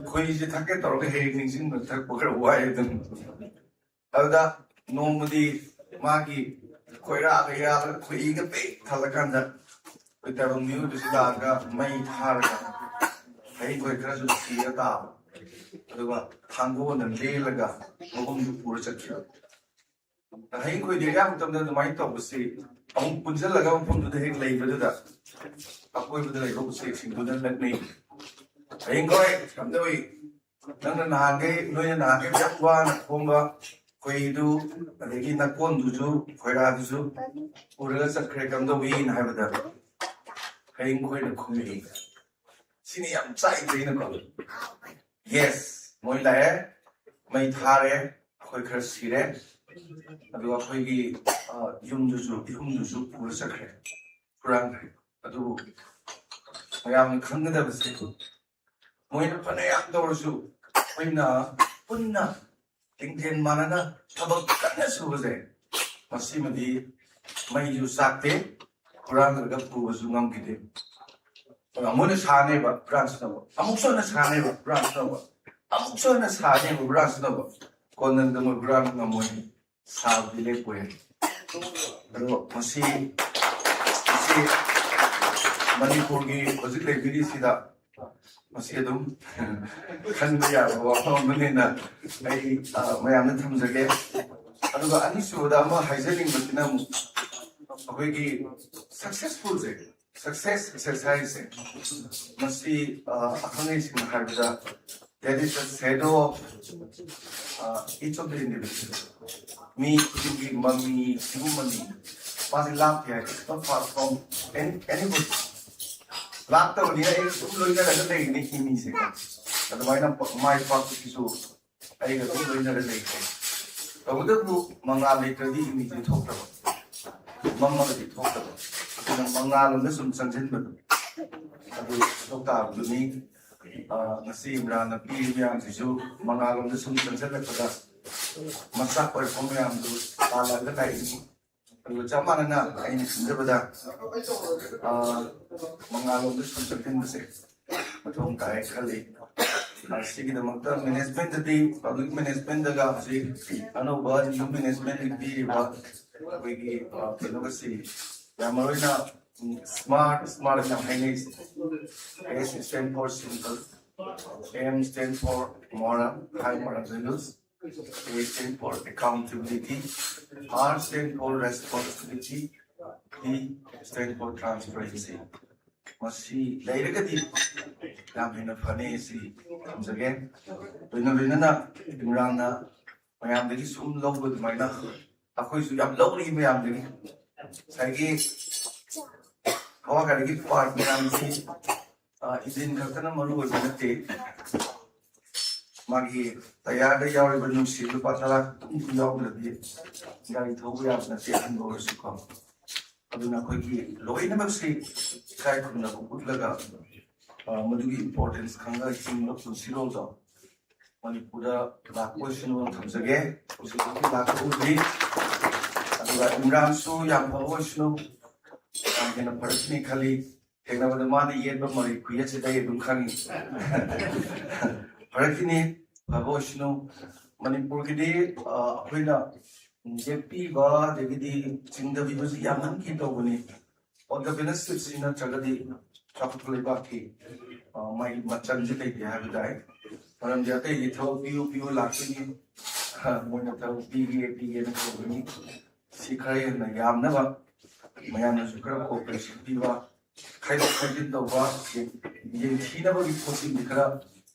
Queasy Tacket or the Hagnings in the Taker Wyatt. Alda, nobody, Maggie, Quera, Queen, Talakanda, with their music, made Harga. I go across the theatre. Tango and Delaga, Home to secure. The Hanko, the Yampton, the might of the sea. On Punzella from the head labor that. Up with the label 6 into the name. Ain't correct, come the way. None Hage, no Hage, just one, Pomba, Quaidu, and again a conduzu, Querazu, or else a crack on the way in Havada. Ain't quite a committee. Siniam side in a color. Yes, Moila, made Hare, Quaker Sire, and you are Quiggy, Yumduzu, or secret. Frank, Adu. I am content of the city. When Panay Dorsu, when Punna, Tinkin Manana, Tabak Kanas was there. Masimadi, may you sakte, Kurang the Gapu was Zungam. Amunis Haneva, Bransnover. Amuxonas Haneva, Bransnover. Amuxonas Haneva, Bransnover. Conan the Mugran Namoni, South the Lake Way. Masi, Manipurgi was it like Vidisida? Masidum, Kandaya, or Manina, my anatoms again. I don't know, Anisudama, Hizeling, but Wiggy successful. Success exercising must be accommodating Harvard. That is the shadow of each of the individuals. Me, you, mommy, human, passing lap here, it's not far from anybody. Laughter on the air is looking at the day, making me sick. And the mind of my part is so I got to learn the day. But with the book, Manga later, the immediately talked about. Mama talked about. Mangal Nisum Sanjin, Dr. Duni, Nasim Rana, Piliam, Tisu, Mangal Nisum Sanjin for us. Masak or Pomiam to Pala the Kaini, Jamana, I never that. Mangal Nisum Sanjin the six. But home Kai Kali. I see the Mata management, the public management, the Gapsi, I know what you management be about. We give Pelosi. Yamarina smart enough Chinese. S stands for simple. M stands for moral, high moral values. A stands for accountability. R stands for responsibility. T stands for transparency. Must see later. Yamina Fanesi comes again. Winna, Imrana, I am very soon love with my knuckle. Of course, you have lovely me. Sagi, how can I give part? Is in Kakana Maru was in a day. Maggie, Tayada Yaribanu Silu Patala, Yogli, Gary Tobias, and Tian Boris to come. Aduna Koki, Loina say, Kaikuna, Putlaga, Madugi importance, Kanga, King of Siroza. When you put a question on comes again, which is like Imran Su, young Pavashno, and personally, take over the money yet, but my creates a day of Dunkani. Hurricane, ꯐꯕ ꯑꯣꯏꯁꯅꯨ ꯃꯅꯤꯄꯨꯔꯒꯤꯗꯤ ꯑꯩꯈꯣꯏꯅ ꯌꯦꯛꯄꯤꯕ ꯑꯗꯒꯤꯗꯤ ꯆꯤꯡꯗꯕꯤꯕꯁꯤ ꯌꯥꯝꯃꯟꯈꯤ ꯇꯧꯕꯅꯤ ꯑꯣꯟꯇꯔꯄ꯭ꯔꯤꯅꯔꯁꯤꯞꯁꯤ ꯅꯠꯇ꯭ꯔꯒꯗꯤ ꯆꯥꯎꯈꯠꯄ ꯂꯩꯕꯥꯛꯀꯤ ꯃꯥꯒꯤ ꯃꯆꯜꯁꯤ ꯂꯩꯇꯦ ꯍꯥꯏꯕ ꯇꯥꯏ ꯃꯔꯝꯗꯤ ꯑꯇꯩꯗꯤ ꯊꯕꯛ ꯄꯤꯌꯨ ꯂꯥꯛꯇꯣꯏꯅꯤ ꯃꯣꯏꯅ ꯊꯕꯛ ꯄꯤꯒꯦꯅ ꯇꯧꯕꯅꯤ ꯁꯤ ꯈꯔ ꯍꯦꯟꯅ ꯌꯥꯝꯅꯕ ꯃꯌꯥꯝꯅꯁꯨ ꯈꯔ ꯀooperation ꯄꯤꯕ ꯈꯥꯏꯗꯣꯛ ꯈꯥꯏꯖꯤꯟ ꯇꯧꯕ ꯌꯦꯡꯊꯤꯅꯕꯒꯤ ꯄꯣꯠꯁꯤꯡꯗꯤ ꯈꯔ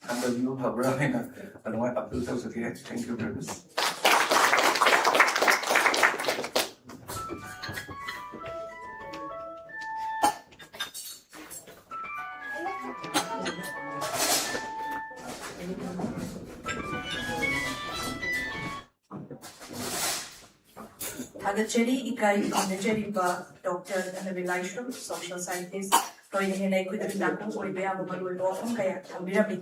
ꯍꯟꯊꯕꯤꯕ ꯐꯕ꯭ꯔꯥ ꯍꯥꯏꯅ ꯑꯗꯨꯃꯥꯏꯅ ꯑꯄꯤꯜ ꯇꯧꯖꯒꯦ thank you very much Thagachari ikai Kanachari Dr. Navilashram, social scientist, Toy Hene Kudaku, Oibea, Malu, Kaya, Tambirabi.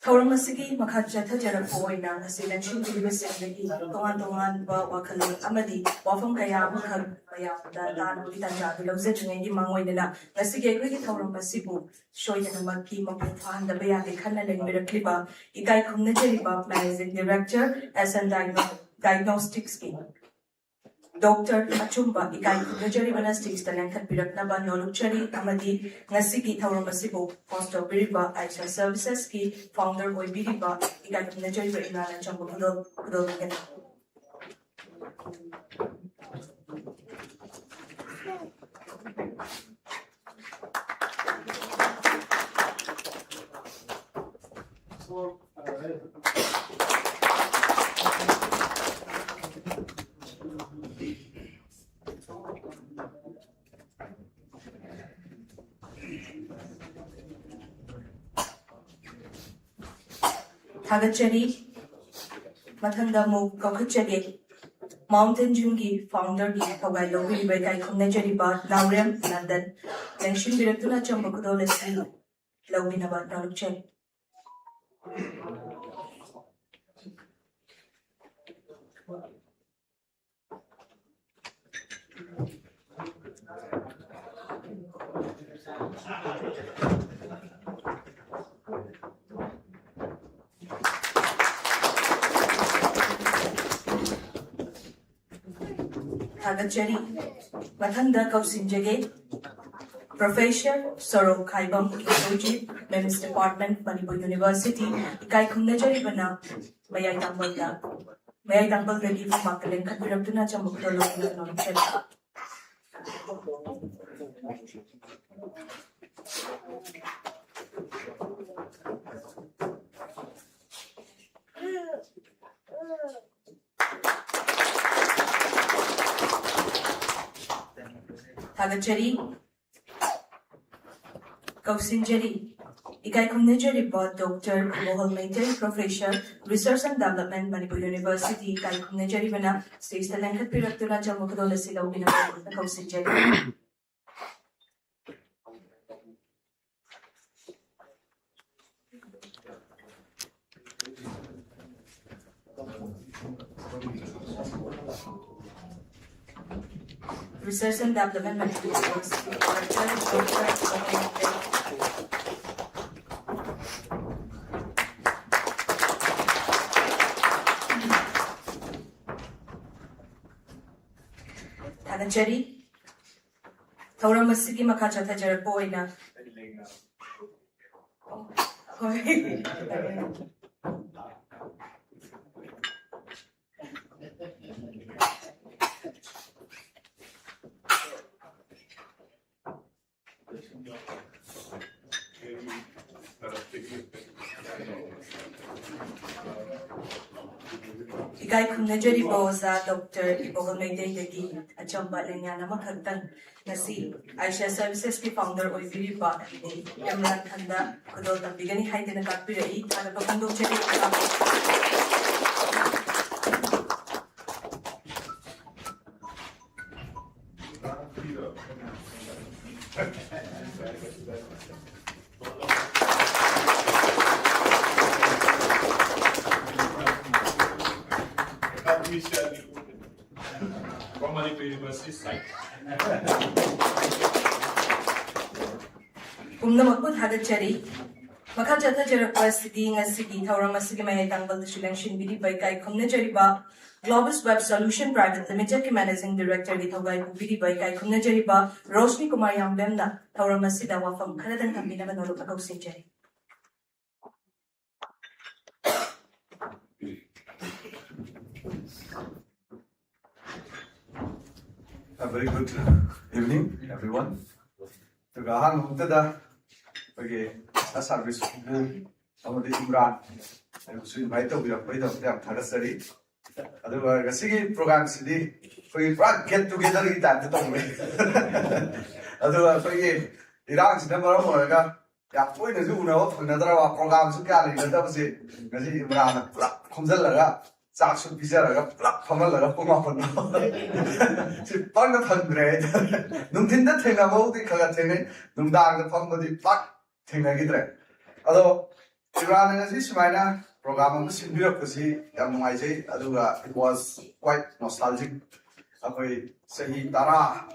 Taurumasiki, Makachatha Jarapoina, a Silention University, Toan, Wakali, Amadi, Wafam Kaya, Maya, Dan, Vitanja, Lozet, Mangoina, Nasiki, Taurumasibu, showing the Maki, Mapufan, the Bea, the Kanan and Mirakliba, Ikai Kanachari Managing Director, as a diagnostic scheme. Dr. Achumba, Ikai Kanachari Monastics, the Lankan Piratnaba, Noluchari, Amadi, Nasiki, Taurumasibu, Foster Biriba, Aisha Services, Ki, founder Boy Biriba, Ikai Kanachari, Inan, and Chambukudo, Thagachari, Mathandamu, Kokachari, Mountain Jungi, founder, Kawai Biribai, Kanachari Bar, Naurem, London, Lenshin Biratuna Chambukudo, Leslie, Lovinabat, Noluchari. Thagachari, Mathanda Kausinjage, Professor Soro Kaibam Kisoji, Men's Department, Manipur University, Ikai Kunachari Bana, Mayai Tambal Ready for Makalan, Kapiraptuna Chamukolo, Noluchari. Thagachari, Kausinjari, Ikai Kunachari Dr. Mohol Maintain Professor, Research and Development, Manipur University, Ikai Kunachari Bana, States the Lankan Piratuna Chamukolo, Silo, Kausinjari. Research and Development Management University, Thagachari, Tauramasiki Makachata Jarapoina. Ikai Kunachari Bosa, Dr. Ibohol Maydegi, Achamba Lanyana Makatan, Nasi, Aisha Services, the founder of Viriba, Emran Kanda, Kodota, beginning height in a Kapira, Kanakondo Cherry. From Manipur University site. Thagachari, Makha chathajarappa asidi ngasigi thauram asigi mayai tangbaldasu langshinbiriba ikai khumnajariba Globus Web Solution Private Limited ki Managing Director ni thogai pubiriba ikai khumnajariba Roshni Kumar Yambemna thauram asida wafam kharadan thambinaba norupa kausinjari. A very good evening, everyone. To Gahan Muttada, okay, a service of the Imran. I was invited to be a part of them, Thadasari. Otherwise, a city program city, for you get together in that. Otherwise, for you, Iran's number of Morga, that point is another program to carry the opposite. Imran, Kumzala. Saxon Pizarra, Pamela, Pumapon. Pang of 100. Numtinda Tenamo, the Kalatene, Numdag, the Pump of the Pluck, Tenagidre. Although Iran and this minor program was in bureaucracy, it was quite nostalgic. Away, say Tara,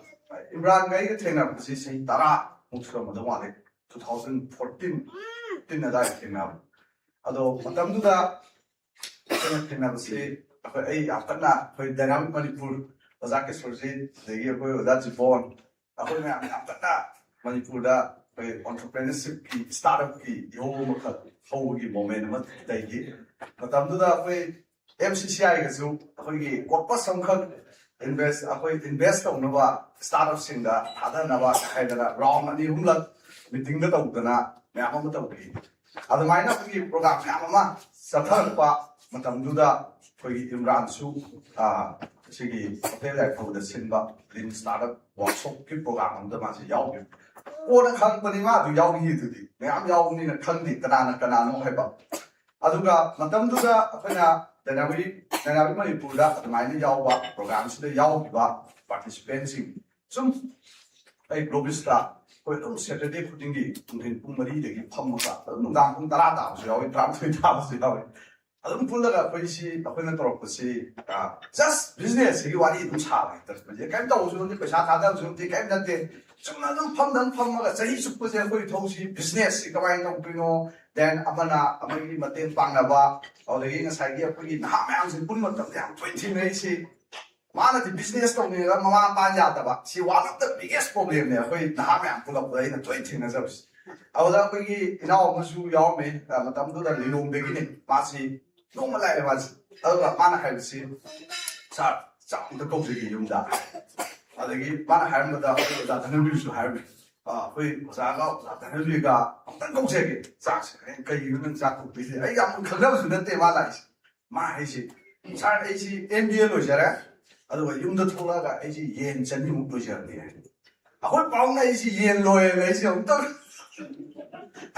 Iran made a trainer, say Tara, Muslim, the one 2014, didn't die came out. Although, Madame Duda. Thingnaबꯁꯤ ꯑꯩꯈꯣꯏ ꯑꯩ ꯌꯥꯝ ꯀꯟꯅ ꯑꯩꯈꯣꯏ dynamic Manipur ꯑꯣꯖꯥ ꯀꯦꯁꯣꯔꯖꯤ ꯑꯗꯒꯤ ꯑꯩꯈꯣꯏ ꯑꯣꯖꯥ ꯖꯤꯕꯣꯟ ꯑꯩꯈꯣꯏ ꯃꯌꯥꯝ ꯌꯥꯝ ꯀꯟꯅ ꯃꯅꯤꯄꯨꯔꯗ ꯑꯩꯈꯣꯏ ꯑꯣꯟꯇꯔꯄ꯭ꯔꯦꯅꯔꯁꯤꯞꯀꯤ ꯁ꯭ꯇꯥꯔꯠꯑꯞꯀꯤ ꯏꯍꯧ ꯑꯃꯈꯛ ꯍꯧꯕꯒꯤ ꯃꯣꯃꯦꯟ ꯑꯃ ꯂꯩꯈꯤ ꯃꯇꯝꯗꯨꯗ ꯑꯩꯈꯣꯏ MCCIꯒꯁꯨ ꯑꯩꯈꯣꯏꯒꯤ ꯀꯣꯔꯄꯁ ꯑꯃꯈꯛ ꯑꯩꯈꯣꯏ ꯏꯟꯚꯦꯁ ꯇꯧꯅꯕ ꯁ꯭ꯇꯥꯔꯠꯑꯞꯁꯤꯡꯗ ꯊꯥꯗꯅꯕ ꯍꯥꯏꯗꯅ ꯔꯥꯎꯟ 2-3ꯂꯛ ꯃꯤꯇꯤꯡꯗ ꯇꯧꯗꯅ ꯃꯌꯥꯝ ꯑꯃ ꯇꯧꯈꯤ ꯑꯗꯨꯃꯥꯏꯅ ꯑꯩꯈꯣꯏꯒꯤ ꯄ꯭ꯔꯣꯒ꯭ꯔꯥꯝ ꯃꯌꯥꯝ ꯑꯃ ꯆꯠꯊꯔꯛꯄ ꯃꯇꯝꯗꯨꯗ ꯑꯩꯈꯣꯏꯒꯤ ꯏꯝꯔꯥꯟꯁꯨ ꯁꯤꯒꯤ ꯍꯣꯇꯦꯜ ꯌꯥꯏꯐꯧꯗ ꯁꯤꯟꯕ ꯂꯤꯟ ꯁ꯭ꯇꯥꯔꯠꯑꯞ ꯋꯥꯔꯛꯁꯣꯞꯀꯤ ꯄ꯭ꯔꯣꯒ꯭ꯔꯥꯝ ꯑꯃꯗ ꯃꯥꯁꯤ ꯌꯥꯎꯈꯤ ꯀꯣꯟꯅ ꯈꯪꯕꯅꯤ ꯃꯥꯗꯨ ꯌꯥꯎꯈꯤꯗꯨꯗꯤ ꯃꯌꯥꯝ ꯌꯥꯎꯕꯅꯤꯅ ꯈꯪꯗꯦ ꯀꯅꯥꯅꯣ ꯍꯥꯏꯕ ꯑꯗꯨꯒ ꯃꯇꯝꯗꯨꯗ ꯑꯩꯈꯣꯏꯅ ꯗꯥꯏꯅꯥꯃꯤꯛ ꯃꯅꯤꯄꯨꯔꯗ ꯑꯗꯨꯃꯥꯏꯅ ꯌꯥꯎꯕ ꯄ꯭ꯔꯣꯒ꯭ꯔꯥꯝꯁꯤꯗ ꯌꯥꯎꯈꯤꯕ ꯄꯥꯔꯇꯤꯁꯤꯄꯦꯟꯁꯤꯡ ꯁꯨꯝ ꯑꯩ ꯒ꯭ꯂꯣꯕꯤꯁꯇ ꯑꯩꯈꯣꯏ ꯑꯗꯨꯝ ꯁꯦꯇꯔꯗꯦ ꯈꯨꯗꯤꯡꯒꯤ ꯅꯨꯡꯊꯤꯜ ꯄꯨꯡ 4ꯗꯒꯤ ꯐꯝꯃꯒ ꯑꯗꯨꯝ ꯅꯨꯡꯗꯥꯡ ꯄꯨꯡ 10 ꯇꯥꯕꯁꯨ ꯌꯥꯎꯏ 12 ꯇꯥꯕꯁꯨ ꯌꯥꯎꯏ ꯑꯗꯨꯝ ꯄꯨꯜꯂꯒ ꯑꯩꯈꯣꯏꯅ ꯇꯧꯔꯛꯄꯁꯤ ꯖꯁ ꯕꯤꯖꯤꯅꯦꯁꯁꯤꯒꯤ ꯋꯥꯔꯤ ꯑꯗꯨꯝ ꯁꯥꯕ ꯍꯦꯛꯇ ꯀꯩꯝ ꯇꯧꯕꯁꯨ ꯅꯠꯇꯦ ꯄꯩꯁꯥ ꯊꯥꯗꯕꯁꯨ ꯅꯠꯇꯦ ꯀꯩꯝ ꯅꯠꯇꯦ ꯆꯨꯝꯅ ꯑꯗꯨꯝ ꯐꯝꯃꯒ ꯆꯍꯤ ꯆꯨꯞꯄꯁꯦ ꯑꯩꯈꯣꯏ ꯊꯧꯁꯤ ꯕꯤꯖꯤꯅꯦꯁꯁꯤ ꯀꯃꯥꯏꯅ ꯇꯧꯗꯣꯏꯅꯣ ꯗꯦꯟ ꯑꯃꯅ ꯑꯃꯒꯤ ꯃꯇꯦꯡ ꯄꯥꯡꯅꯕ ꯑꯗꯨꯗꯒꯤ ꯉꯁꯥꯏꯒꯤ ꯑꯩꯈꯣꯏꯒꯤ ꯅꯍꯥ ꯃꯌꯥꯝꯁꯤ ꯄꯨꯟꯕ ꯃꯇꯝꯗ ꯌꯥꯝ ꯇꯣꯏꯅ ꯊꯦꯡꯅꯔꯤꯁꯤ ꯃꯥꯅꯗꯤ ꯕꯤꯖꯤꯅꯦꯁ ꯇꯧꯅꯤꯡꯉꯒ ꯃꯃꯥ ꯃꯄꯥ ꯌꯥꯗꯕ ꯁꯤ ꯋꯥꯟ ꯑꯣꯐ ꯗ ꯕꯤꯒꯦꯁ ꯄ꯭ꯔꯣꯕ꯭ꯂꯦꯝꯅꯦ ꯑꯩꯈꯣꯏ ꯅꯍꯥ ꯃꯌꯥꯝ ꯄꯨꯜꯂꯛꯄꯗ ꯑꯩꯅ ꯇꯣꯏꯅ ꯊꯦꯡꯅꯖꯕꯁꯤ ꯑꯗꯨꯗ ꯑꯩꯈꯣꯏꯒꯤ ꯏꯅꯥꯎ ꯑꯃꯁꯨ ꯌꯥꯎꯔꯝꯃꯦ ꯃꯇꯝꯗꯨꯗ ꯂꯤꯂꯣꯡꯗꯒꯤꯅꯤ ꯃꯥꯁꯤ ꯅꯣꯡꯃ ꯂꯥꯛꯑꯦ ꯃꯥꯁꯤ ꯑꯗꯨꯒ ꯃꯥꯅ ꯍꯥꯏꯕꯁꯤ ꯁꯥꯔ ꯆꯥꯛ ꯑꯝꯇ ꯀꯧꯖꯒꯦ ꯌꯨꯝꯗ ꯑꯗꯒꯤ ꯃꯥꯅ ꯍꯥꯏꯔꯝꯕꯗ ꯑꯩꯈꯣꯏ ꯑꯣꯖꯥ ꯙꯅꯕꯤꯔꯁꯨ ꯍꯥꯏꯔꯝꯃꯦ ꯑꯩꯈꯣꯏ ꯑꯣꯖꯥꯒ ꯑꯣꯖꯥ ꯙꯅꯕꯤꯔꯒ ꯑꯝꯇꯪ ꯀꯧꯖꯒꯦ ꯆꯥꯛꯁꯦ ꯀꯩꯒꯤꯅꯣ ꯅꯪ ꯆꯥꯛ ꯀꯧꯗꯣꯏꯁꯦ ꯑꯩ ꯌꯥꯝ ꯈꯪꯅꯕꯁꯨ ꯅꯠꯇꯦ ꯃꯥ ꯂꯥꯛꯏꯁꯦ ꯃꯥ ꯍꯥꯏꯁꯤ ꯁꯥꯔ ꯑꯩꯁꯤ MBA ꯂꯣꯏꯖꯔꯦ ꯑꯗꯨꯒ ꯌꯨꯝꯗ ꯊꯣꯛꯂꯛꯑꯒ ꯑꯩꯁꯤ ꯌꯦꯟ 200ꯃꯨꯛ ꯂꯣꯏꯖꯔꯅꯤ ꯑꯩꯈꯣꯏ ꯄꯥꯎꯅ ꯑꯩꯁꯤ ꯌꯦꯟ ꯂꯣꯏꯔꯦꯅ ꯑꯩꯁꯤ ꯑꯃꯨꯛꯇꯪ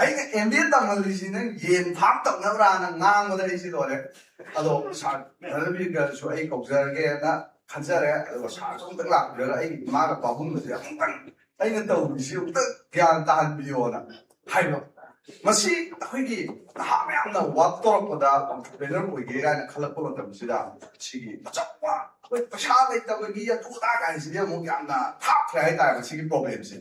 ꯑꯩꯅ MBA ꯇꯝꯍꯜꯂꯤꯁꯤ ꯅꯪ ꯌꯦꯟ ꯐꯥꯝ ꯇꯧꯅꯕ꯭ꯔꯥꯅ ꯉꯥꯡꯕꯗ ꯑꯩꯁꯤ ꯂꯣꯏꯔꯦ ꯑꯗꯣ ꯁꯥꯔ ꯙꯅꯕꯤꯔꯒꯁꯨ ꯑꯩ ꯀꯧꯖꯔꯒꯦꯅ ꯈꯟꯖꯔꯦ ꯑꯗꯨꯒ ꯁꯥꯔꯁꯨ ꯑꯃꯨꯛꯇꯪ ꯂꯥꯛꯄꯤꯔꯒ ꯑꯩꯒꯤ ꯏꯃꯥꯒ ꯄꯥꯕꯨꯡꯒꯁꯦ ꯑꯃꯨꯛꯇꯪ ꯑꯩꯅ ꯇꯧꯔꯤꯁꯤ ꯑꯃꯨꯛꯇꯪ ꯒ꯭ꯌꯥꯟ ꯇꯥꯍꯟꯕꯤꯌꯣꯅ ꯍꯥꯏꯕ ꯃꯁꯤ ꯑꯩꯈꯣꯏꯒꯤ ꯅꯍꯥ ꯃꯌꯥꯝꯅ ꯋꯥꯛ ꯇꯧꯔꯛꯄꯗ ꯑꯣꯟꯇꯔꯄ꯭ꯔꯦꯅꯔ ꯑꯣꯏꯒꯦ ꯀꯥꯏꯅ ꯈꯜꯂꯛꯄ ꯃꯇꯝꯁꯤꯗ ꯁꯤꯒꯤ ꯑꯆꯧꯕ ꯑꯩꯈꯣꯏ ꯄꯩꯁꯥ ꯂꯩꯇꯕꯒꯤ ꯑꯗꯨ ꯑꯗꯥ ꯀꯥꯏꯁꯤꯗꯤ ꯑꯃꯨꯛ ꯌꯥꯝꯅ ꯊꯥꯞꯈ꯭ꯔꯦ ꯍꯥꯏꯇꯥꯔꯦ ꯃꯁꯤꯒꯤ ꯄ꯭ꯔꯣꯕ꯭ꯂꯦꯝꯁꯦ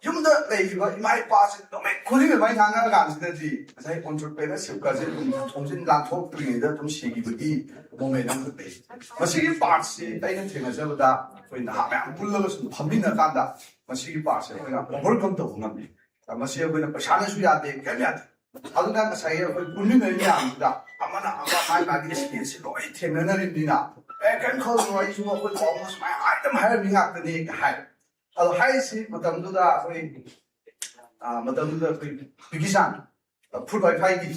ꯌꯨꯝꯗ ꯂꯩꯔꯤꯕ ꯏꯃꯥ ꯏꯄꯥꯁꯤ ꯅꯨꯃꯤꯠ ꯈꯨꯗꯤꯡꯒꯤ ꯑꯗꯨꯃꯥꯏꯅ ꯉꯥꯡꯅꯔ ꯀꯥꯟꯁꯤꯗꯗꯤ ꯉꯁꯥꯏ ꯑꯣꯟꯇꯔꯄ꯭ꯔꯦꯅꯔꯁꯤꯞꯀꯁꯦ ꯑꯗꯨꯝ ꯊꯣꯝꯖꯤꯟ ꯂꯥꯟꯊꯣꯛꯇ꯭ꯔꯤꯉꯩꯗ ꯑꯗꯨꯝ ꯁꯤꯈꯤꯕꯒꯤ ꯃꯣꯃꯦꯟ ꯑꯃꯈꯛ ꯂꯩ ꯃꯁꯤꯒꯤ ꯄꯥꯔꯠꯁꯤ ꯑꯩꯅ ꯊꯦꯡꯅꯖꯕꯗ ꯑꯩꯈꯣꯏ ꯅꯍꯥ ꯃꯌꯥꯝ ꯄꯨꯜꯂꯒ ꯁꯨꯝ ꯐꯝꯃꯤꯟꯅꯀꯥꯟꯗ ꯃꯁꯤꯒꯤ ꯄꯥꯔꯠꯁꯦ ꯑꯩꯈꯣꯏꯅ ꯑꯣꯚꯔꯀꯝ ꯇꯧꯕ ꯉꯝꯃꯤ ꯃꯁꯤ ꯑꯩꯈꯣꯏꯅ ꯄꯩꯁꯥꯅꯁꯨ ꯌꯥꯗꯦ ꯀꯩꯝ ꯌꯥꯗꯦ ꯑꯗꯨꯅ ꯉꯁꯥꯏꯒꯤ ꯑꯩꯈꯣꯏ ꯄꯨꯟꯃꯤꯟꯅꯔꯤ ꯃꯌꯥꯝꯁꯤꯗ ꯑꯃꯅ ꯃꯥꯒꯤ ꯏꯁꯀꯤꯜꯁꯤ ꯂꯣꯏ ꯊꯦꯡꯅꯅꯔꯤꯕꯅꯤꯅ ꯀꯩꯝ ꯈꯜꯂꯨꯅꯨ ꯑꯩꯁꯨ ꯑꯩꯈꯣꯏ ꯄꯥꯎꯅ ꯁꯨꯃꯥꯏꯅ ꯑꯗꯨꯝ ꯍꯥꯏꯔꯝꯃꯤ ꯉꯥꯛꯇꯅꯤ ꯍꯥꯏ ꯑꯗꯣ ꯍꯥꯏꯔꯤꯁꯤ ꯃꯇꯝꯗꯨꯗ ꯑꯩꯈꯣꯏ ꯕꯤꯀꯤꯆꯥꯟ ꯐꯨꯗ ꯋꯥꯏꯐꯥꯏꯒꯤ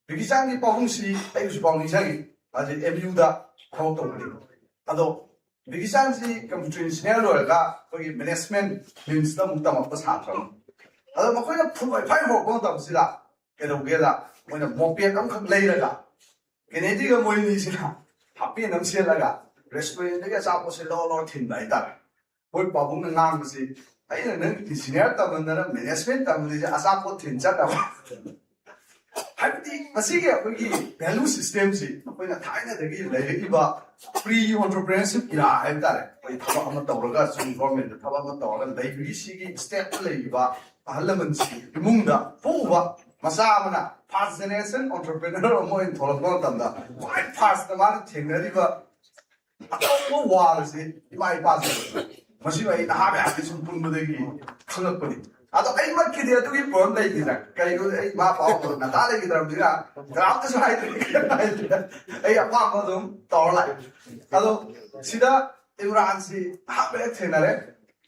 ꯕꯤꯀꯤꯆꯥꯟꯒꯤ ꯄꯥꯎꯡꯁꯤ ꯑꯩꯁꯨ ꯄꯥꯎ ꯅꯤꯡꯁꯤꯡꯉꯤ ꯃꯥꯁꯤ MUꯗ ꯊꯕꯛ ꯇꯧꯕꯅꯤ ꯑꯗꯣ ꯕꯤꯀꯤꯆꯥꯟꯁꯤ ꯀꯝꯄ꯭ꯌꯨꯇꯔ ꯏꯟꯖꯤꯅꯤꯌꯔ ꯂꯣꯏꯔꯒ ꯑꯩꯈꯣꯏꯒꯤ ꯃꯦꯅꯦꯖꯃꯦꯟ ꯂꯤꯟꯁꯇ ꯑꯃꯨꯛ ꯇꯝꯃꯛꯄ ꯁꯥꯇ꯭ꯔ ꯑꯃ ꯑꯗꯣ ꯃꯈꯣꯏꯅ ꯐꯨꯗ ꯋꯥꯏꯐꯥꯏ ꯍꯧꯔꯛꯄ ꯃꯇꯝꯁꯤꯗ ꯀꯩꯗꯧꯒꯦꯗ ꯃꯣꯏꯅ ꯃꯣꯄꯦꯠ ꯑꯃꯈꯛ ꯂꯩꯔꯒ ꯀꯦꯅꯦꯗꯤꯒ ꯃꯣꯏꯅꯤꯁꯤꯅ ꯍꯥꯞꯄꯦꯟ ꯑꯃ ꯁꯦꯠꯂꯒ ꯔꯦꯁꯇꯨꯔꯦꯟꯗꯒꯤ ꯑꯆꯥꯄꯣꯠꯁꯦ ꯂꯧꯔ ꯊꯤꯟꯕ ꯍꯥꯏꯇꯥꯔꯦ ꯃꯣꯏ ꯄꯥꯕꯨꯡꯅ ꯉꯥꯡꯕꯁꯤ ꯑꯩꯅ ꯅꯪ ꯏꯟꯖꯤꯅꯤꯌꯔ ꯇꯝꯃꯟꯗꯅ ꯃꯦꯅꯦꯖꯃꯦꯟ ꯇꯝꯃꯜꯂꯤꯁꯦ ꯑꯆꯥꯄꯣꯠ ꯊꯤꯟ ꯆꯠꯅꯕ ꯍꯥꯏꯕꯗꯤ ꯃꯁꯤꯒꯤ ꯑꯩꯈꯣꯏꯒꯤ ꯚꯦꯂꯨ ꯁꯤꯁꯇꯦꯝꯁꯤ ꯑꯩꯈꯣꯏꯅ ꯊꯥꯏꯅꯗꯒꯤ ꯂꯩꯔꯛꯏꯕ ꯄ꯭ꯔꯤ ꯑꯣꯟꯇꯔꯄ꯭ꯔꯦꯅꯔꯁꯤꯞ ꯏꯔꯥ ꯍꯥꯏꯕ ꯇꯥꯔꯦ ꯑꯩꯈꯣꯏ ꯊꯕꯛ ꯑꯃ ꯇꯧꯔꯒ ꯁꯨꯝ ꯒꯣꯔꯃꯦꯟꯗ ꯊꯕꯛ ꯑꯃ ꯇꯧꯔꯒ ꯂꯩꯕꯒꯤ ꯁꯤꯒꯤ ꯁ꯭ꯇꯦꯠꯇ ꯂꯩꯔꯤꯕ ꯑꯍꯜ ꯂꯃꯟꯁꯤꯡ ꯏꯃꯨꯡꯗ ꯄꯣꯛꯎꯕ masa amana first generation entrepreneur mo in tholakpa tamda quite fast man thengnari ba atau wall si mai pa se masi bai na ha ba sum pun mu degi khangak pani ado ai mat ki dia tu ki pon dai ki kai go ai ma pa ko na ta le ki dram dira gram ta sai ai apa ko dum tor lai ado sida Imran si ha ba thenare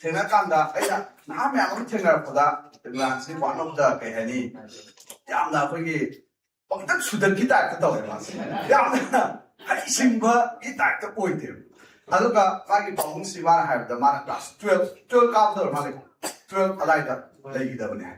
thena kanda ai na me am thengar poda Imran si one of the kai hani yamna ko ki pangtak sudan ki ta ta wa yamna hai simba ki ta ta poi de ado ka ma ki pang si ma ha da ma class 12 ka da ma 12 alai da lai da bane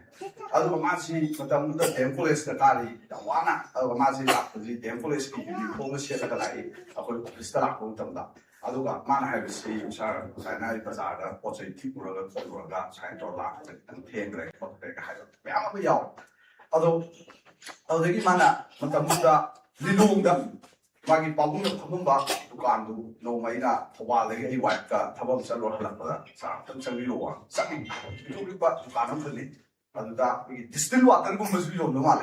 ado ma si matam da templates da kali da wana ado ma si la ji templates ki uniform se da lai akoi kristala ko tam da ado ka ma na ha si sa sa na bazar da po sai ti pura ga pura ga sai to la da theng re ko da ka ha ya ma yaw ado ado ki mana matam da lilong da magi pabung da phabum ba dukan du no mai na thwa le ai wa ka thabam sa lo halak ba sa tam sang ri lo wa sa ni tu ri ba dukan am thali adu da ki distill water ko masu yo no male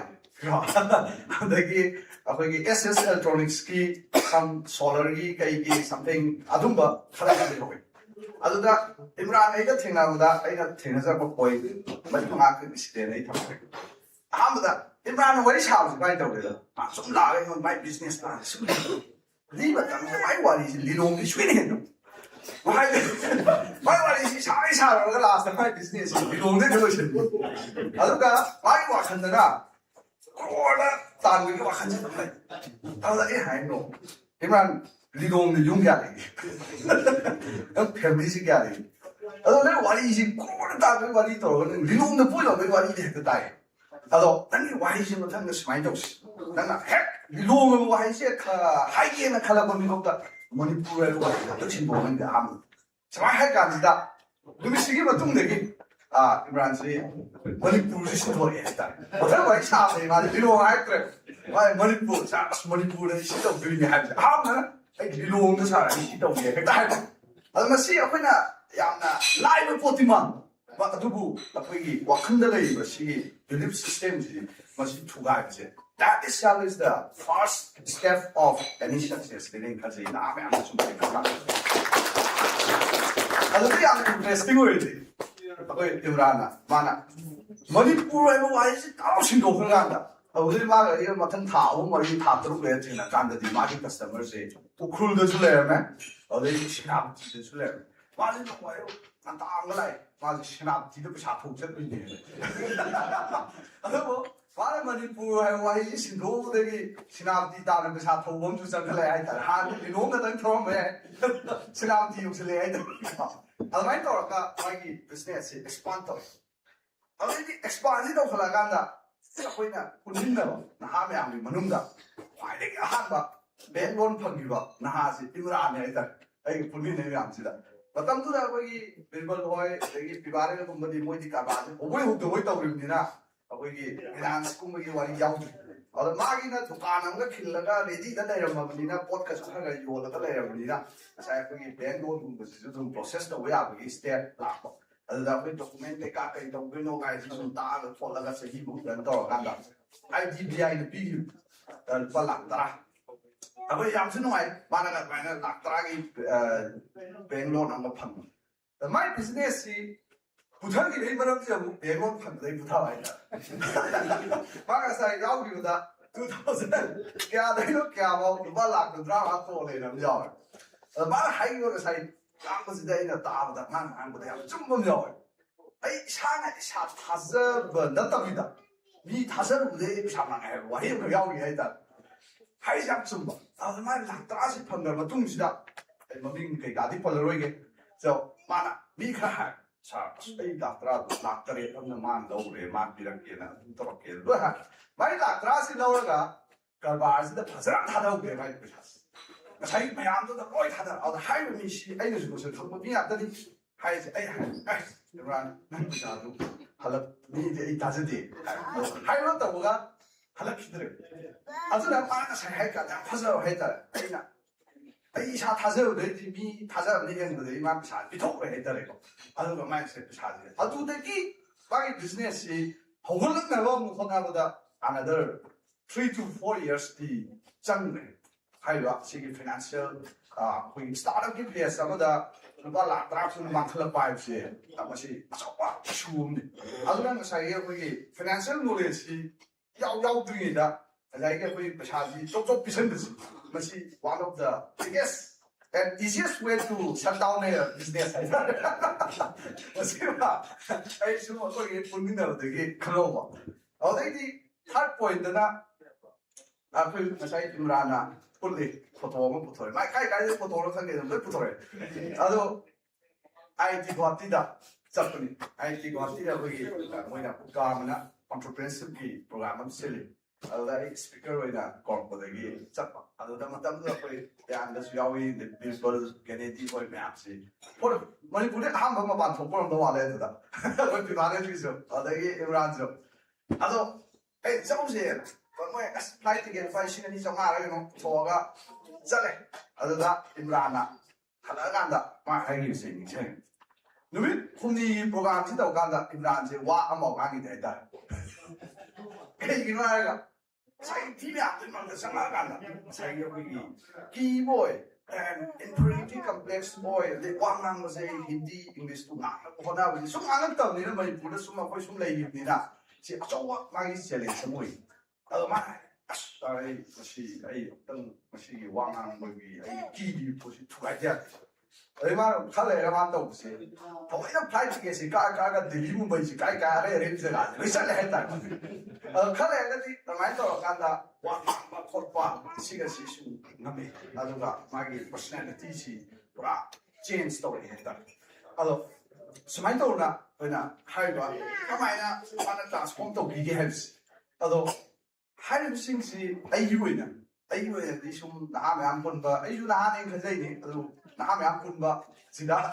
adu ki akoi ki SS electronics ki some solar ki kai ki something adum ba khara ka le adu da Imran ai da thengna da ai na thengna sa ko koi mai ma ka iste nei thamre amda Imran wari shab bai da de da sum la ga my business plan sum li ba tam mai wari li long ni shwe ne no mai wari si sai sa ga last my business li long de jo shin adu ga mai wa khan da ko la tan wi wa khan da mai ta da ai hai no Imran li long ni yung ga ni family si ga ni adu na wari si ko da ta wari to li long de pu lo mai wari de da dai ado nani wai si mo thang na smai dos nana hek long mo wai si ka hai ye na khala ko mi ko da Manipur ro wa to chin bo nang da am smai hai ka da du mi si gi ma tung de gi Imran si Manipur si si to ye da o da wai sa me ma li long hai tre wai Manipur sa Manipur de si to bi ni ha ha na ai li long da sa si to ye ka da ado ma si apna yamna live potiman But adubu apoi wakhanda lai ba si belief system ji masi thuga je that is the first step of any success living kaji na me am sum ka adu ya interesting hoye ji apoi Imran mana Manipur ai ba wai si tao sin do khanga da adu ma ga ye mathang tha o mari tha tru le ji na kan da di ma ki customer se ukhul da su le me adu shinap ji su le ma ni no wa yo ta ang lai 맞아 신압 뒤도 자폭 잡고 있네. 아뭐 말은 Manipur 와이 신도들이 신압 뒤다는 그 자폭 멈추 잡을래 하이다. 한 이놈 같은 처음에 신압 뒤 욕실래 하이다. 아 많이 돌아가 와이 비즈니스 expand. 아니 expand도 하라간다. 거기나 군인다. 나하면 아무 만음다. 와이게 한바 벤론 판기바 나하지 이거라 아니다. 아이 군인이 암지다. Matam tu da koi birbal hoy lagi pibare ko madi moi di ka ba oi hu doi ta uri na koi ki finance ko magi wari yaw aur ma gi na dukan am ga khil laga ready da dai ram ni na podcast ha ga yo la da dai ram ni na sa koi ki bank loan ko si tu process da wa ga step la ko aur da koi document ka ka to ko no ga si ta ga fo la ga se hi bu dan to ga da IDBI ni pi dal pa la tara Abai yang sinu ai mana ka mana nak teragi Bangalore nang phang the my business si puthang gi maram si abu Bangalore phang dai putha ai da maka sai yaw gi da 2000 kya dai lo kya ba ba la ko dra ha ko le nam yaw ma hai gi ga sai ang ko si dai na ta ba da man ang ko da chum bom yaw ai sha na sha ta ze ba na ta bi da mi ta ze bu de sha ma ai wa hi ko yaw gi ai da hai yak chum ba 아, 말 락다시 판다 마뚱시다. 마빙 그 가디 폴로이게. 저 마나 미카 자, 이 락다라 락다리 없는 만 노래 만 비랑게나 또렇게 로하. 말 락다시 나오가 가바스다 파스랑 타다오게 말 그랬어. 자기 매양도 거의 다다. 아, 하이미 씨 아이는 주고서 정말 앞다리 하이지 아이 이런 남자도 할라 니 다즈디. 하이로다 뭐가 할라키들 아주 나 빠르게 잘 할까 나 파서 했다 아이나 아이 샤 타서 내지 미 타서 내는 거 이만 샤 비토고 했다 이거 아주 그 마인드 사지 아주 되기 빠기 비즈니스 ꯍꯧꯒꯠꯂꯛꯅꯕ ꯑꯃꯨꯛ ꯍꯣꯠꯅꯕꯗ another 3 to 4 yearsꯗꯤ ꯆꯪꯈ꯭ꯔꯦ ꯍꯥꯏꯔꯤꯕ ꯁꯤꯒꯤ financial ꯑꯩꯈꯣꯏꯒꯤ ꯁ꯭ꯇꯥꯔꯠꯑꯞꯀꯤ face ꯑꯃꯗ ꯂꯨꯄꯥ ꯂꯥꯛ 10 ꯊꯨꯅ ꯃꯥꯡꯈꯠꯂꯛꯄ ꯍꯥꯏꯕꯁꯦ ꯃꯁꯤ ꯑꯆꯧꯕ ꯏꯁꯨ ꯑꯃꯅꯤ ꯑꯗꯨꯅ ꯉꯁꯥꯏꯒꯤ ꯑꯩꯈꯣꯏꯒꯤ ꯐꯥꯏꯅꯥꯟꯁꯤꯌꯦꯜ ꯅꯣꯂꯦꯖꯁꯤ ꯌꯥꯎꯗ꯭ꯔꯤꯉꯩꯗ ꯉꯁꯥꯏꯒꯤ ꯑꯩꯈꯣꯏ ꯄꯩꯁꯥꯁꯤ ꯆꯣꯞ ꯆꯣꯞ ꯄꯤꯁꯟꯕꯁꯤ ꯃꯁꯤ one of the biggest and easiest way to shut down a business 하이타래 맞습니다. 아이수 어떻게 본인들 되게 그러고 어디디 third point나 앞에 사이 임라나 폴리 포토만 포토래 마이 가이 포토로 상대는 포토래 아도 IT 과티다 잡더니 IT 과티다 거기 뭐냐 국가문화 entrepreneurship 프로그램 을 실리 아다 스피커 오이나 corporate 잡아 아다 마담도 거기 양다수 야위 빌버드 게네디 거기 맵시 포르 머니푸르 한번만 반통 포럼도 와래다 거기 말해 주세요 아다기 임란죠 아도 에 정신 뭐에 플라이 티켓 파이시는 좀 알아요 저가 잘해 아다 임란나 하나간다 막 하기 있으니 누미 홈니 프로그램 지도 간다 임란지 와 아무 강이 되다 그 말이야 자기 팀이 안 되면 생각한다 자기 여기 keyboard and in pretty complex boy they 왕한 것에 hindi english 또 나하나 보지 숨안 했다 니는 뭐 부르 숨만 거의 숨 내입니다 지 저와 막이 챌린지 뭐이 막 아이 것이 아이 어떤 것이 왕한 거기 아이 기비 보시 투가야 얼마나 칼레가 만다 없이 더 이런 플라이트게시 까까가 들리면 뭐지 까까가 렘즈가 리살레 했다 칼레가지 나마이도 간다 와막 콜파 시가시 수 남이 아두가 마기 퍼스널리티시 브라 체인 스토리 했다 아도 스마이도나 그나 하이바 가마이나 만나 트랜스폼 또 비게 헬스 아도 하이브싱시 아이유이나 아이유에 좀 나하면 안 본다 아이유 나하는 그제니 아도 나하면 안 본다 지다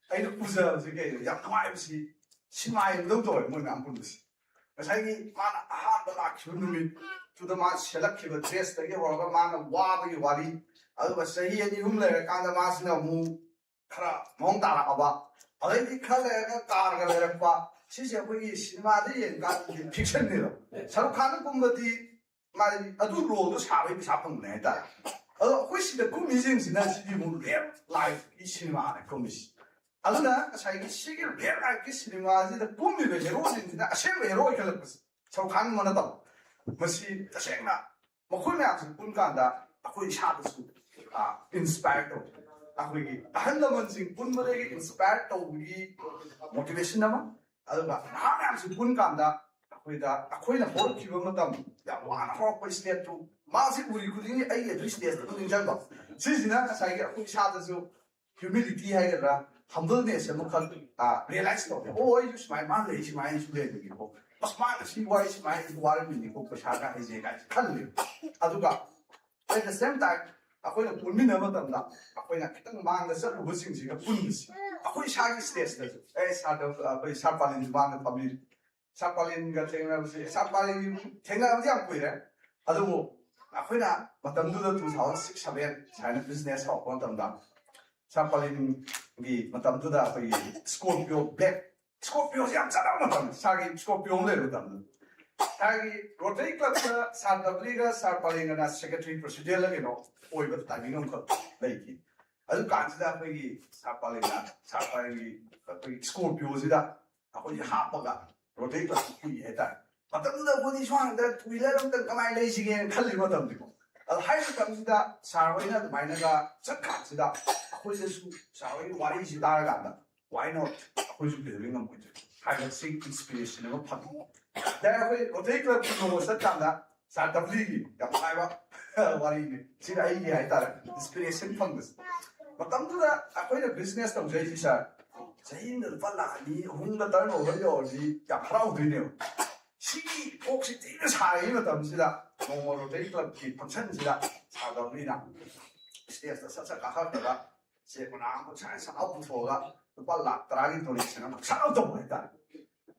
아이도 부서 저게 양화임시 심화임 너도 뭐는 안 본듯이 자기 만 아한다 키우는 주도만 셀렉티브 테스트게 와가 만 와버기 와리 아도 사이에 humle 간다 마스나 무 카라 몽다라 아바 어디 칼레가 까르가 레파 시세 보기 시네마들이 연간 픽션이요 사록하는 꿈들이 말이 아주 로도 사회비 사품 내다 훨씬 더 꿈이생지나 시비 랩 라이프 이 시네마의 꿈이시 아주나 자기 시기를 랩 라이프 시네마지다 꿈이가 제로진지나 아시메로 이렇게 했어 사록하는 거는 또 뭐시 자생나 뭐 콜메아서 꿈간다 아코이 샤드스 인스파이어 아코이 한남은징 꿈들에게 인스파이어 우리 모티베이션 남아 아주가 나면서 꿈간다 아코이나 뭘 기분 같다 야 와나 호흡 스텝도 마치 우리 그들이 아이게 드시대서 그들 장도 지지나 자기가 아코이 샤드스 humility 하이라 humbless에 뭐가 realize도 오 이거 스마일 만데 이 스마일 수대되고 스마일 시와이 스마일 와르미니 꼭 샤가 이제가 칼리 아두가 at the same time 아코이나 돌미는 것답니다 아코이나 기타 망가서 무슨지가 분듯이 아코이 샤기 스테이스에서 에 샤도 아코이 샤팔린 주방의 파밀 샤팔린 같은 거지 샤팔린 생각하지 않고 이래 아주 뭐 아코이나 마담두도 2006, 7 차이나 비즈니스 하고 한답니다 샤팔린이 마담두다 아코이 스코피오 블랙 스코피오지 않잖아 마담 샤기 스코피오를 내렸답니다 자기 로테이 클럽 사드블리가 샤팔린이나 세크레터리 프레시던트라고 오이버 타이밍 거 레이키 아주 간지다 아코이 샤팔린이 아코이 스코피오지다 아코이 하빠가 로테이 클럽 했다 마담두다 보니 좋아한다 투일러는 그만 레이시게 칼리 마담디고 하이스 감지다 사회나 마이너가 적합지다 아코이스 사회 와리시 따라간다 why not 아코이스 배우는 거죠 하이스 인스피레이션을 받고 내가 그 로테이 클럽 그거 썼단다 사드블리기 야파이바 와리네 지라 이게 하이따라 인스피레이션 펀드스 마담두다 아코이나 비즈니스 또 제시사 자인들 빨라니 홍다 떨고 어려워지 야 하라우드네요 시기 혹시 뛰는 사이는 담시다 농어로 데이클럽 펀천지다 사담이나 스테이스 살짝 가하다가 제구나 뭐 잘 사업부터가 빨라 따라기 돌리시는 사업도 못했다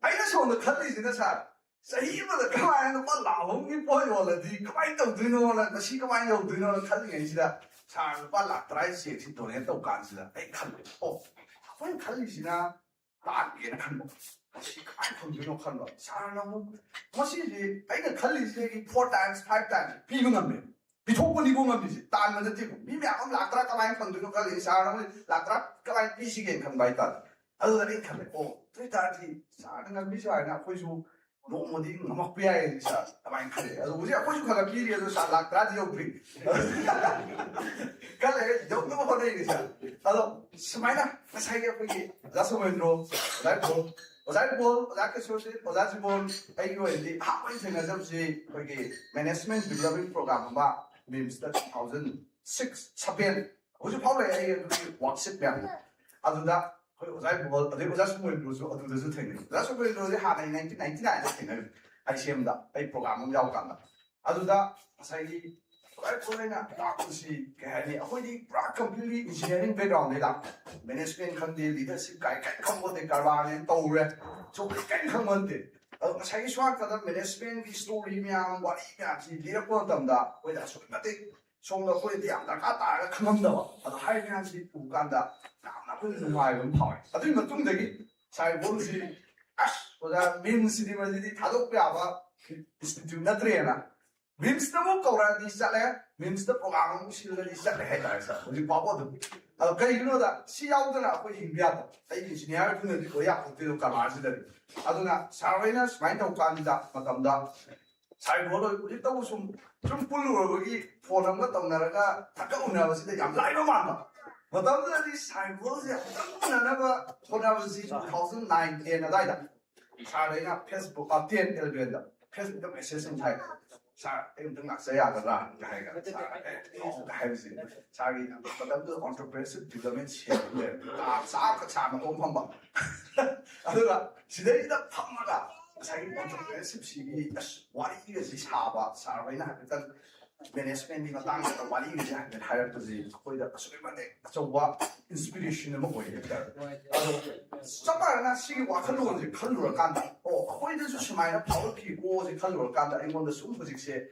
아이는 오늘 칼리지는 사 사이보다 가만히 빨라 홍기 보여올라디 가만히 또 드노라 시 가만히 또 드노라 칼리지다 잘 빨라 따라이시 진도네 또 간지다 에이 칼리 거의 칼리지나 딱 이게 한 시 가만 컴퓨터 칸다 사람은 뭐시지 아이가 칼리지 4 times 5 times 비능함네 비토권이고 맘이지 딴만데 뛰고 미미하면 락드라 가만히 컴퓨터 칼리 사람은 락드라 가만히 비시게 컴바이다 아들이 컴네 오 트위터지 사람은 비시와나 코이수 노모디 막 비야에 사 가만히 칼리 아주 우리 코이수 가가 비리에서 사 락드라 지옥비 kalai jauh tu mana ini sah. Kalau semaina saya pergi, jasa mendro, Ozai bol, ke sosi, ozai bol, ayo ini apa yang saya nazar si pergi management development program ba, BIMS 2006 sampai, uji power ayo itu workshop yang, aduda, ozai bol, ozai semua itu so, aduda so tinggi, jasa mendro si hari 1999 tinggi, ICM da, program yang jauh kan, aduda saya Purana si kaya ni pra completely engineering background ni lah management kan di leadership kai kamu de karwan ni tahu re so kai kamu de saya suka kata management di story ni yang wali ni si dia pun tahu dah kita so nanti so nak kau dia yang tak kata kamu dah atau hari ni si bukan dah nak pun semua yang power tapi betul lagi saya pun si kita BIMS di mana jadi thadok pe apa institute na trena BIMS na mo kauran di sa le BIMS na program sila di sa le hai sa uji papa tu kai you know da si yau da na ko yin bia da ai engineer tu ne ko ya ko tu ka ma si da aduna sarvaina smai ta kan da matam da sai bo lo uji ta sum pul ro gi phone am ga tong na ga ta ka una ba si da yam lai ba ma da matam da di sai bo si ta na ga phone am si 2009 na da da sarvaina Facebook up 10 elben da Facebook da message sai 사, 이거 막 써야 하더라. 가해가 가해지. 자기 그다음도 entrepreneurship development 체험에 싹 차면 엄청 봐. 아들아, 시대이다 팍마가 자기 entrepreneurship 시기 와리 이것이 사바 사바이나 일단 매니지먼트가 땅에서 와리 이것이 하는 하였듯이 거기다 소리만데 저와 인스피레이션을 먹고 있다. 정말나 시기 와 칼로를 간다. 거기서 수마이나 파워 피고 이제 칼로를 간다. 이건데 숨부직세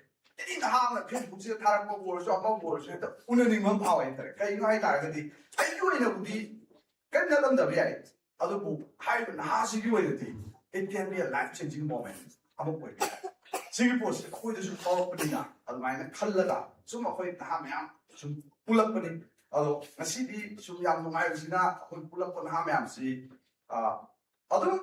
이나 하면 페이스북에 다락고 보여줘 한번 보여줘. 오늘 이만 파워 있다. 그러니까 이거 할 때까지 아이고에는 우리 끝나던 답이야. 아주 뭐 하이든 하시기 왜지? It can be a life-changing moment. 한번 보여줘. 지금 보세요. 거기서 좀 파워뿐이냐. 아주 많이 칼라가 좀 거의 다 하면 좀 불렀더니 ngasibi sumyam nungai sina kun pulak pun hamyam si adu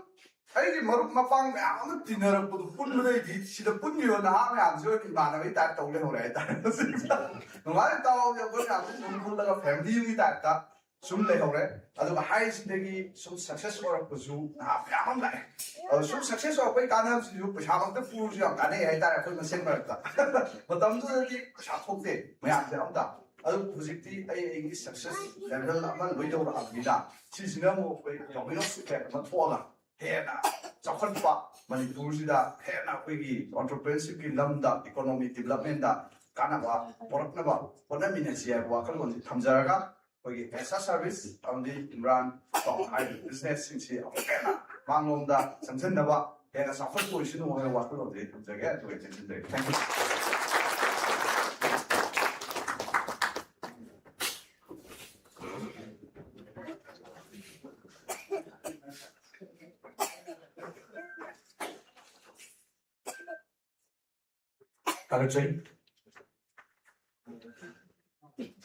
ai marup mapang am dinner pun nei di sida pun yo na hamyam so ni mana wi ta tau le ho le ta ngai tau yo ko ya kun kun la family wi ta ta sum le ho le adu hai sindagi sum successful ko su na yam lai sum successful ko ka na si yu pa sha ta pu ju ka ne ai ta ko na sen ma ta matam so di sha thok de mayam se am ta aduh projecti ai English success level aman loi do ra vida sisina mo ko yong suket ma thola he na chakhan pa manipur sida he na ko gi entrepreneurship ki lamda economic development da kana ba porakna ba pona minasia wa kan gon thamjaraga ko gi esa service amdi imran to ai business sing si apena manglom da samsen da ba he na sa phot ko sinu wa ko de thamjaga to attention de thank you Kalajai.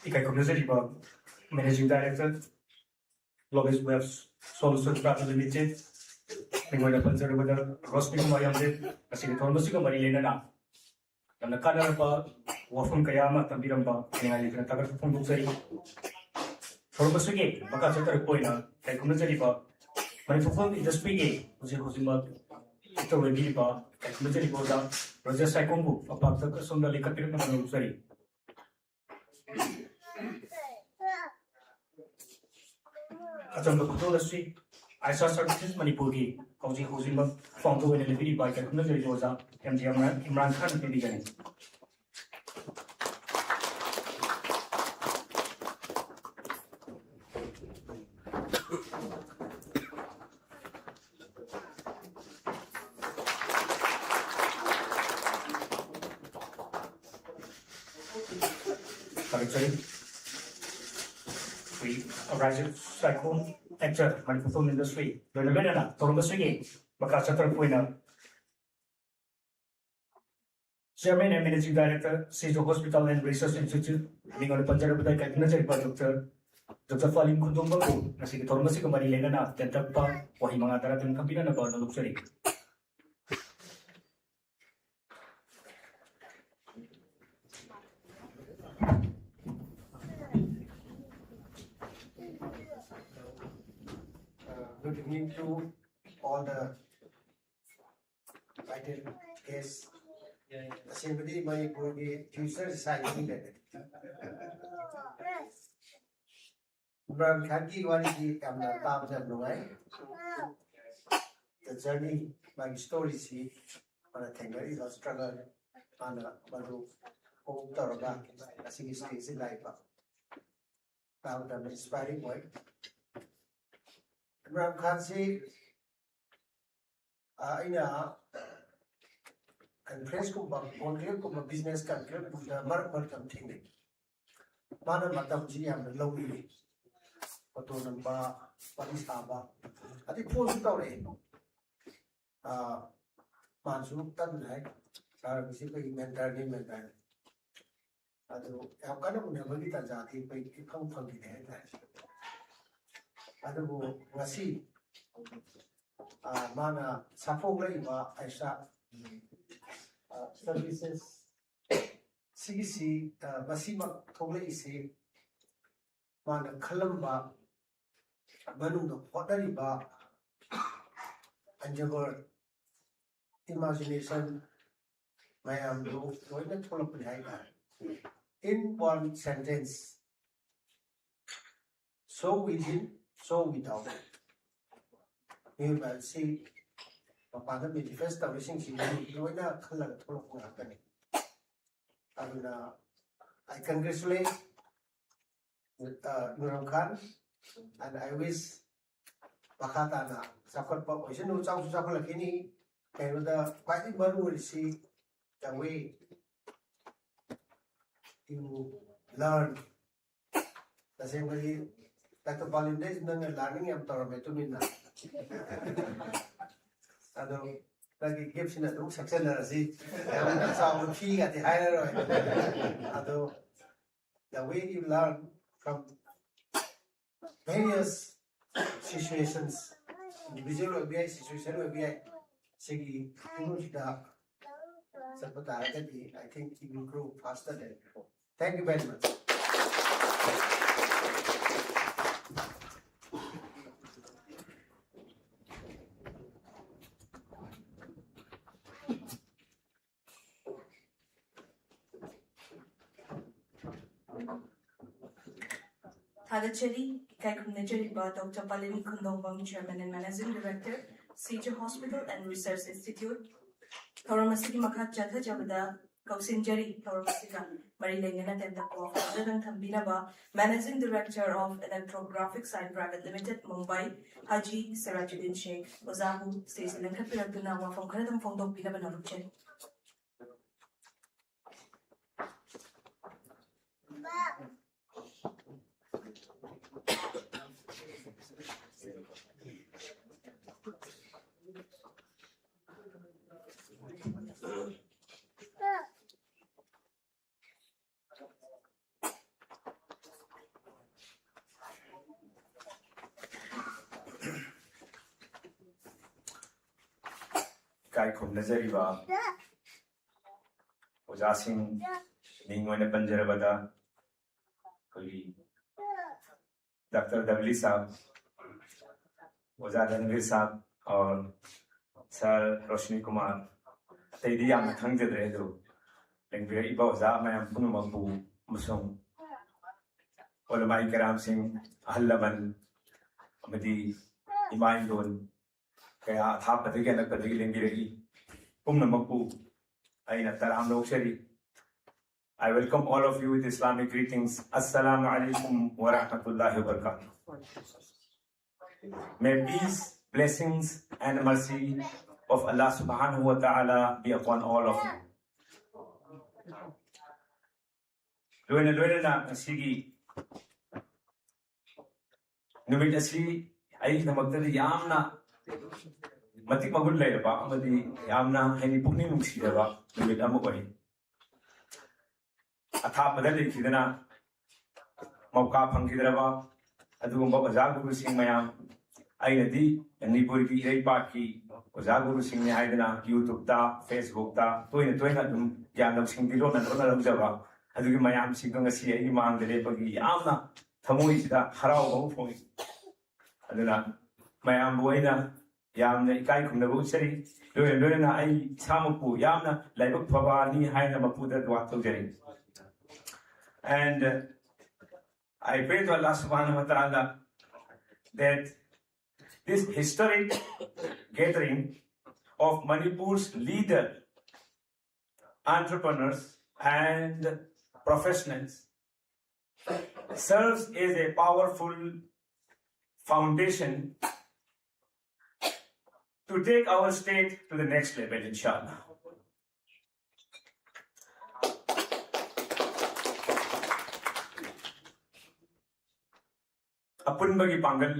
Ikai Community Managing Director, Lobby's Web Solutions Private Limited, Ningway Panzer with the Rosnico Mayamde, a Sigatonosico Marilena. And the Kanaraba, Wafun Kayama, Tambiramba, and I can talk from Buxari. For Basugate, Bakasa Poina, a community bar. My phone is the speaking, Hosima, ito ready ba, a community goes down. Roger Saikongu, a part of the Sonda Likapiran Manusari. Ajam the Kutola Street, I saw services Manipuri, Kauji Hosima, found to win a living by Kakunazari Rosa, and Imran Khan in the beginning. We arrived at Cyclone actor Manipur film industry loina na torong masigi maka chatar poina Chairman and Managing Director, Sijo Hospital and Research Institute, Ningon Panjara Badai Kakina Dr. Falim Kundumbaku, Nasi Tormasi Kamari Lena, Tentapa, Wahimanga Tarakan Kabina about the luxury. Good evening to all the invited guests. Assembly Manipuri future society. Imran Khan ki wali ki kamna taab jab nuai. The journey, my story see, mana thengai the struggle, mana baru taraga asing stage in life. Taab jab inspiring point. Imran Khan si, ina and friends kumba only kumba business kan kira kumba mar kam thing mana matam ji am lowi pato namba parisaba ati phone to re mansu tan hai sar bisi ko mentor ni mentor ado am kana mun bagi ta jati pe kham kham ki hai ado wo ngasi mana sapong lai ba aisa services CGC Basima Tole isi mana Kalamba Manunga Potariba Anjavar imagination Mayam in one sentence. So within, so without. You will see Pada manifest everything she did. I congratulate Imran Khan and I wish Pakatana suffered population who sounds suffer like any and the quite will see the way to learn the same way like the Balinese learning of Tormetumina. Ado lagi gift na tu success na si ang sa fee at the higher ado the way you learn from various situations individual will be situation will be sige you da sa patara I think you will grow faster than before. Thank you very much. Thadachari, Kaikunajari Ba, Dr. Palini Kundongbang, Chairman and Managing Director, CJ Hospital and Research Institute, Thoramasiki Makat Jatha Jabada, Kausinjari, Thoramasika, Marilena Tentako, Father Thambinaba, Managing Director of Electrographic Science Private Limited, Mumbai, Haji Sirajuddin Sheikh, Ozahu, Stacey Lankapiratuna, from Kanadam Fondo Pinabanaruche. Kai khum nazariba Ojasing Ningone Panjarabada Kuli Dr. Davli Saab Oza Danvir Saab और sir रोशनी कुमार तेरी याम थंग दे रहे दो लेकिन वे इबा ओजा मैं पुनु मबू मुसुम ओलमाई कराम Singh अहल्लमन अमदी imine दोन kaya thap patige nak patige lengi regi pumna makpu aina taram lokshari. I welcome all of you with Islamic greetings. Assalamu alaikum wa rahmatullahi wa barakatuh. May peace, blessings and mercy of Allah subhanahu wa ta'ala be upon all of you. Luena na sige numit asi ꯑꯩꯒꯤꯗꯃꯛꯇꯗꯤ ꯌꯥꯝꯅ ꯃꯇꯤꯛ ꯃꯒꯨꯟ ꯂꯩꯔꯕ ꯑꯃꯗꯤ ꯌꯥꯝꯅ ꯍꯥꯏꯗꯤ ꯄꯨꯛꯅꯤꯡ ꯅꯨꯡꯁꯤꯔꯕ ꯅꯨꯃꯤꯠ ꯑꯃ ꯑꯣꯏ ꯑꯊꯥꯞꯄꯗ ꯂꯩꯈꯤꯗꯅ ꯃꯧꯀꯥ ꯐꯪꯈꯤꯗ꯭ꯔꯕ ꯑꯗꯨꯒꯨꯝꯕ ꯑꯣꯖꯥ ꯒꯨꯔꯨꯁꯤꯡ ꯃꯌꯥꯝ ꯑꯩꯅꯗꯤ ꯃꯅꯤꯄꯨꯔꯒꯤ ꯏꯔꯩꯄꯥꯛꯀꯤ ꯑꯣꯖꯥ ꯒꯨꯔꯨꯁꯤꯡꯅꯤ ꯍꯥꯏꯗꯅ ꯌꯨꯇꯨꯕꯇ ꯐꯦꯁꯕꯨꯛꯇ ꯇꯣꯏꯅ ꯇꯣꯏꯅ ꯑꯗꯨꯝ ꯒ꯭ꯌꯥꯟ ꯂꯧꯁꯤꯡꯗꯤ ꯂꯣꯟꯅ ꯂꯧꯖꯕ ꯑꯗꯨꯒꯤ ꯃꯌꯥꯝꯁꯤꯡꯗꯣ ꯉꯁꯤ ꯑꯩꯒꯤ ꯃꯥꯡꯗ ꯂꯦꯞꯄꯒꯤ ꯌꯥꯝꯅ ꯊꯃꯣꯏꯁꯤꯗ ꯍꯔꯥꯎꯕ ꯑꯃ ꯐꯣꯡꯏ ꯑꯗꯨꯅ ꯃꯌꯥꯝꯕꯨ ꯑꯩꯅ ꯌꯥꯝꯅ ꯏꯀꯥꯏ ꯈꯨꯝꯅꯕ ꯎꯠꯆꯔꯤ ꯂꯣꯏꯅ ꯂꯣꯏꯅꯅ ꯑꯩ ꯏꯁꯥꯃꯛꯄꯨ ꯌꯥꯝꯅ ꯂꯥꯏꯕꯛ ꯐꯕꯅꯤ ꯍꯥꯏꯅ ꯃꯄꯨꯗ ꯗꯨઆ ꯇꯧꯖꯔꯤ and I pray to Allah subhanahu wa ta'ala that this historic gathering of Manipur's leader, entrepreneurs and professionals serves as a powerful foundation to take our state to the next level, inshallah. ꯑꯄꯨꯟꯕꯒꯤ ꯄꯥꯡꯒꯜ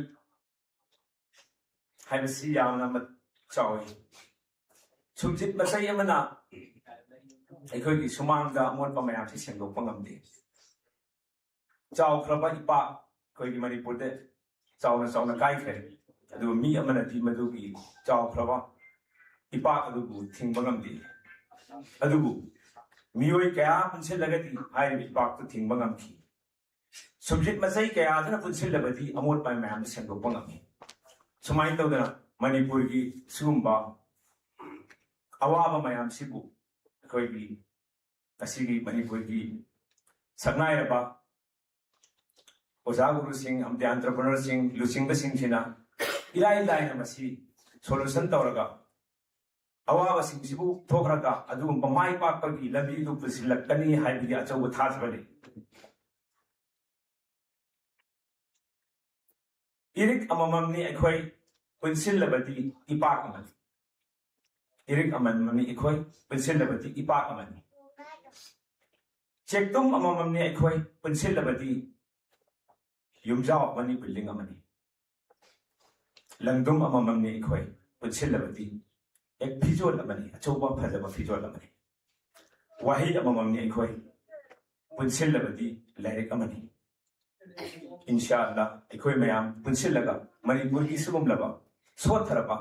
ꯍꯥꯏꯕꯁꯤ ꯌꯥꯝꯅ ꯆꯥꯎꯏ ꯁꯨꯝꯖꯤꯠ ꯃꯆꯩ ꯑꯃꯅ ꯑꯩꯈꯣꯏꯒꯤ ꯁꯨꯃꯥꯡꯗ ꯑꯃꯣꯠꯄ ꯃꯌꯥꯝꯁꯤ ꯁꯦꯡꯗꯣꯛꯄ ꯉꯝꯗꯦ ꯆꯥꯎꯈ꯭ꯔꯕ ꯏꯄꯥꯛ ꯑꯩꯈꯣꯏꯒꯤ ꯃꯅꯤꯄꯨꯔꯗ ꯆꯥꯎꯅ ꯆꯥꯎꯅ ꯀꯥꯏꯈ꯭ꯔꯦ ꯑꯗꯨꯕꯨ ꯃꯤ ꯑꯃꯅꯗꯤ ꯃꯗꯨꯒꯤ ꯆꯥꯎꯈ꯭ꯔꯕ ꯏꯄꯥꯛ ꯑꯗꯨꯕꯨ ꯊꯤꯡꯕ ꯉꯝꯗꯦ ꯑꯗꯨꯕꯨ ꯃꯤꯑꯣꯏ ꯀꯌꯥ ꯄꯨꯟꯁꯤꯜꯂꯒꯗꯤ ꯍꯥꯏꯔꯤꯕ ꯏꯄꯥꯛꯇꯨ ꯊꯤꯡꯕ ꯉꯝꯈꯤ ꯁꯨꯝꯖꯤꯠ ꯃꯆꯩ ꯀꯌꯥꯗꯨꯅ ꯄꯨꯟꯁꯤꯜꯂꯕꯗꯤ ꯑꯃꯣꯠꯄ ꯃꯌꯥꯝꯗꯨ ꯁꯦꯡꯗꯣꯛꯄ ꯉꯝꯃꯤ ꯁꯨꯃꯥꯏꯅ ꯇꯧꯗꯅ ꯃꯅꯤꯄꯨꯔꯒꯤ ꯁꯤꯒꯨꯝꯕ ꯑꯋꯥꯕ ꯃꯌꯥꯝꯁꯤꯕꯨ ꯑꯩꯈꯣꯏꯒꯤ ꯑꯁꯤꯒꯤ ꯃꯅꯤꯄꯨꯔꯒꯤ ꯁꯛꯅꯥꯏꯔꯕ ꯑꯣꯖꯥ ꯒꯨꯔꯨꯁꯤꯡ ꯑꯃꯗꯤ ꯑꯟꯇꯔꯄ꯭ꯔꯅꯔꯁꯤꯡ ꯂꯨꯆꯤꯡꯕꯁꯤꯡꯁꯤꯅ ꯏꯔꯥꯏ ꯂꯥꯏꯅ ꯃꯁꯤ ꯁꯣꯂꯨꯁꯟ ꯇꯧꯔꯒ ꯑꯋꯥꯕꯁꯤꯡꯁꯤꯕꯨ ꯊꯣꯛꯈ꯭ꯔꯒ ꯑꯗꯨꯒꯨꯝꯕ ꯃꯥꯏ ꯄꯥꯛꯄꯒꯤ ꯂꯝꯕꯤꯗꯨ ꯄꯨꯁꯤꯜꯂꯛꯀꯅꯤ ꯍꯥꯏꯕꯒꯤ ꯑꯆꯧꯕ ꯊꯥꯖꯕ ꯂꯩ ꯏꯔꯤꯛ ꯑꯃꯃꯝꯅꯤ ꯑꯩꯈꯣꯏ ꯄꯨꯟꯁꯤꯜꯂꯕꯗꯤ ꯏꯄꯥꯛ ꯑꯃꯅꯤ ꯏꯔꯤꯛ ꯑꯃꯃꯝꯅꯤ ꯑꯩꯈꯣꯏ ꯄꯨꯟꯁꯤꯜꯂꯕꯗꯤ ꯏꯄꯥꯛ ꯑꯃꯅꯤ ꯆꯦꯛꯇꯨꯝ ꯑꯃꯃꯝꯅꯤ ꯑꯩꯈꯣꯏ ꯄꯨꯟꯁꯤꯜꯂꯕꯗꯤ ꯌꯨꯝꯖꯥꯎ ꯑꯃꯅꯤ ꯕꯤꯜꯗꯤꯡ ꯑꯃꯅꯤ ꯂꯪꯗꯨꯝ ꯑꯃꯃꯝꯅꯤ ꯑꯩꯈꯣꯏ ꯄꯨꯟꯁꯤꯜꯂꯕꯗꯤ ꯍꯦꯛ ꯐꯤꯖꯣꯜ ꯑꯃꯅꯤ ꯑꯆꯧꯕ ꯐꯖꯕ ꯐꯤꯖꯣꯜ ꯑꯃꯅꯤ ꯋꯥꯍꯩ ꯑꯃꯃꯝꯅꯤ ꯑꯩꯈꯣꯏ ꯄꯨꯟꯁꯤꯜꯂꯕꯗꯤ ꯂꯥꯏꯔꯤꯛ ꯑꯃꯅꯤ inshallah ꯑꯩꯈꯣꯏ ꯃꯌꯥꯝ ꯄꯨꯟꯁꯤꯜꯂꯒ ꯃꯅꯤꯄꯨꯔꯒꯤ ꯁꯤꯒꯨꯝꯂꯕ ꯁꯣꯠꯊꯔꯕ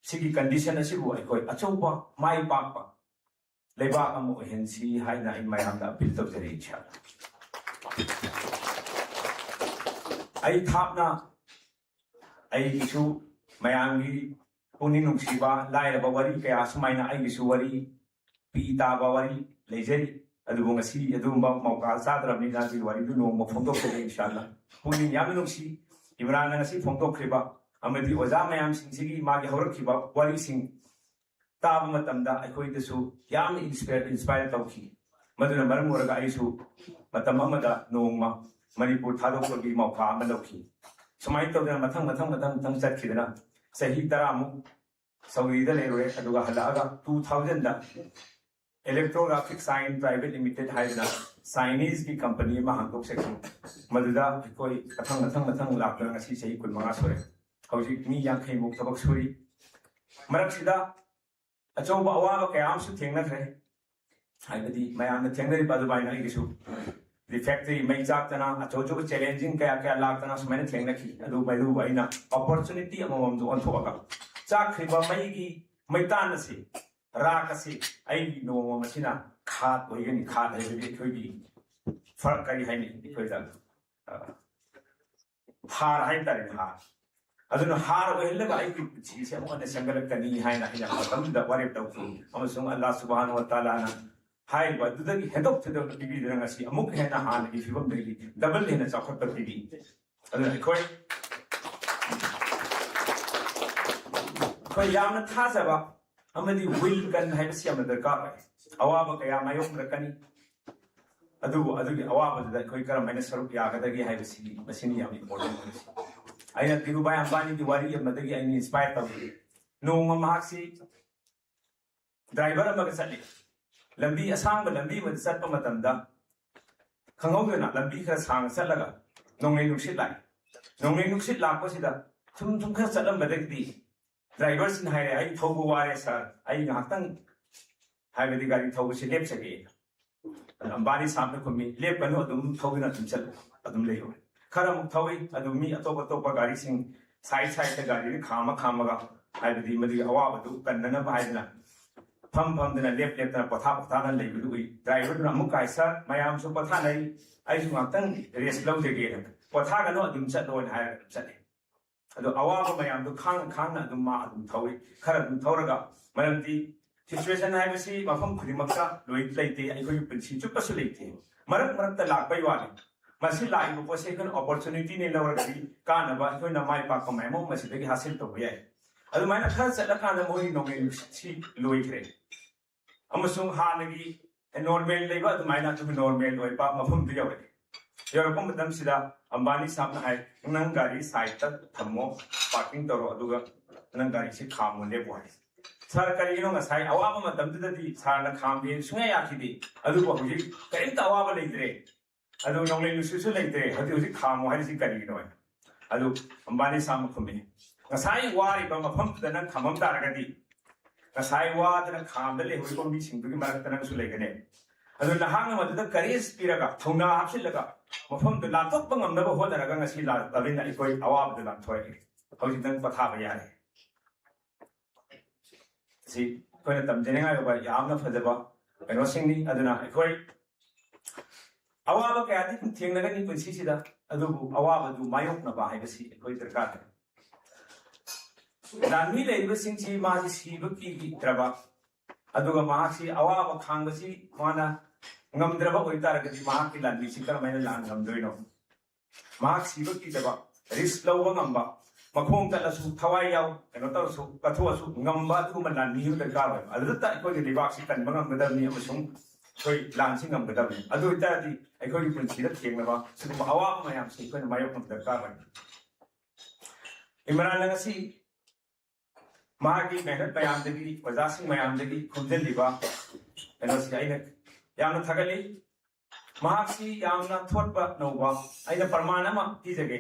ꯁꯤꯒꯤ ꯀꯟꯗꯤꯁꯟ ꯑꯁꯤꯕꯨ ꯑꯩꯈꯣꯏ ꯑꯆꯧꯕ ꯃꯥꯏ ꯄꯥꯛꯄ ꯂꯩꯕꯥꯛ ꯑꯃ ꯑꯣꯏꯍꯟꯁꯤ ꯍꯥꯏꯅ ꯑꯩ ꯃꯌꯥꯝꯗ ꯑꯄꯤꯜ ꯇꯧꯖꯔꯤ inshallah ꯑꯩ ꯊꯥꯞꯅ ꯑꯩꯒꯤꯁꯨ ꯃꯌꯥꯝꯒꯤ ꯄꯨꯛꯅꯤꯡ ꯅꯨꯡꯁꯤꯕ ꯂꯥꯏꯔꯕ ꯋꯥꯔꯤ ꯀꯌꯥ ꯁꯨꯃꯥꯏꯅ ꯑꯩꯒꯤꯁꯨ ꯋꯥꯔꯤ ꯄꯤ ꯇꯥꯕ ꯋꯥꯔꯤ ꯂꯩꯖꯔꯤ ꯑꯗꯨꯕꯨ ꯉꯁꯤ ꯑꯗꯨꯒꯨꯝꯕ ꯃꯧꯀꯥ ꯆꯥꯗ꯭ꯔꯕꯅꯤꯅ ꯑꯗꯨꯒꯤ ꯋꯥꯔꯤꯗꯨ ꯅꯣꯡꯃ ꯐꯣꯡꯗꯣꯛꯆꯒꯦ inshallah ꯄꯨꯛꯅꯤꯡ ꯌꯥꯝꯅ ꯅꯨꯡꯁꯤ ꯏꯃꯔꯥꯟꯅ ꯉꯁꯤ ꯐꯣꯡꯗꯣꯛꯈ꯭ꯔꯤꯕ ꯑꯃꯗꯤ ꯑꯣꯖꯥ ꯃꯌꯥꯝꯁꯤꯡꯁꯤꯒꯤ ꯃꯥꯒꯤ ꯍꯧꯔꯛꯈꯤꯕ ꯋꯥꯔꯤꯁꯤꯡ ꯇꯥꯕ ꯃꯇꯝꯗ ꯑꯩꯈꯣꯏꯗꯁꯨ ꯌꯥꯝꯅ ꯏꯟꯁꯄꯥꯌꯔ ꯇꯧꯈꯤ ꯃꯗꯨꯅ ꯃꯔꯝ ꯑꯣꯏꯔꯒ ꯑꯩꯁꯨ ꯃꯇꯝ ꯑꯃꯗ ꯅꯣꯡꯃ ꯃꯅꯤꯄꯨꯔ ꯊꯥꯗꯣꯛꯄꯒꯤ ꯃꯧꯀꯥ ꯑꯃ ꯂꯧꯈꯤ ꯁꯨꯃꯥꯏꯅ ꯇꯧꯗꯅ ꯃꯊꯪ ꯆꯠꯈꯤꯗꯅ ꯆꯍꯤ 10 ꯁꯧꯗꯤꯗ ꯂꯩꯔꯨꯔꯦ ꯑꯗꯨꯒ ꯍꯜꯂꯛꯑꯒ 2000ꯗ Electrographic Sign Private Limited 하이나 Chinese की कंपनी में हम लोग से मदुदा कोई कथंग लाकर ngasi सही कुल मंगा सोरे हौजी मी yang खै मुक तबक सोरी मरक सिदा अचौबा अवाबा कयाम सु थेंगनखरे हाइबदी मयाम थेंगनरि बादु बाइना इगिसु the factory mai jakतना अचौजो चैलेंजिंग कया लाक्तना सुमाइना थेंगनखि अदु बाइदु बाइना opportunity amamam du onthoga चाखरिबा मैगी मैतान से राकसी आई नोमा मसिना खात ओइगनि खात हाइबदि खोइबि फरक करि हाइनि खोइदा हार हाइतारे हार अदुन हार ओइलगा आई छी से अमने संगलकनि हाइना हिना मतमदा वारे तौखि अमसुंग अल्लाह सुब्हानहु व तआला ना हाइबा दुदगि हेदोक थदोक टिबि दरंगसि अमुक हेना हान इ फिबम दगि डबल हेना चाखत टिबि अदुन खोइ यामना थाजबा अमदी विल कन हाइबसि अमदा दरकार है अवाब कया मायोक रकनी अदुगी अवाब दा कोई करम सरुक यागदगी हाइबसि मसिनी याम इम्पोर्टेंट आइना दिरुबाई अंबानी की वारी अमदगी आइनी इंस्पायर तबि नोंमा महाक्सि ड्राइवर अमग चली लंबी असांग लंबी मद चटप मतमदा खंगौदना लंबी खर सांग चलगा नोंगै नुसित लाई नोंने नुकसित लापसिदा तुम खर चलम बदकदी ड्राइवर सिन हाय आई थौबो वारे सर आई ngahtan हाइबदी गाड़ी थौबो से लेप सके अंबानी सामने खुमी लेप कनो अदुम थौगिना तुम चल अदुम लेयो खरा मुक थौई अदुम मी अतोप अतोप गाड़ी सिंग साइड गाड़ी खामगा हाइबदी मदी अवाबदु कन्नना बाइदना फम दना लेप दना पथा ना लेबदुई ड्राइवर दुना मुक काइसा मयाम सु पथा नै आई सु ngahtan रेस लौ देगे पथा गनो अदुम चलोन हाय चले अदो अवाब मयाम दु खांग अदुम मा अदुम थौई खरा अदुम थौरगा मरमदी सिचुएशन है बसी मफम खुदिमक्ता लोई लेते अखोई पुंसी चुपसु लेते मरक लाकबई वाले मसी लाइब पोसे कन अपॉर्चुनिटी ने लवरदी कानबा अखोई न माइ पाक मैमो मसी दगी हासिल तो याय अदु माइना खर चला कान मोई नोंगे सी लोई खरे अमसुंग हानगी नॉर्मल लेबा अदु माइना तु नॉर्मल लोई पा मफम दियावे यरपम मतम सिदा अंबानी सामना है नंग गाड़ी साइड तक थमो पार्किंग तरो अदुगा नंग गाड़ी से खामो ले बोय sir करीनो ngасai awaba matamdadi sarna khambe sunga yakidi aduba hoji karimta awaba leidre adu nongle nusu leidre hadi hoji khamo haisi karino adu ambani sam khumi ngasai wari ba mafam dana khamam taragadi ngasai wa dana khamda le hoji ko mi singdugi marakta su legane adu lahang madada karis piraga thuna hapsilaga mafam du latok bangam na ho daraga ngasi la tabina ikoi awaba du la thoi hoji dan patha ba yare सी कोई तमजने का यामना फजबा कनो सिंगनी अदुना अखोई अवाब कयादि थेंगनगनि पुंसी सिदा अदुबु अवाब दु मायोकना बा हाइबसी अखोई दरकार दानमी लेबा सिंची मासी सीबा की त्रबा अदुगा मासी अवाब खांगसी माना ngamdraba oitaragadi mahak ki lanbi sikar maina lan ngamdoino mahak siba ki daba risk lawba ngamba makhong ta lasu thawai yaw kano tar su kathu su ngamba tu man ni hu ta ka ba adutta ko ni libak si kan bangam gadam ni amasung koi lan sing ngam gadam adu ta di ai ko ni pun si da theng ba su ma awa ma yam si ko ni mayo pun ta ka ba imran la si mahaki mehnat mayam dagi wajasing mayam dagi khunjel liba kano si ai na यामना थगली महासी यामना थोटपा नौबा आइना प्रमाण अमा तीजगे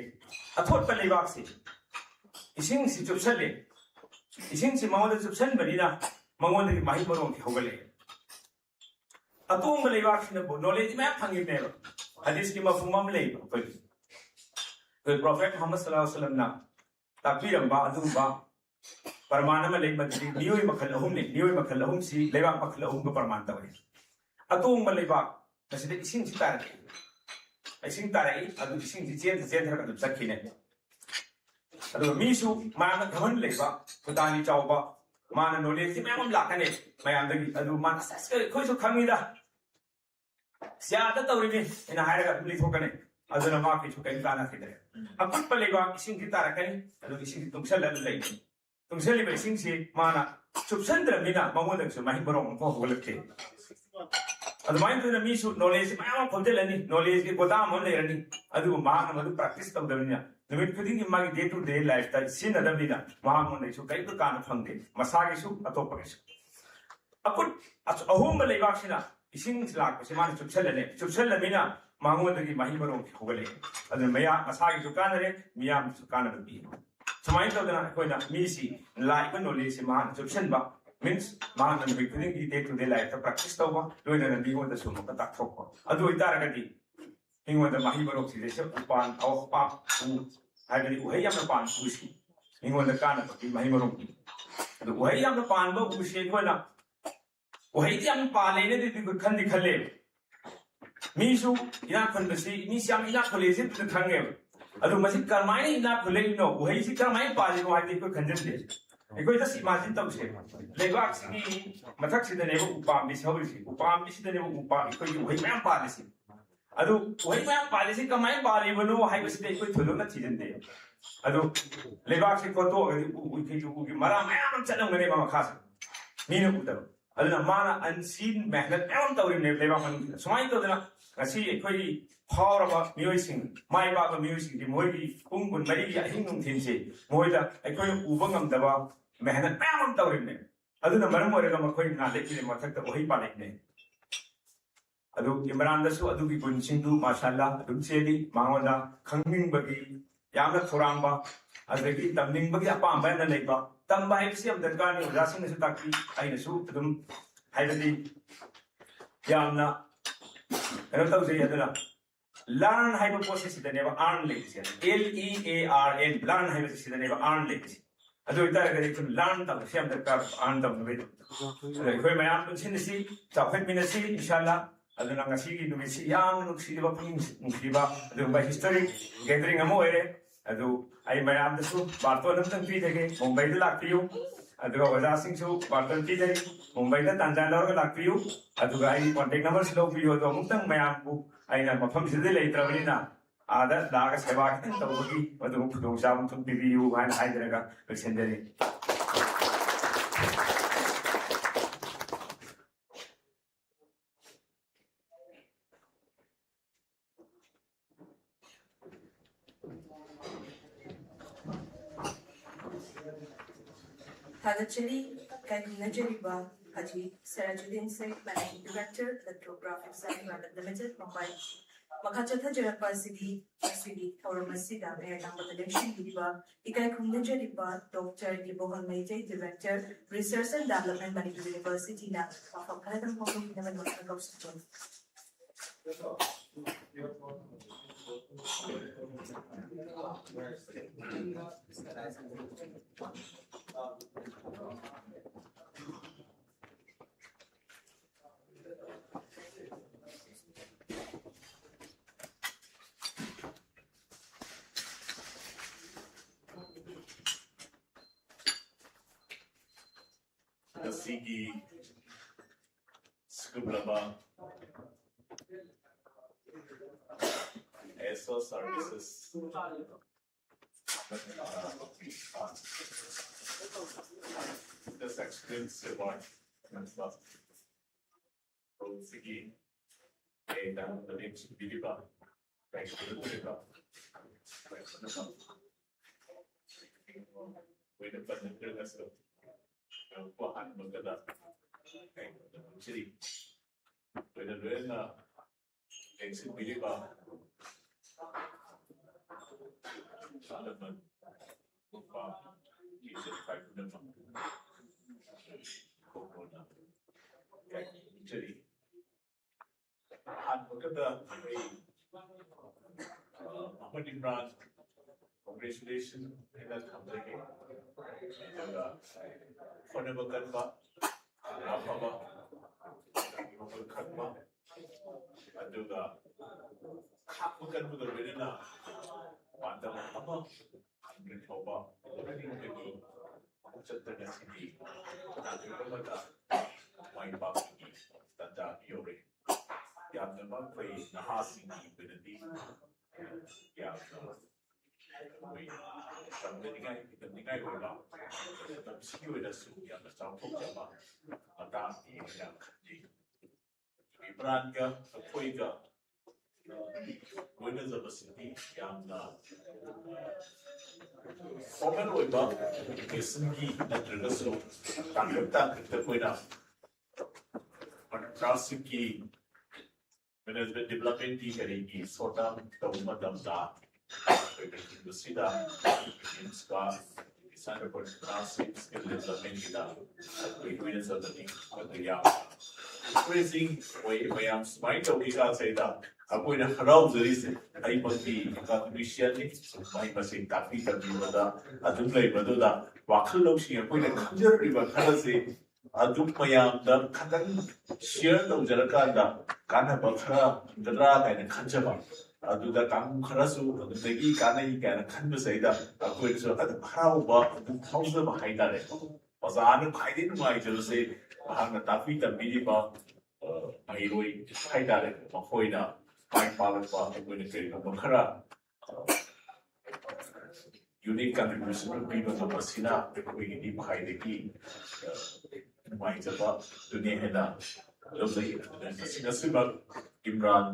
अथोटपा लेबाक इसिंग सि चुपसले इसिंग सि मावद चुपसन बनिना मंगोंदगी माहि बरों की होगले अतोंग लेबाक सिना बो नॉलेज में फंगी ने हदीस की मफहूम ले कोई प्रॉफेट मोहम्मद सल्लल्लाहु अलैहि वसल्लम ना ताकबीरंबा अदुबा प्रमाण में ले मदली नियोय मखल अहुम सि लेबाक मखल अहुम को प्रमाण तवे अतोंग लेबाक मसिदे इसिंग सि तारके इसिंग तारई अदु इसिंग सि चेन थरक अदु सखिने अदु मीसु मान घमन लेबा खुदानी चावबा मान नॉलेज सि मैम लाकने मयाम दगी अदु मान खोइसु खंगीदा स्यादा तवरिने इन हायरगा पुली थोकने अदु नमा की छु कई काना खिदरे अपट लेबा इसिंग सि तारकनी अदु इसिंग तुमसल लई तुमसल लेबा इसिंग सि माना चुपसंद्र मिना ममोदक माहि बरों को होलके अदुमाइन तुना मीसु नॉलेज मैम खोजलनी नॉलेज की गोदाम हम लेरनी अदु मांग मदु प्रैक्टिस तौदबनिया निमित खुदिंग मागी डे टू डे लाइफ ता सिनदबनिना मांग मन सु कई कान फंगदे मसागे सु अतोपगे अकुट अहोम लेबाक्सिना इसिंग लाक से मान चुपसलमिना मांगोदगी माहि बरों की होगले अदु मया मसागे सु कानरे मियाम सु कानबी समाइन तौदना कोइना मीसी लाइफ नॉलेज से मान चुपसनबा means man and we couldn't get to the life to practice over doing an and the sum of that talk. I do it directly. He went the Mahibaro oxidation upon our pop who had a way of the pan whisky. He went the can of the Mahibaro. The way of the pan book who shake one up. Why young pan ended it with Kandi Kale. Misu, enough on the sea, Nisiam enough to listen to the Kangel. I do Masik Carmine enough to let you know why is it Carmine pan why they could condense. कोई तो imagine तो उसे लेबाक सिंगी मथक सिदनेबो उपाम बिसौरिसी उपाम बिसदनेबो उपाम कोई वही ma'am policy अदु वही ma'am policy कमाई पालिबनो हाइबसिदे कोई थुलुना थिजनदे अदु लेबाक से कोतो उकी उकी मरा मैम चलंगने मा खास मीनु उतरो अदुना माना अनसीन मेहनत एवं तौरिने लेबाक मन सुमाई तोदना ngasi koi phawraba miyoi mai ba ba miyoi di moi gi unggun mari gi ahing nung thin se moi da koi uba ngam daba mehnat pam tawrine aduna maram orega ma koi na lekile mathak ta ohi pa lekne adu imran da su adu gi gun sing du mashallah adum cheli mangona khangming bagi ꯌꯥꯝꯅ ꯈꯧꯔꯥꯡꯕ ꯑꯗꯒꯤ ꯇꯝꯅꯤꯡꯕꯒꯤ ꯑꯄꯥꯝꯕ ꯌꯥꯝꯅ ꯂꯩꯕ ꯇꯝꯕ ꯍꯥꯏꯕꯁꯤ ꯌꯥꯝ ꯗꯔꯀꯥꯔꯅꯤ ꯑꯣꯖꯥꯁꯤꯡꯅꯁꯨ ꯇꯥꯛꯄꯤ ꯑꯩꯅꯁꯨ ꯑꯗꯨꯝ ꯍꯥꯏꯕꯗꯤ ꯌꯥꯝꯅ ꯀꯩꯅꯣ ꯇꯧꯖꯩ ꯑꯗꯨꯅ ꯂꯔꯟ ꯍꯥꯏꯕ ꯄꯣꯠꯁꯦ ꯁꯤꯗꯅꯦꯕ ꯑꯥꯔꯟ ꯂꯩꯔꯤꯁꯦ LEARN ꯂꯔꯟ ꯍꯥꯏꯕꯁꯤ ꯁꯤꯗꯅꯦꯕ ꯑꯥꯔꯟ ꯂꯩꯔꯤꯁꯦ ꯑꯗꯨ ꯑꯣꯏꯇꯥꯔꯒꯗꯤ ꯑꯩꯈꯣꯏ ꯂꯔꯟ ꯇꯧꯕꯁꯤ ꯌꯥꯝ ꯗꯔꯀꯥꯔ ꯑꯥꯔꯟ ꯇꯧꯅꯕꯒꯤꯗꯃꯛꯇ ꯑꯗꯣ ꯑꯩꯈꯣꯏ ꯃꯌꯥꯝ ꯄꯨꯟꯁꯤꯟꯅꯁꯤ ꯆꯥꯎꯈꯠꯃꯤꯟꯅꯁꯤ ꯏꯟꯁꯥꯜꯂꯥ ꯑꯗꯨꯅ ꯉꯁꯤꯒꯤ ꯅꯨꯃꯤꯠꯁꯤ ꯌꯥꯝꯅ ꯅꯨꯡꯁꯤꯕ ꯄꯨꯛꯅꯤꯡ ꯅꯨꯡꯁꯤꯕ ꯑꯗꯨꯒꯨꯝꯕ ꯍꯤꯁꯇꯣꯔꯤꯛ ꯒꯦꯗꯔꯤꯡ ꯑꯃ ꯑꯣꯏꯔꯦ ꯑꯗꯨ ꯑꯩ ꯃꯌꯥꯝꯗꯁꯨ ꯕꯥꯔꯇꯣꯟ ꯑꯃꯇꯪ ꯄꯤꯖꯒꯦ ꯃꯨꯝꯕꯩꯗ ꯂꯥꯛꯄꯤꯌꯨ ꯑꯗꯨꯒ ꯑꯣꯖꯥꯁꯤꯡꯁꯨ ꯕꯥꯔꯇꯣꯟ ꯄꯤꯖꯔꯤ ꯃꯨꯝꯕꯩꯗ ꯇꯥꯟꯖꯥ ꯂꯧꯔꯒ ꯂꯥꯛꯄꯤꯌꯨ ꯑꯗꯨꯒ ꯑꯩꯒꯤ ꯀꯣꯟꯇꯦꯛ ꯅꯝꯕꯔꯁꯨ ꯂꯧꯕꯤꯌꯨ ꯑꯗꯣ ꯑꯃꯨꯛꯇꯪ ꯃꯌꯥꯝꯕꯨ ꯑꯩꯅ ꯃꯐꯝꯁꯤꯗ ꯂꯩꯇ꯭ꯔꯕꯅꯤꯅ ꯑꯥꯗ ꯂꯥꯛꯑꯒ ꯁꯦꯕꯥ ꯈꯤꯇꯪ ꯇꯧꯕꯒꯤ ꯃꯗꯨꯒ ꯈꯨꯗꯣꯡꯆꯥꯕ ꯑꯃꯇꯪ ꯄꯤꯕꯤꯌꯨ ꯍꯥꯏꯅ ꯍꯥꯏꯖꯔꯒ ꯂꯣꯏꯁꯤꯟꯖꯔꯤ Thadachari Kainajariba Haji Sirajuddin Singh, Managing Director, Electrographic Sign Private Limited, Mumbai. Makachatha Jarapa City, City, Taurumasida, Mayatamba Election Diva, Ikai Kunajariba, Dr. Ibohan Major, Director, Research and Development, Manipur University, now, of Kadam Hong Never Constitution. Sigi Skublaba ESO services. This expensive one. Sigi and the names Biliba. Thanks to the Biliba. Wait a minute. Kuhan maganda kay Siri. Pwede rin na exit bili ba? Sana man pa exit 5 naman. Corona. Kay Siri. Kuhan maganda kay Ahmad Imran. Congratulations in that company. Honorable Kanba, Rapaba, Honorable Kanba, Aduga, Kapukan with the Renina, Wanda Mama, Ritoba, Ringu, Chatanasiki, Nadumata, my Babi, Tata Yori, Yamama Play, Nahasi, Benedi, Yamama. Something I will not. Obscure the soup, and the sound of Jama, a dark young Ibranga, a Quaker, winners of a city, young Former Weber, is Singi at the soup, and looked at the winner. But Trasiki, when has been developing the sort of the woman of that. You see that in Scott, it's under pronouncing skill development in the ingredients of the thing with the young. Praising way I'm smite of the say that I'm going to arouse the reason I must be contribution, my machine taffy can be whether I do play whether that Wakaloshi and going to conjure river Kalasi. Adupmayam, the Katan sheer of Jarakanda, Kanabaka, the Dra and Kanjaba. Aduda Kam Karasu, the Tegi Kanai can conversate a question how about the house of Haidare. Was I didn't my jealousy, Hanga Tafi, the Biliba, Mairoi, Haidare, Mahoida, my father, when it came to Makara. Unique contribution to people of Masina, the Queen Deep Haideki, minds about Dunihena, Losay, and Sinasima, Imran.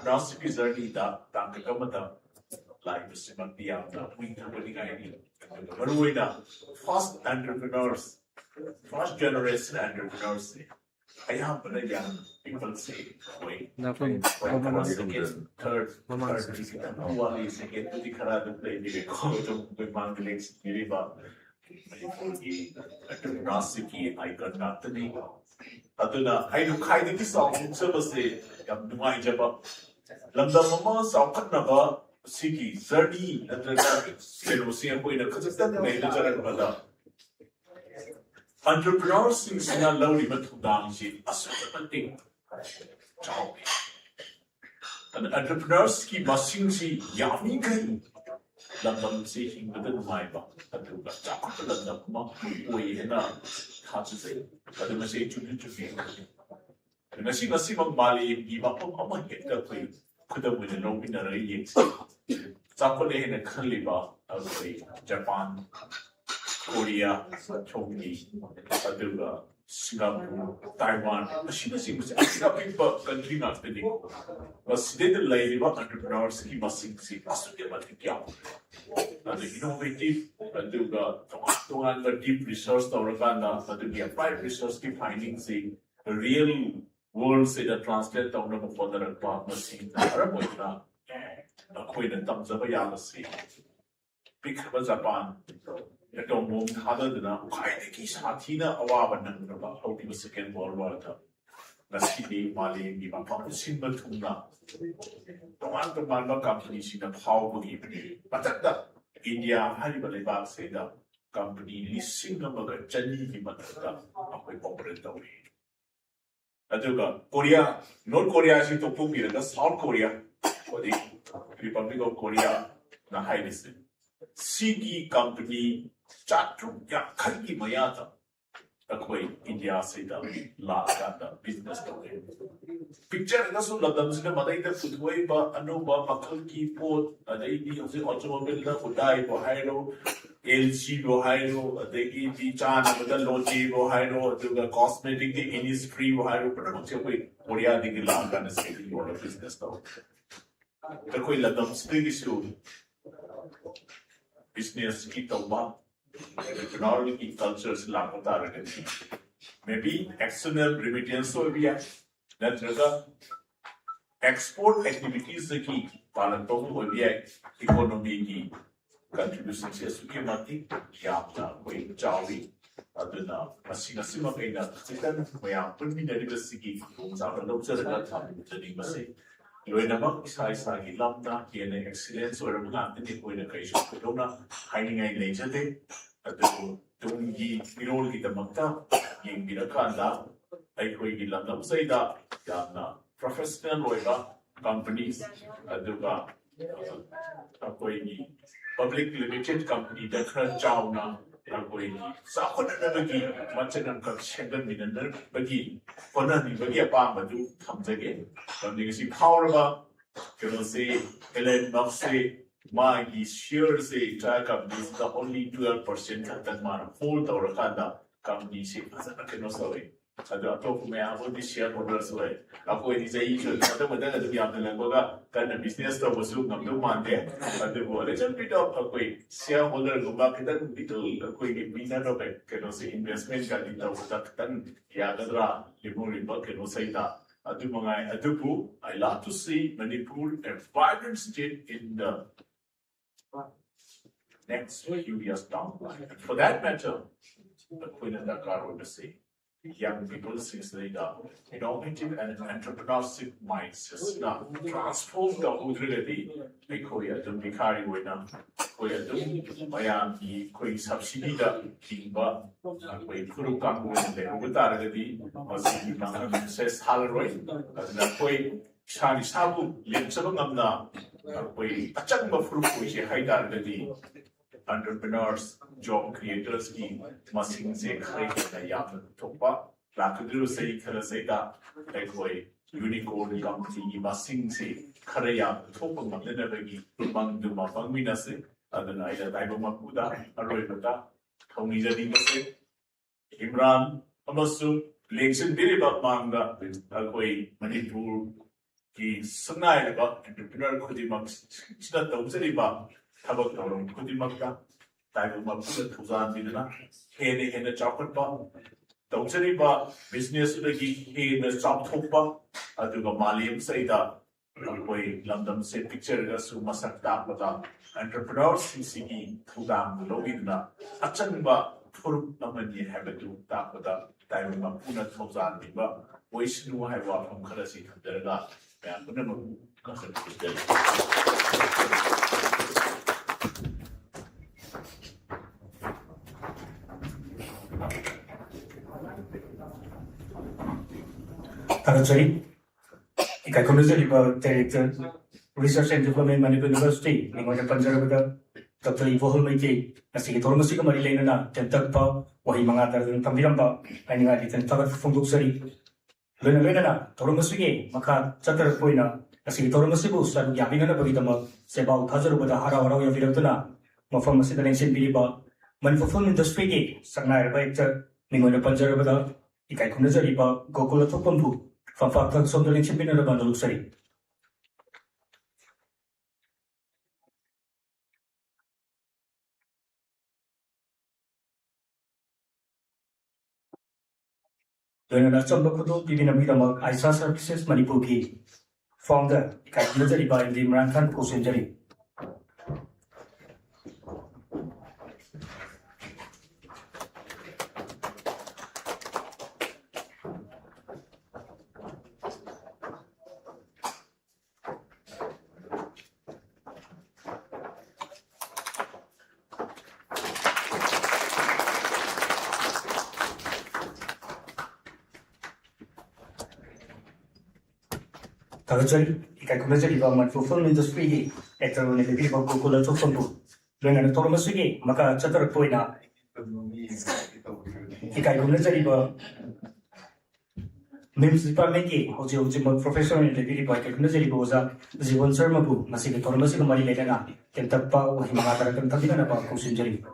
Now, is already that Takamata, like the Simatia, we company idea. Maruina, first entrepreneurs, first generation entrepreneurs, ayambana yang people say wait Nothing. second third wali second tuti khara du play ni ko to koi mangling ni ba manipuri nasiki icon natani aduna ai lu khai ni song service yam nuai jaba lamda mama saukat na ba siki journey natraga selosia ko ina khajatan nei na jaran bada entrepreneurs sina lawri mathudang si asupati chao and entrepreneurs ki masing si yami kai lamdam si hing badan mai ba adu ba chak lamdam ma oi na ha chi sei adu ma sei chu chu fi nasi mag mali gi ba pom ama hit ka kai kuda mu ne no bin na rai yin chak ko le ne khali ba adu Japan Korea, Chongqing, aduga Singapore, Taiwan, masing-masing Singapore country na tini. Masih dia lagi ba entrepreneurs ki masing-masing masuk dia matikya. Ada innovative, aduga tungan the deep research taurakan na, aduga applied research ki findings si real world se da translate tauna mo pondar pa masing. Ara mo ina, ako ina tamza ba yamasi. Pick ba Japan. Ito mong hada na kahit ki sa atina awaban ng ba how the second world war ta nasidi mali ni ba pa simple tuna tuman ba company sina how gi ni patakda India hari ba ba se da company ni singa ba chani ni matakda ako'y operate daw ni aduga Korea North Korea si to pumi da South Korea o di Republic of Korea na high list Sigi company Chatu ya kaki mayata akwai India se da la da business da picture na so ladam sina madai da footway ba ano ba makal ki pot adai ni ose automobile da udai bo hairo LG bo hairo adai ki di chana da loji bo hairo aduga cosmetic di industry bo hairo pero mo se koi Korea di la ka na se di or business da akwai ladam sina so business ki tawba economic cultures lakota ragati maybe external remittance so भी है नत्रगा export activities की पालन तो वो भी है economy की contribution से सुके माती यात्रा कोई चावी अदुना मसीना सिमा कहीं ना चिकन मयां पुन्नी नरिबस की उनसार लोचर का था जनी मसे लोइनमक इसा की लम्ना केने excellence और मुगांत ने कोई न कहीं शो कोना हाइनिंग आई लेजते अदु तुंगी मिरोल की तमक्ता यंग बिरकांदा आई कोई की लम्ना सैदा याना professional लोइबा companies अदुगा कोई की public limited company दखर चावना कोई की साखोन नबगी मचनम का शेंगन मिननर बगी कोना नि बगी अपाम बदु थमजगे तमने सी पावरबा कनो से Elon Musk से मागी share से ट्राई companies the only 12% तक मारा hold और रखा company से असर कनो सवे अदु अतोप में आवो दि share holders वे आपको ये चाहिए जो अदु मदन अदु याम लगोगा करना business तो वसु नमदु मानते अदु वो little bit of कोई share holder गुबा कितन little कोई के बिना नो पे कनो से investment का दिता वो तन या गदरा लिमो लिमो कनो सही था अदु मंगाए अदु पु I love to see Manipur a vibrant state in the next few years down the line. And for that matter, the Queen and Dakar would say, young people since they are innovative and entrepreneurship mindsets now transform the Udrigati, Koya, the Mikari winner, Koya, the Mayami, Koi subsidy, the Kimba, Koi Kurukam, the Utaragati, or the says Halaroy, and the Koi Shani Sabu, Limsabamna, Koi Achamba Fruku, Haidaragati. Entrepreneurs, job creators की machine से खरीदना या फिर थोपा लाखों से खरीद सेगा एक कोई यूनिकॉर्न कंपनी की मशीन से खरीद या थोपा मतलब बगी रुपंग दुमा पंगमिना से अदना इधर टाइप मकुदा अरोई बता थोनी जनी मसे इमरान अमसु लेक्शन बिरी बात मांगा कोई मणिपुर की सुनाई बात entrepreneur खुदी मक्स चिता तौजरी बात Habak orang kuti makta, tayo magpulat kuzan din na, hene chakot pa, ꯇꯧꯖꯔꯤꯕ ꯕꯤꯖꯤꯅꯦꯁ ꯑꯗꯒꯤ ꯍꯦꯟꯅ ꯆꯥꯎꯊꯣꯛꯄ ꯑꯗꯨꯒ ꯃꯥꯂꯦꯝꯁꯤꯗ ꯑꯩꯈꯣꯏ ꯂꯝꯗꯝꯁꯦ ꯄꯤꯛꯆꯔꯒꯁꯨ ꯃꯁꯛ ꯇꯥꯛꯄꯗ ꯑꯦꯟꯇꯔꯄ꯭ꯔꯤꯅꯔꯁꯤꯡꯁꯤꯒꯤ ꯊꯧꯗꯥꯡ ꯂꯧꯕꯤꯗꯨꯅ ꯑꯆꯪꯕ ꯐꯨꯔꯨꯞ ꯑꯃꯅꯤ ꯍꯥꯏꯕꯗꯨ ꯇꯥꯛꯄꯗ ꯇꯥꯏꯕꯪ ꯃꯄꯨꯅ ꯊꯧꯖꯥꯜꯂꯤꯕ ꯑꯣꯏꯁꯅꯨ ꯍꯥꯏꯕ ꯋꯥꯐꯝ ꯈꯔꯁꯤ ꯊꯝꯖꯔꯒ ꯃꯌꯥꯝ ꯄꯨꯝꯅꯃꯛꯄꯨ ꯉꯥꯛꯆ ꯄꯤꯖꯔꯤ Tarajari, Ikakunazariba Director, Research and Development Manipur University, Ningoya Panjarabada, Dr. Ivo Holmaki, Nasi Tormasika Marilena, Tentakpa, Wahimanga, Tamiramba, and I didn't talk from Duxari. Lena, Tormasiki, Maka, Chatter Poina, Nasi Tormasibu, San Yamina Bagitama, Sebal Kazarubada Hara Roya Viratana, Mafamasi and Biriba, Manufacturing Industry, Sanai Director, Ningoya Panjarabada, Ikakunazariba, Gokula Topampu. Fakta Sondalin Chimpina Bandalusari. Then a Chambakudu, Bibinamidama, ISA Services Manipuki, founder, Ikakunazari by the Imran Khan Kosenjari. Tarajari, Ikakunazari, Fulfillment Industry, Actor on the people of Kukula Tofundu. When a Tormasiki, Maka Chatter Poina, Ikakunazari, Mims Department, Hoji Professor in the video by Ikakunazari Boza, Zivon Sermabu, Masika Tormasika Marilena, Kentapa, Himata, Kantabina about Kosinjari.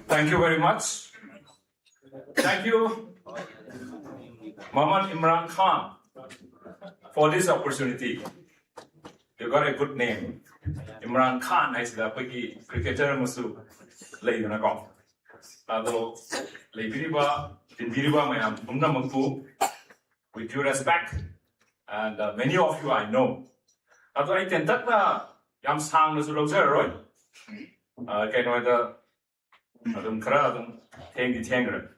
Thank you very much. Thank you, Muhammad Imran Khan, for this opportunity. You got a good name. Imran Khan is the cricketer Musu Layunako. Although Laybiriba, Tinbiriba, Mayam, Umna Mumpu, with due respect, and many of you I know. Although I can tell Yam Sang Nusulozer, right? Can I Adam Karadam, Tangy Tanger.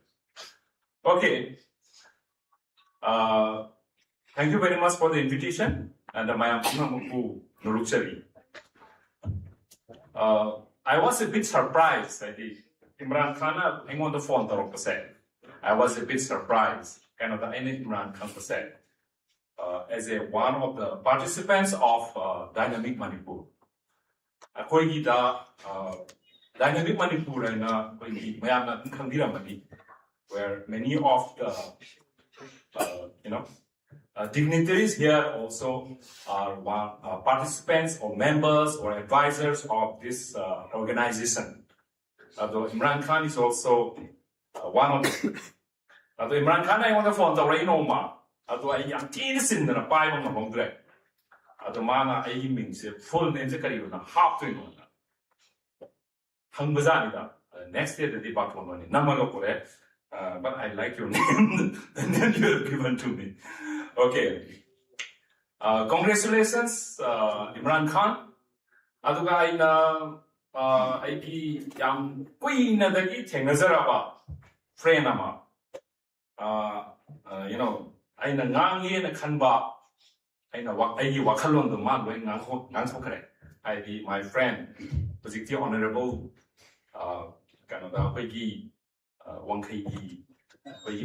Okay. Thank you very much for the invitation and my Amamuku Nuruchari. I was a bit surprised. I think Imran Khan, I'm on the phone, I was a bit surprised. Kind of the Imran Khan said, as one of the participants of Dynamic Manipur. According to Dynamic Manipur and where many of the dignitaries here also are participants or members or advisors of this organization. Although Imran Khan is also one of them. Although Imran Khan I want to phone the Rainoma. Although I am teasing in the Bible of Hongre. Although Mana I means full name half to Hangbazanida. Next year the department Namalokore. But I like your name, the name you have given to me. Okay. Congratulations, Imran Khan. Aduga I am queen of the eating Nazaraba, friend ama. I know Nangi and Kanba. I know what I wakalon the man when Nansokare. I be my friend, particularly honorable Canada Peggy. 1 kg,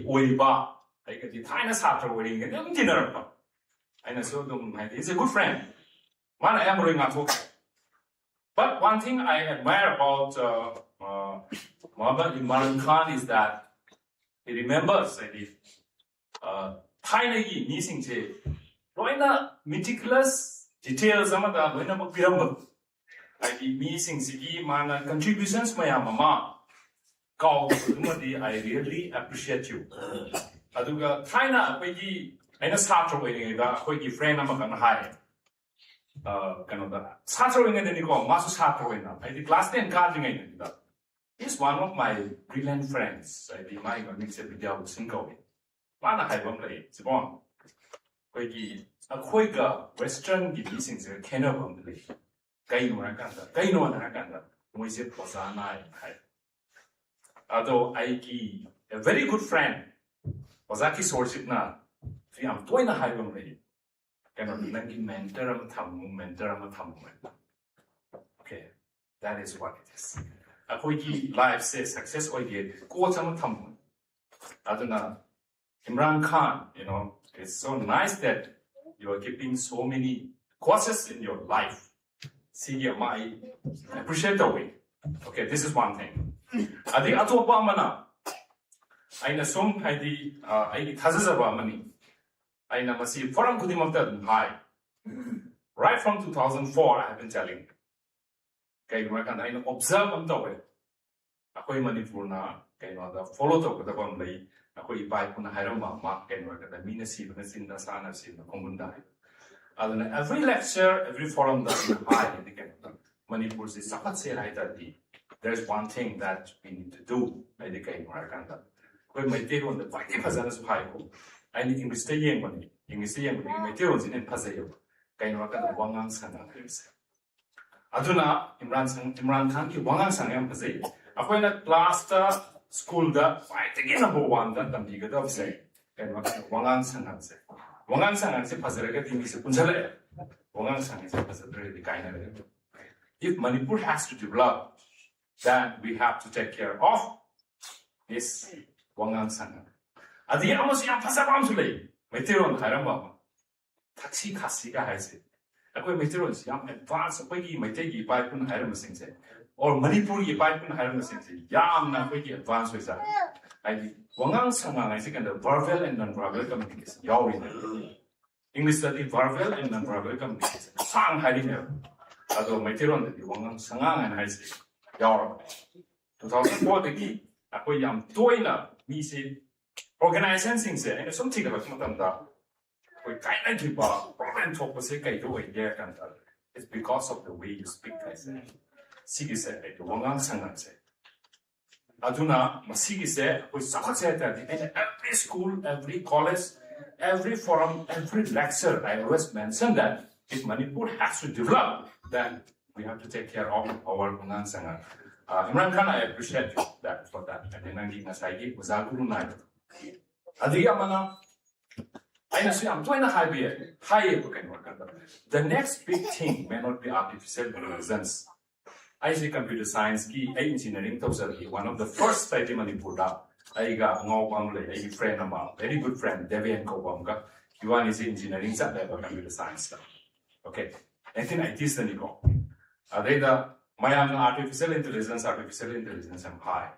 Oiba, I get the tiniest after wedding and dinner. And I saw them, he's a good friend. Man, I am going to But one thing I admire about Muhammad Imran Khan is that he remembers tiny missing meticulous details. ꯍꯥꯏꯗꯤ ꯃꯤꯁꯤꯡꯁꯤꯒꯤ ꯃꯥꯅ contributions ꯃꯌꯥꯝ ꯑꯃ ꯀꯥꯎꯕꯗꯨꯃꯗꯤ I really appreciate you. ꯑꯗꯨꯒ ꯊꯥꯏꯅ ꯑꯩꯈꯣꯏꯒꯤ ꯑꯩꯅ ꯁꯥꯇ꯭ꯔ ꯑꯣꯏꯔꯤꯉꯩꯗ ꯑꯩꯈꯣꯏꯒꯤ ꯐ꯭ꯔꯦꯟ ꯑꯃꯈꯛꯅ ꯍꯥꯏ ꯀꯩꯅꯣꯗ ꯁꯥꯇ꯭ꯔ ꯑꯣꯏꯔꯤꯉꯩꯗꯅꯤꯀꯣ ꯃꯥꯁꯨ ꯁꯥꯇ꯭ꯔ ꯑꯣꯏꯅ ꯍꯥꯏꯗꯤ class 10 ꯀꯥꯗ꯭ꯔꯤꯉꯩꯗ is one of my brilliant friends. ꯍꯥꯏꯗꯤ ꯃꯥꯒꯤ ꯃꯃꯤꯡꯁꯦ ꯕꯤꯗ꯭ꯌꯥꯚꯨꯁꯟ ꯀꯧꯏ. ꯃꯥꯅ ꯍꯥꯏꯕ ꯑꯃ ꯂꯩ ꯁꯤꯕꯣꯟ ꯑꯩꯈꯣꯏꯒ ꯋꯦꯁꯇꯔꯟꯒꯤ ꯃꯤꯁꯤꯡꯁꯦ ꯈꯦꯠꯅꯕ ꯑꯃ ꯂꯩ. ꯀꯩꯅꯣ ꯍꯥꯏꯔꯀꯥꯟꯗ ꯃꯣꯏꯁꯦ ꯑꯣꯖꯥ ꯅꯥꯏ ꯍꯥꯏ. ꯑꯗꯣ ꯑꯩꯒꯤ a very good friend ꯑꯣꯖꯥ ꯀꯤꯁꯣꯔꯁꯤꯞꯅ ꯌꯥꯝ ꯇꯣꯏꯅ ꯍꯥꯏꯕ ꯑꯃ ꯂꯩ. ꯀꯩꯅꯣꯗꯤ ꯅꯪꯒꯤ ꯃꯦꯟꯇꯔ ꯑꯃ ꯊꯝꯃꯨ. Okay, that is what it is. ꯑꯩꯈꯣꯏꯒꯤ ꯂꯥꯏꯐꯁꯦ ꯁꯛꯁꯦꯁ ꯑꯣꯏꯒꯦ ꯀꯣꯆ ꯑꯃ ꯊꯝꯃꯨ. ꯑꯗꯨꯅ Imran Khan, it's so nice that you are keeping so many courses in your life. See, I appreciate the way. Okay, this is one thing. I think atopa amana. Aina som haidi ai thazazaba amani. Aina masi forum kudimakta high. Right from 2004, I have been telling. Okay, I observe am tawe. Akoi Manipur na the follow to the bamlay. Akoi pai puna hairama mark and work at the minasi na sana sin the komundai. Other every lecture, every forum that high in the Canada. Manipur is somewhat say right that there's one thing that we need to do. I think I know. When my day on the fighting Pazanas high, I need English stay young money. English stay young money, materials in Pazayo. Kainwaka Wangang Sana. Aduna Imran Khan ki Wangang Sangam Pazay. Upon at last school the fighting number one that the bigger of say. Wangang Sangam say. Wangang Sangam say Pazaraga is a Punjale. Wangang Sang is a Pazari kind of. If Manipur has to develop, then we have to take care of this Wangang Sangam. At the Amos Yam Pasabamsule, Meteron Haramba, Taxi Kasiga has it. Aqua Meteros Yam advance Wiki Mategi Pipun Haramasing, or Manipuri Pipun Haramasing, Yam Nawiki advance with that. I think Wangang Sangam, I think, and the verbal and non verbal communication. English study verbal and non verbal communication. Sang hiding there. Although Meteron, the Wangang Sangam and I say, Yar 2004, the key, Aqua Yam Toina, me say, organizing say, and something about Matanda. We kind of keep up, and talk with Sika do it there, and it's because of the way you speak. I say, Sigi said, the Wangang Sangam say. Aduna, Masigi said, we said that in every school, every college, every forum, every lecture, I always mention that if Manipur has to develop, then we have to take care of our Wangang Sangam. Imran Khan, I appreciate you that for that. And then I'm going to say, was our Guru Night. Adiyamana, I say, I'm trying to high the next big thing may not be artificial intelligence. I say computer science, engineering, one of the first study in Manipur. I got a friend of mine, very good friend, Devian Kobamga. You want is engineering, computer science. Okay, I think I teach the Nico. My artificial intelligence, I'm high.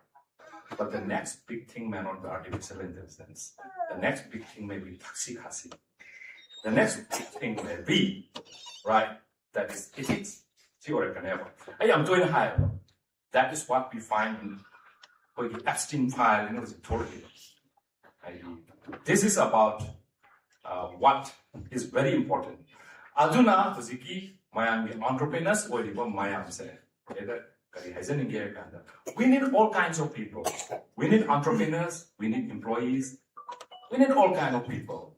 But the next big thing may not be artificial intelligence. The next big thing may be taxi. The next big thing may be, right, that is ethics. I am doing higher. That is what we find in the Epstein file, totally. This is about what is very important. Aduna, Miami entrepreneurs, or even Miami say. We need all kinds of people. We need entrepreneurs, we need employees, we need all kinds of people.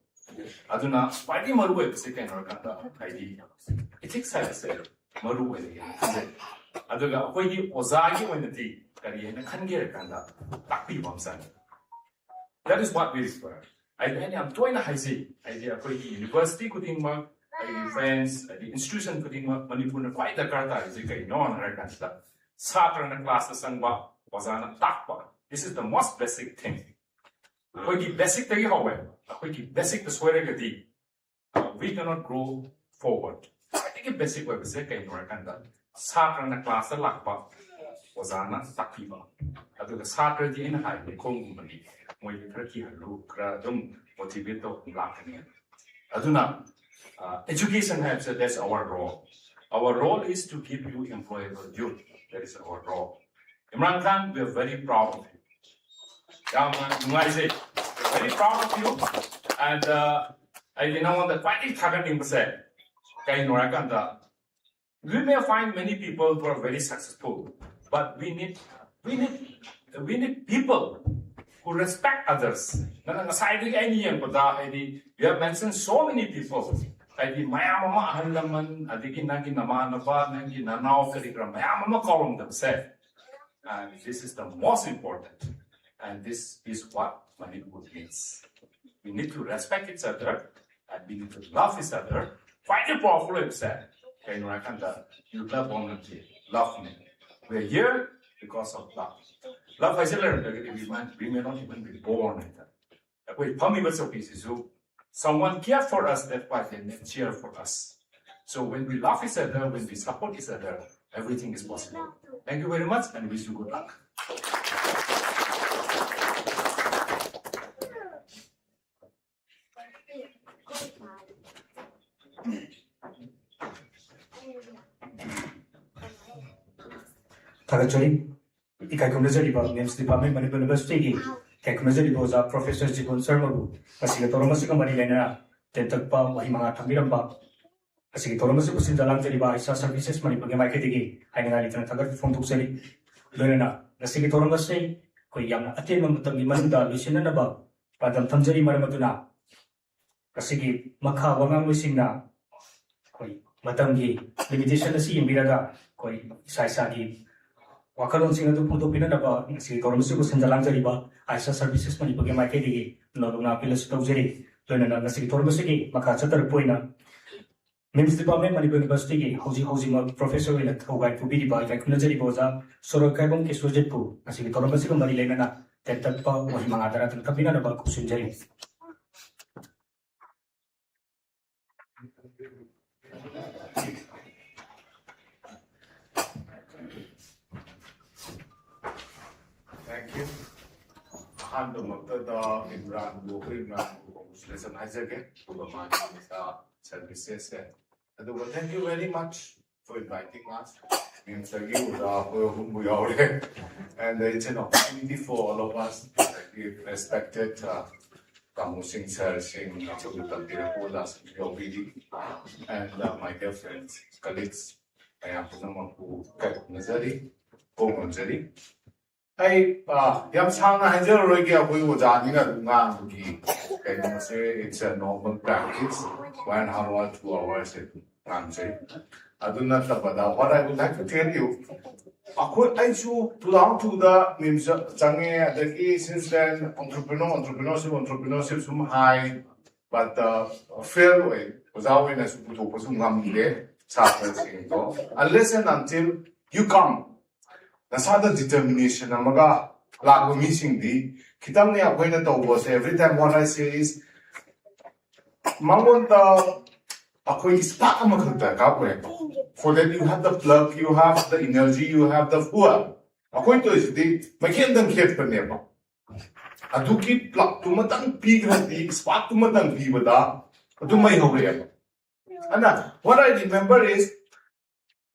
Aduna, fighting Maru second or idea. Ethics has said, Maru Aduga, when you Ozagi when the tea, can get a that is what we require. I am doing a high sea idea for the university could work, friends, the institution could work, Manipur, quite the Karta is a non stuff. Satra and class sangba was an takpa. This is the most basic thing. We basic thing, however, we basic the swearegati. We cannot grow forward. I think a basic way to say Satra and class lakpa was an takiva. I do the Satra the in high, the Kongumani, when you turkey look, motivate to laughing. Aduna, education has that's our role. Our role is to keep you employable youth. That is our role. Imran Khan, we are very proud of you. We're very proud of you. And I know that quite we may find many people who are very successful, but we need people who respect others. You have mentioned so many people. And this is the most important. And this is what Manipur means. We need to respect each other and we need to love each other. Quite a powerful said. You love one love me. We're here because of love. Love is learned. We may not even be born in that. Someone cared for us, that's why they cheer for us. So when we love each other, when we support each other, everything is possible. Thank you very much and wish you good luck. Tagachari, Ikakumazari, Names Department, Manipur University, Kakumazari was a Professor Jibun Sermabu, a Sigatoromasica Marilena, Tentakpa, Wahimanga Tamiramba, a Sigatoromasic in the Lanzari by Services Manipur Maketi, Hangalitan Tagat from Tuxeri, Lena, the Sigatoromasi, Koyam, Atemam Tamimanda, Lucinanaba, Padam Tanjari Maramatuna, a Sigi Maka Wangam Lusina, Matangi, limitation the sea in Biraga, Koi Saisagi. Wakalonsing adu puto pinadaba si Toromasico Sanjalangariba, Isa Services Manipur Maketi, Loduna Pilas Tozeri, Lena si Toromasic, Makachatar Poina. Mims Department Manipur University, Hosi Professor in a Togai to be by Kunazari Boza, Sorokabon Kisujepu, as if Toromasico Marilena, Tetapa, Wahimanga, and Kapinadaba Kusunjari. Thank you. 한도막다 임란 로그인만 공수에서 하자게 그거만 services. Thank you very much for inviting us. And it's an opportunity for all of us. We respected Kamusing Sir Singh, and my dear friends, colleagues. I am Punamanpu Nazari, Nazari. Hey, yam sang hajar rogi apoy wajani na dunga buki. Can say it's a normal practice. 1 hour, 2 hours, I'm saying. Aduna tabada. What I would like to tell you, I should belong to the means change the since then entrepreneurship sum high, but fair way was always as to ngamile unless and until you come. That's how the determination amaga lagu missing di kitam ne apoina to was every time what I say is mangonta akoi spark amakhta ka for that you have the plug, you have the energy, you have the fuel. Akoi to is di makin dang khet paneba aduki plug to matang pi gradi spark to matang pi bada adu mai hore and what I remember is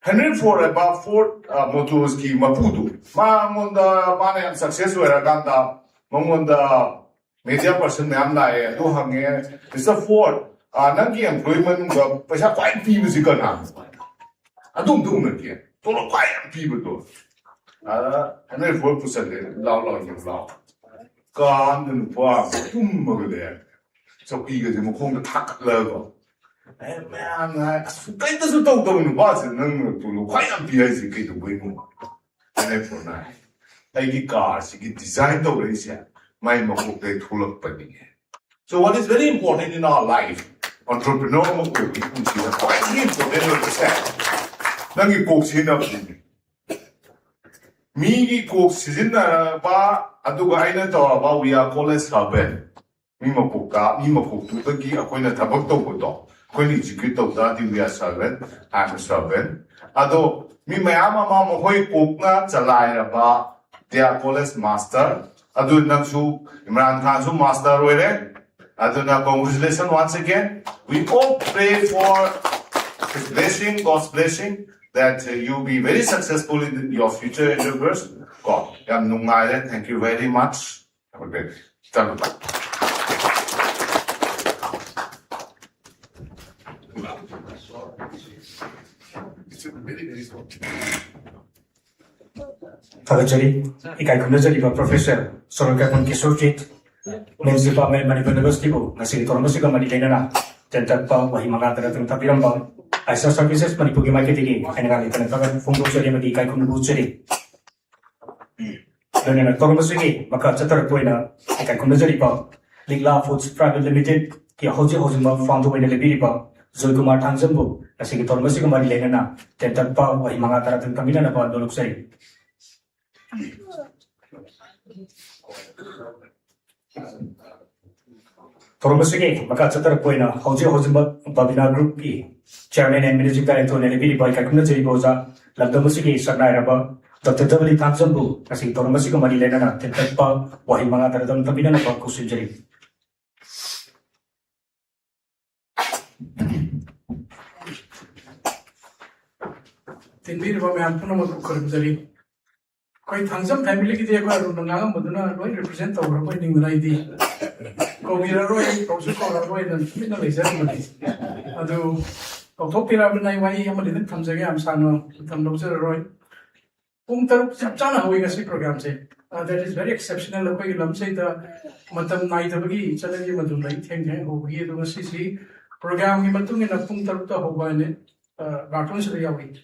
Henry Ford about Ford Motors ki Maputo. Mamunda Mana success were aganda Mamunda media person Namna do hange. Mr. Ford Nanki employment Pasha quite people zikana. I don't do it here. Don't quite people do. Henry Ford pushed lao you lao. Gone and farm there. So eager to move home the tack level. And man, I doesn't talk to me about it. No, to quite a busy kid to win. And for night, I get cars, you get designed over here. My mom they pull up penny. So, what is very important in our life, entrepreneurial people see quite important to understand. Then you go see nothing. Me, go see in the bar, I do I know about we are called as Haben. Mimapoka, to the key, a coin at Tabako. When execute of that, we are servant, I'm a servant. Although, me, my mama, Hoy Pokna, Jalai, they are called as master. Adu Nansu, Imran Khansu, master, where I do not congratulations once again. We all pray for His blessing, God's blessing, that you be very successful in your future endeavors. God, thank you very much. Have a great day. Thagachari, ikai kumnajari ba Professor Sorokapon Kisorjit, Mensi pa Manipur University po, nasi Tormosi ka Manilena na, tentat pa wahi mga taratang tapiram pa, Aisa Services Manipugi Marketing, ay nangali ka nagtagan fungkong sari madi ikai kumnajari. Doon na Tormosi, maka chatar po na ikai kumnajari pa, Ligla Foods Private Limited, ki hoji ma found way na libiri pa, Zoy Kumar Tanzambu, nasi Tormosi ka Manilena na, tentat pa wahi mga taratang tamina na pa dolok sari. Toromasuke, makachatar po na Hoji Babina Group ki Chairman and Managing Director na Libiri by Kakunajari Boza, Labdamusuke, Sagnairaba, Dr. W. Tanzambu, kasi Toromasuke Manilena na, tentat pa, wahi mga taratang tabina na pagkusunjari. Tinbir ba may ampuno magkukurimjari. Koi Tanzam family ki dekho aru nangam maduna roi represent awar koi ning nai di ko mira roi ko su ko roi na mina lezer mali adu ko to pira nai wai amali den thamjage am sano tham lozer roi taruk chana hoi gasi program se that is very exceptional koi lam se da matam nai da bagi chalagi madun nai theng theng ho gi du si si program ki matung ina taruk ta ho ba ne cartoon se yawi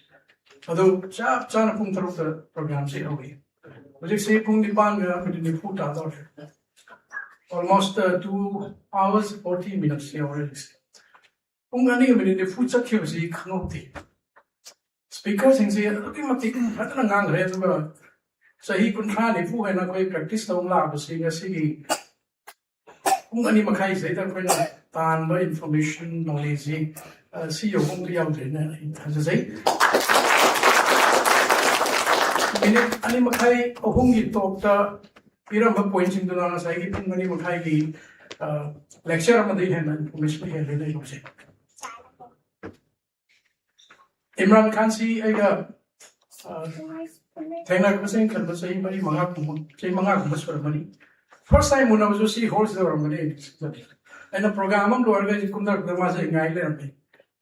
Ado chana pung taruk ta program se hogi. Mujhe se pung nipan mera mujhe food aadar. Almost 2 hours 40 minutes se already. Pung ani mujhe food chakhe basi khanopti. Speaker sing se ki mati hatna ngang re zuba. Sahi kuntra ni fu hai na koi practice ta la basi ngasi ki pung ani makhai se ta koi na tan ba information knowledge si yo pung yaw de na ta sai Minute ani makai ohungi tokta piram ba points in dona sai ki pungani makai ki lecture amadi hai na information hai le yose Imran Khan si aiga thengna ko sen khan ba sai mari manga ko basur mani first time muna jo si horse do ramani ana program am do arga kumdar dama sai ngai le ramani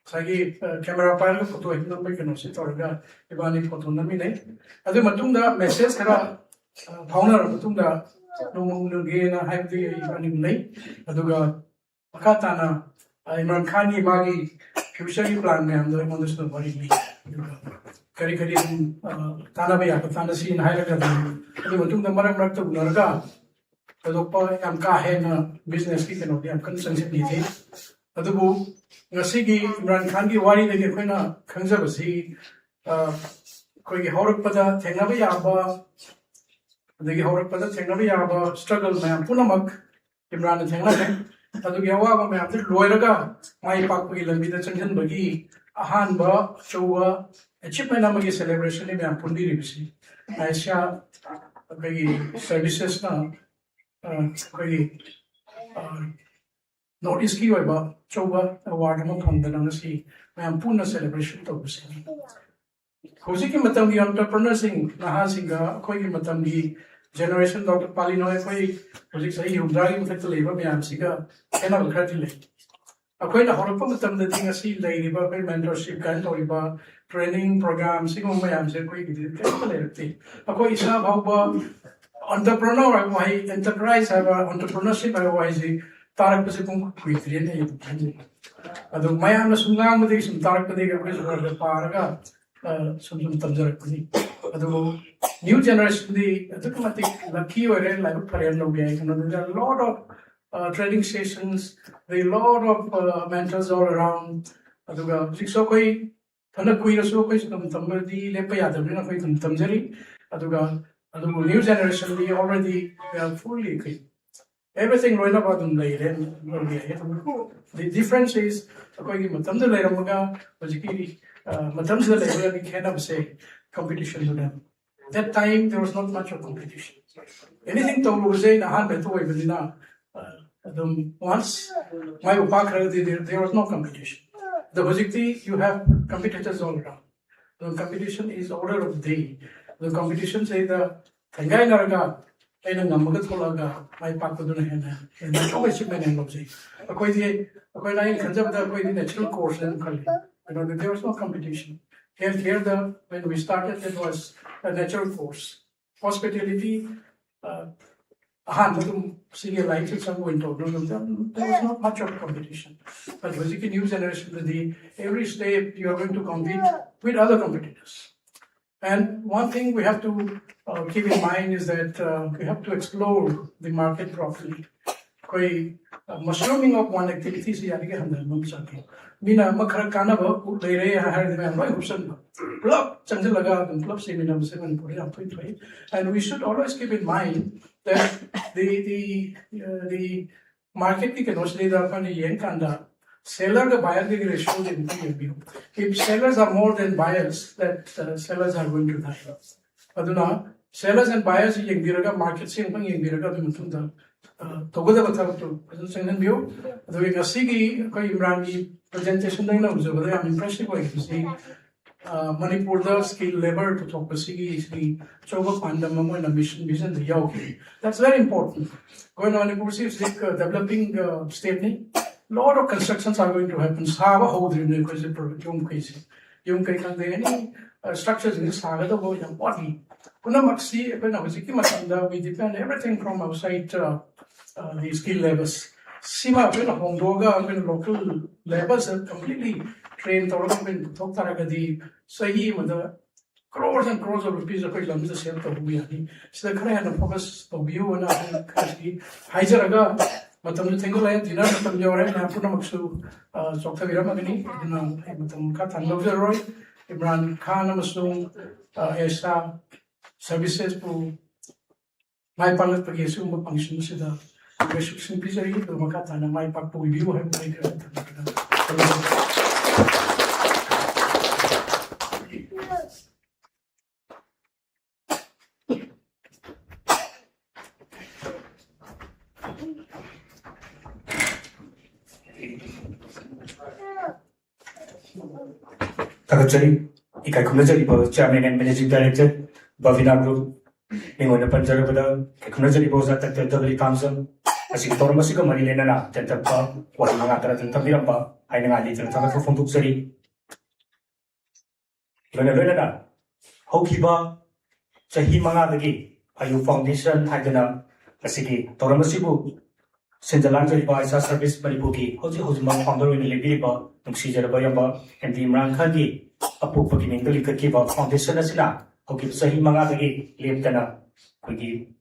Sagi camera file photo ek number ke nosi torga ibani photo nami nei adu matungda message kara phawna matungda nungge na haibdi ibani nei aduga pakata na Imran Khan ni magi future plan me am do mondus no bari ni kari kari tana ba ya tana si in haila ga adu matungda maram rak to narga adokpa am ka he na business ki no am kan sanse ni the adubu ngasi Imran Khan ki wari dagi koi na khangjabasi koi ki horakpada thengnaba yaba dagi horakpada thengnaba yaba struggle mayam punamak Imran na thengna adugi awaba mayam te loiraga mai pakpagi lambida changhanbagi ahanba chauba achievement amagi celebration ni mayam pundi ribisi aisha koi services na koi Notice ki waiba choba award mo phangdana ngasi mayam puna celebration to bisi hoji ki matam gi entrepreneur sing naha singa koi ki matam gi generation Dr. Palinoy koi hoji sai humdra gi mthak leiba mayam siga ena khati le akoi na horpa matam da tinga si leiba koi mentorship kan toriba training program singo mayam se koi gi ka le rti akoi isa bhawba entrepreneur wai enterprise aba entrepreneurship aba wai ji tarak pasi pung kuitrin hai thanji adu mayam na sungang madi sum tarak padi ga koi sura paraga sum tamjarak padi adu new generation di adu mati lucky ore like parian lo gaya there are a lot of training sessions there are a lot of mentors all around adu ga so koi thana koi so koi sum tamdi le pa yadam na koi tamjari adu ga adu new generation di already they are fully equipped Everything right about them later. The difference is, according to Matam the Leramaga, Majiki, Matam the Leramaga, we cannot say competition to them. That time there was not much of competition. Anything to say, Nahan Beto, Evelina, once my Upakra, there was no competition. the Hojikti, you have competitors all around. The competition is order of the day. The competition say the Tangai Naraga, and a Namagatsolaga, my Papaduna, and my achievement and object. According to natural course and there was no competition. Here when we started, it was a natural course. Hospitality, senior license and window. There was not much of competition. But with the new generation, every day you are going to compete with other competitors. And one thing we have to keep in mind is that we have to explore the market properly. Mushrooming of one activity is Mina Makara Kanaba, Lere, I had the man, Plop, Chanjalaga, Plop Seminar 7.8. And we should always keep in mind that the market can also lead up on the Yankanda. Seller to buyer ratio in view. If sellers are more than buyers, that sellers are going to die. Aduna, sellers and buyers in Biraga market sing in Biraga Mutunda. Together with view, doing a Sigi, Imrani presentation, I'm impressed with to see Manipur skill labor to talk with Sigi, Choga Pandamamo and a mission vision, the Yogi. That's very important. Going on Manipur is developing state. Lot of constructions are going to happen. Sava hold in the any structures in this Saga the body. We depend everything from outside the skill levels. Sima home doga when local levels are completely trained or the Sahi mother crores and crores of rupees of the sale to Buyani. So the kind of focus of you and Hijaraga. Matam single line dinner matam jawara na puna maksu sokta vira magani na matam ka thanlo roy Imran Khan amasung esa services pu mai palat pagesu mo function sida basic simplicity to makata na mai pak pu view have mai Tagachari, Ikai Kumajari, Chairman and Managing Director, Bavina Group, Mingona Panjarabada, Kumajari Bosa, Tata Council, as in Tormasico Marilena, Tentapa, Watamata, and Tamiramba, I know I did a Tata from Tuxari. Venelena, Hokiba, Sahimanga, Ayu Foundation, Hagana, Asiki, Tormasibu, Sendalanjari by Service Maribuki, Hosima founder in Libiba, Nuxijaraba, and the Imran Khandi, a poop beginning to look at Kiba Foundation Asina, who gives Sahi Mangagi, Limtana, Kugi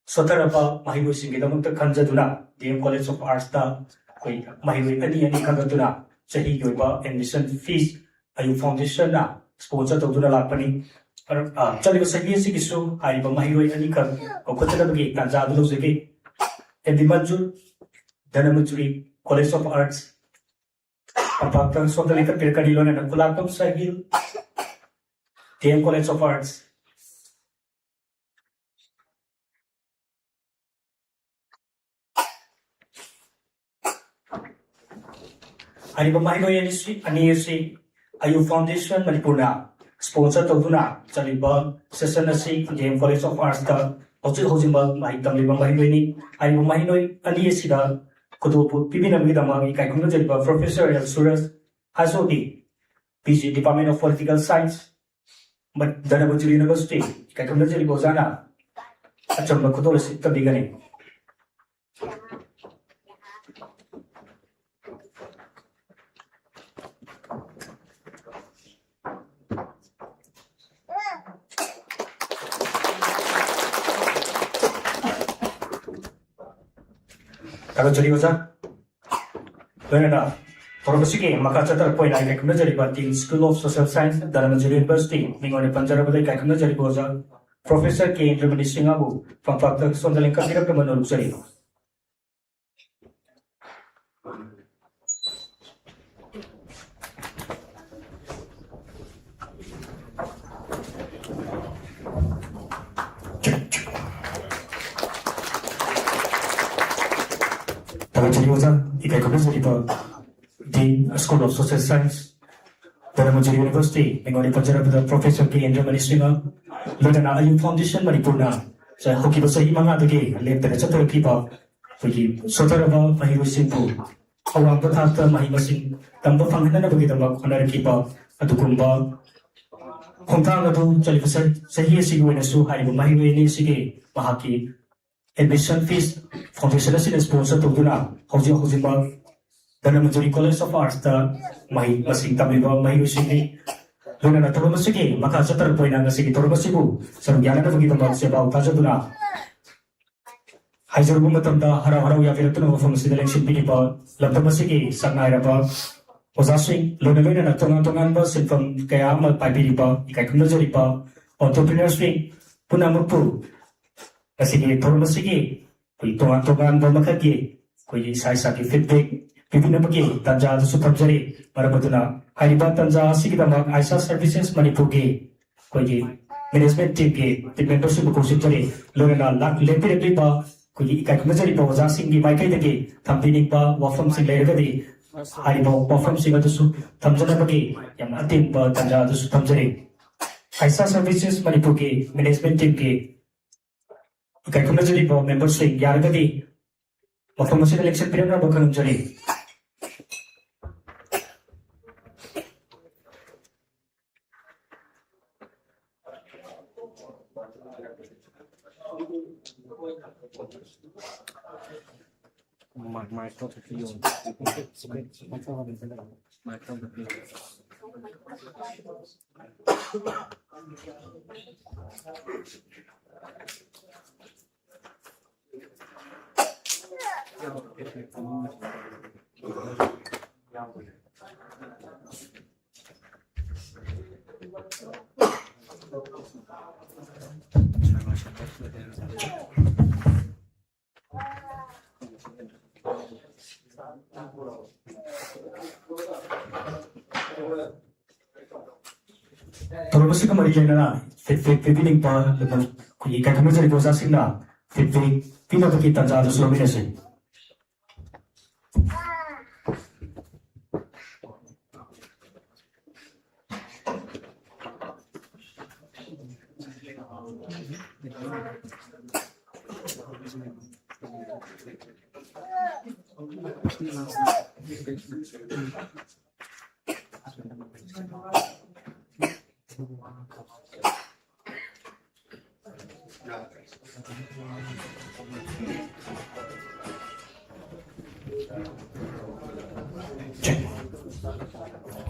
Sotaraba, Mahibu Singidam the Kanjaduna, the College of Arts, Mahibu Ani Kandatuna, Sahi Yoba, and mission fees, Ayu Foundation, sponsor to Duna Lapani. Chaliba Sahi Sigisu, Hariba Mahibu Anika, Okotabagi, Kanjadu. And the Manjur, Dhanamajuri, College of Arts, Apakang Sotalika Pirkadilon and Kulakam Sahil, TM College of Arts. Aribamahino Yanisi, Anisi, Ayu Foundation, Manipurna, sponsor Toduna, Chaliba, Sessanasi, TM College of Arts. Hojimba, my Tamliba Mahini, I am Mahino, Aliasida, Kutupu, Pibina Midamagi, Kaikunajaba, Professor El Suras, Hasodi, PG Department of Political Science, but Dhanabajur University, Kaikunajari Bozana, Achamba Kutolis, the beginning. Tagachari Waza Venena, Torosiki, Makachatar Point, I Kakunajari, but in School of Social Science, Dhanamajuri University, Mingoni Panjarabali, Kakunajari Boza, Professor K. Germany Singabu, from Factor Sondalinka Kirakaman Luxury. Tagachari Waza, Ikai Kakunajari, Dean, School of Social Science, Dharamjiri University, Mengoni Panjarabada Professor K. Endramani Sringa, Lodana Ayu Foundation Manipurna, sa hoki ba sa mga dagi, lep na sa turki ba, pagi sotaraba mahiwasin po, awang patata mahiwasin, tamba panghanan na bagay tamba kanaraki ba, adukumba, kung tanga do, sa hiya siguro na su, hay ba mahiway ni sige, mahaki, admission fees, foundation na sila sponsor to na, hausin ba, Dharamjiri College of Arts ta masing tabi ba mahiwasin ni, Luna na turun sige, maka sa tarpoy na sige turun masibu, sa gyana na bagay tamba siya ba, taja do na, Hajar bu matamda haraw-haraw ya vira tuno from the election pini pa labda masigi sangai ba osasing lona na tongan ba silpam kaya mal pabiri pa ikai kumna jari pa entrepreneur swing puna murpu masigi turun masigi koi tongan ba makagi koi sai sa ki feedback bibina bagi tanja su tamjari marabaduna hariba tanja sigi dama aisa services manipugi koi management team ke membership ko sitari lona na lepi pa Kuyi ikai kumajari pa waza singi maikai dagi thampining pa wafam sing lairagadi hari pa wafam sing adusu thamjana bagi yang atim pa tanja adusu thamjari Aisa Services Manipur ke management team ke ikai kumajari pa member sing yaragadi wafam sing election period na bakang jari Kalau mesti kembali jadi na, feeling pa, kuyi kai kami jadi dosa sih na, feeling apa kita jadi selama ini sih.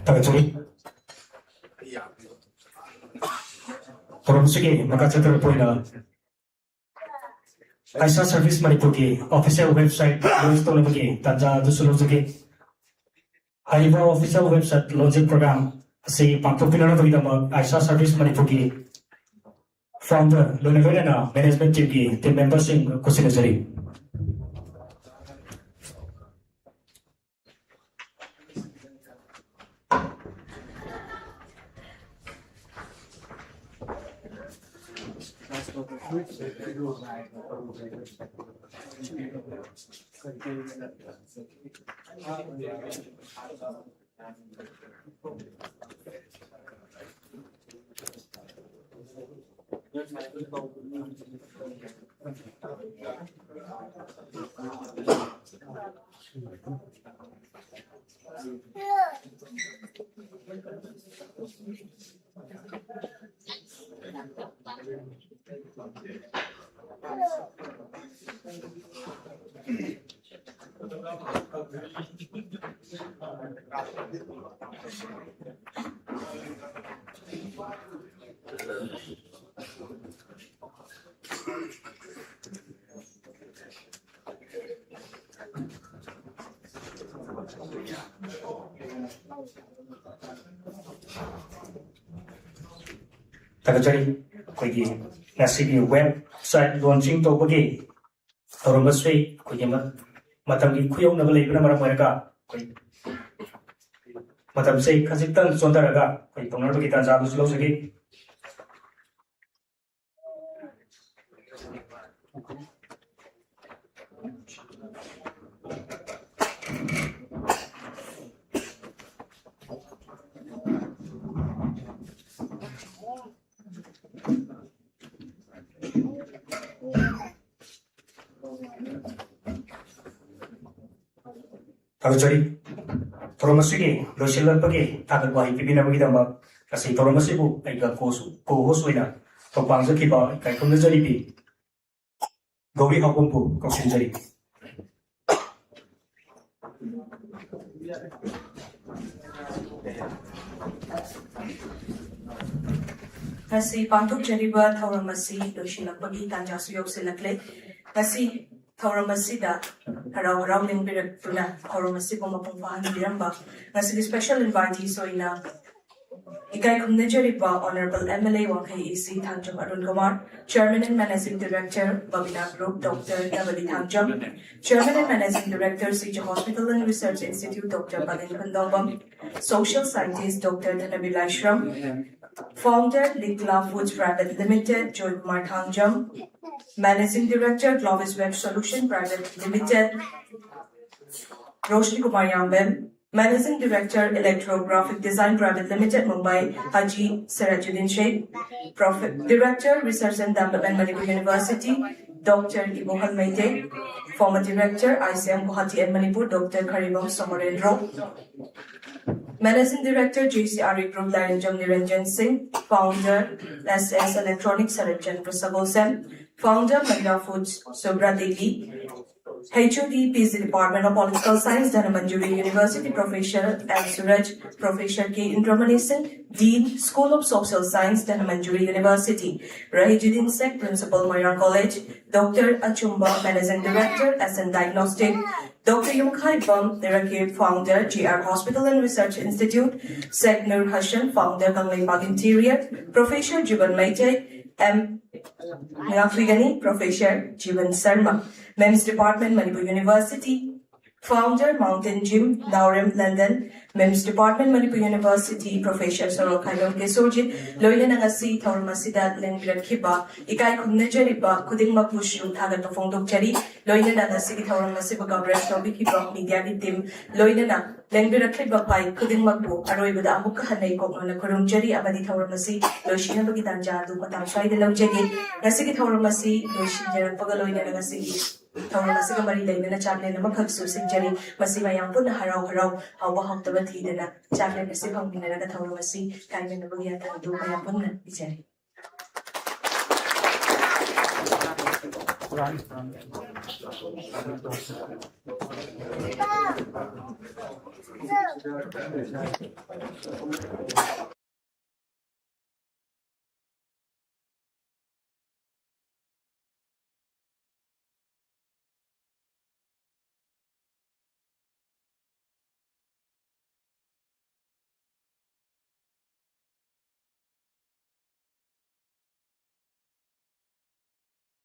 Tahu curi? Kalau mesti maka saya terpoin lah. Aisa Service Manipur ke official website launch to lagi tanja dusulu lagi. Hariba official website launching program si pangtok pinana bagi nama Aisa Service Manipur ke founder Lona na management team ke team members yang kusin jari. Tagajari koigi nasibi website launching to bagi orang masui koigi matam gi kuyong na balai bina marang mereka koigi matam sei khajitang sondaraga koigi tongnar bagi tanja buslo segi Tarjari Toromasi Losilan Pagi Takat Wahi Pipina Magidama Kasi Toromasibu Aiga Ko-host Wina Topangza Kiba Kai Kumnajari Pi Gauri Hakumpu Kausinjari Kasi pantuk jariba thauramasi losilakpagi tanjasu yoksilakle kasi thauramasi da harau harau lingbirak puna thauramasi ko mapung pahan biramba kasi special invitee soina Ikai Kumnajariba Honorable MLA Wangkai EC Thangjam Arun Kumar, Chairman and Managing Director Babina Group Dr. Navali Thangjam, Chairman and Managing Director CJ Hospital and Research Institute Dr. Balin Kandawam, Social Scientist Dr. Dhanabilai Shram, Founder Likla Foods Private Limited Joy Kumar Thangjam, Managing Director Globis Web Solution Private Limited Roshni Kumar Yambem, Managing Director Electrographic Design Private Limited Mumbai Haji Sirajuddin Sheikh, Director Research and Development Manipur University Dr. Ibohal Maite, former Director ICM Guwahati and Manipur Dr. Karibam Somarendro, Managing Director JCRE Group Laranjam Niranjan Singh, Founder SS Electronics Saranjan Prasabol Sen, Founder Mahila Foods Sobra Devi, HOD PZ Department of Political Science Dhanamanjuri University Professor M. Suraj, Professor K. Indramanesan, Dean School of Social Science Dhanamanjuri University, Rahijuddin Sek, Principal Mayar College, Dr. Achumba, Managing Director SN Diagnostic, Dr. Yumkhai Bam, Director Founder GR Hospital and Research Institute, Sek Nur Hassan, Founder Kanglipag Interior, Professor Jivan Maite, M. Ngafigani, Professor Jivan Sarma, MEMS Department, Manipur University, Founder Mountain Gym, Naurem, London, MEMS Department, Manipur University, Professor Sorokayo Kesojit, Loyla Nangasi, Thauramasidat, Lengbirat Kiba, Ikai Kumnajariba, Kuding Mapushu, Tagato Fondok Jari, Loyla Nangasi, Thauramasiba Gabriel Tobi Kiba, Media Tim, Loyla Lengbirat Kiba Pai, Kuding Mapu, Aroibuda Amuka Hanay Kokona Kurum Jari, Abadi Thauramasi, Loshina Bagitanja, Dukatan Shai de Lojagi, Nasiki Thauramasi, Loshin Pagaloina Nangasi. Thauramasi ka mari leina chaplin na makhagsu sinjari masi mayang pun harau harau hawa haktaba thidana chaplin kasi phangmina na thauramasi kaina na bagya ta do mayang pun na bichari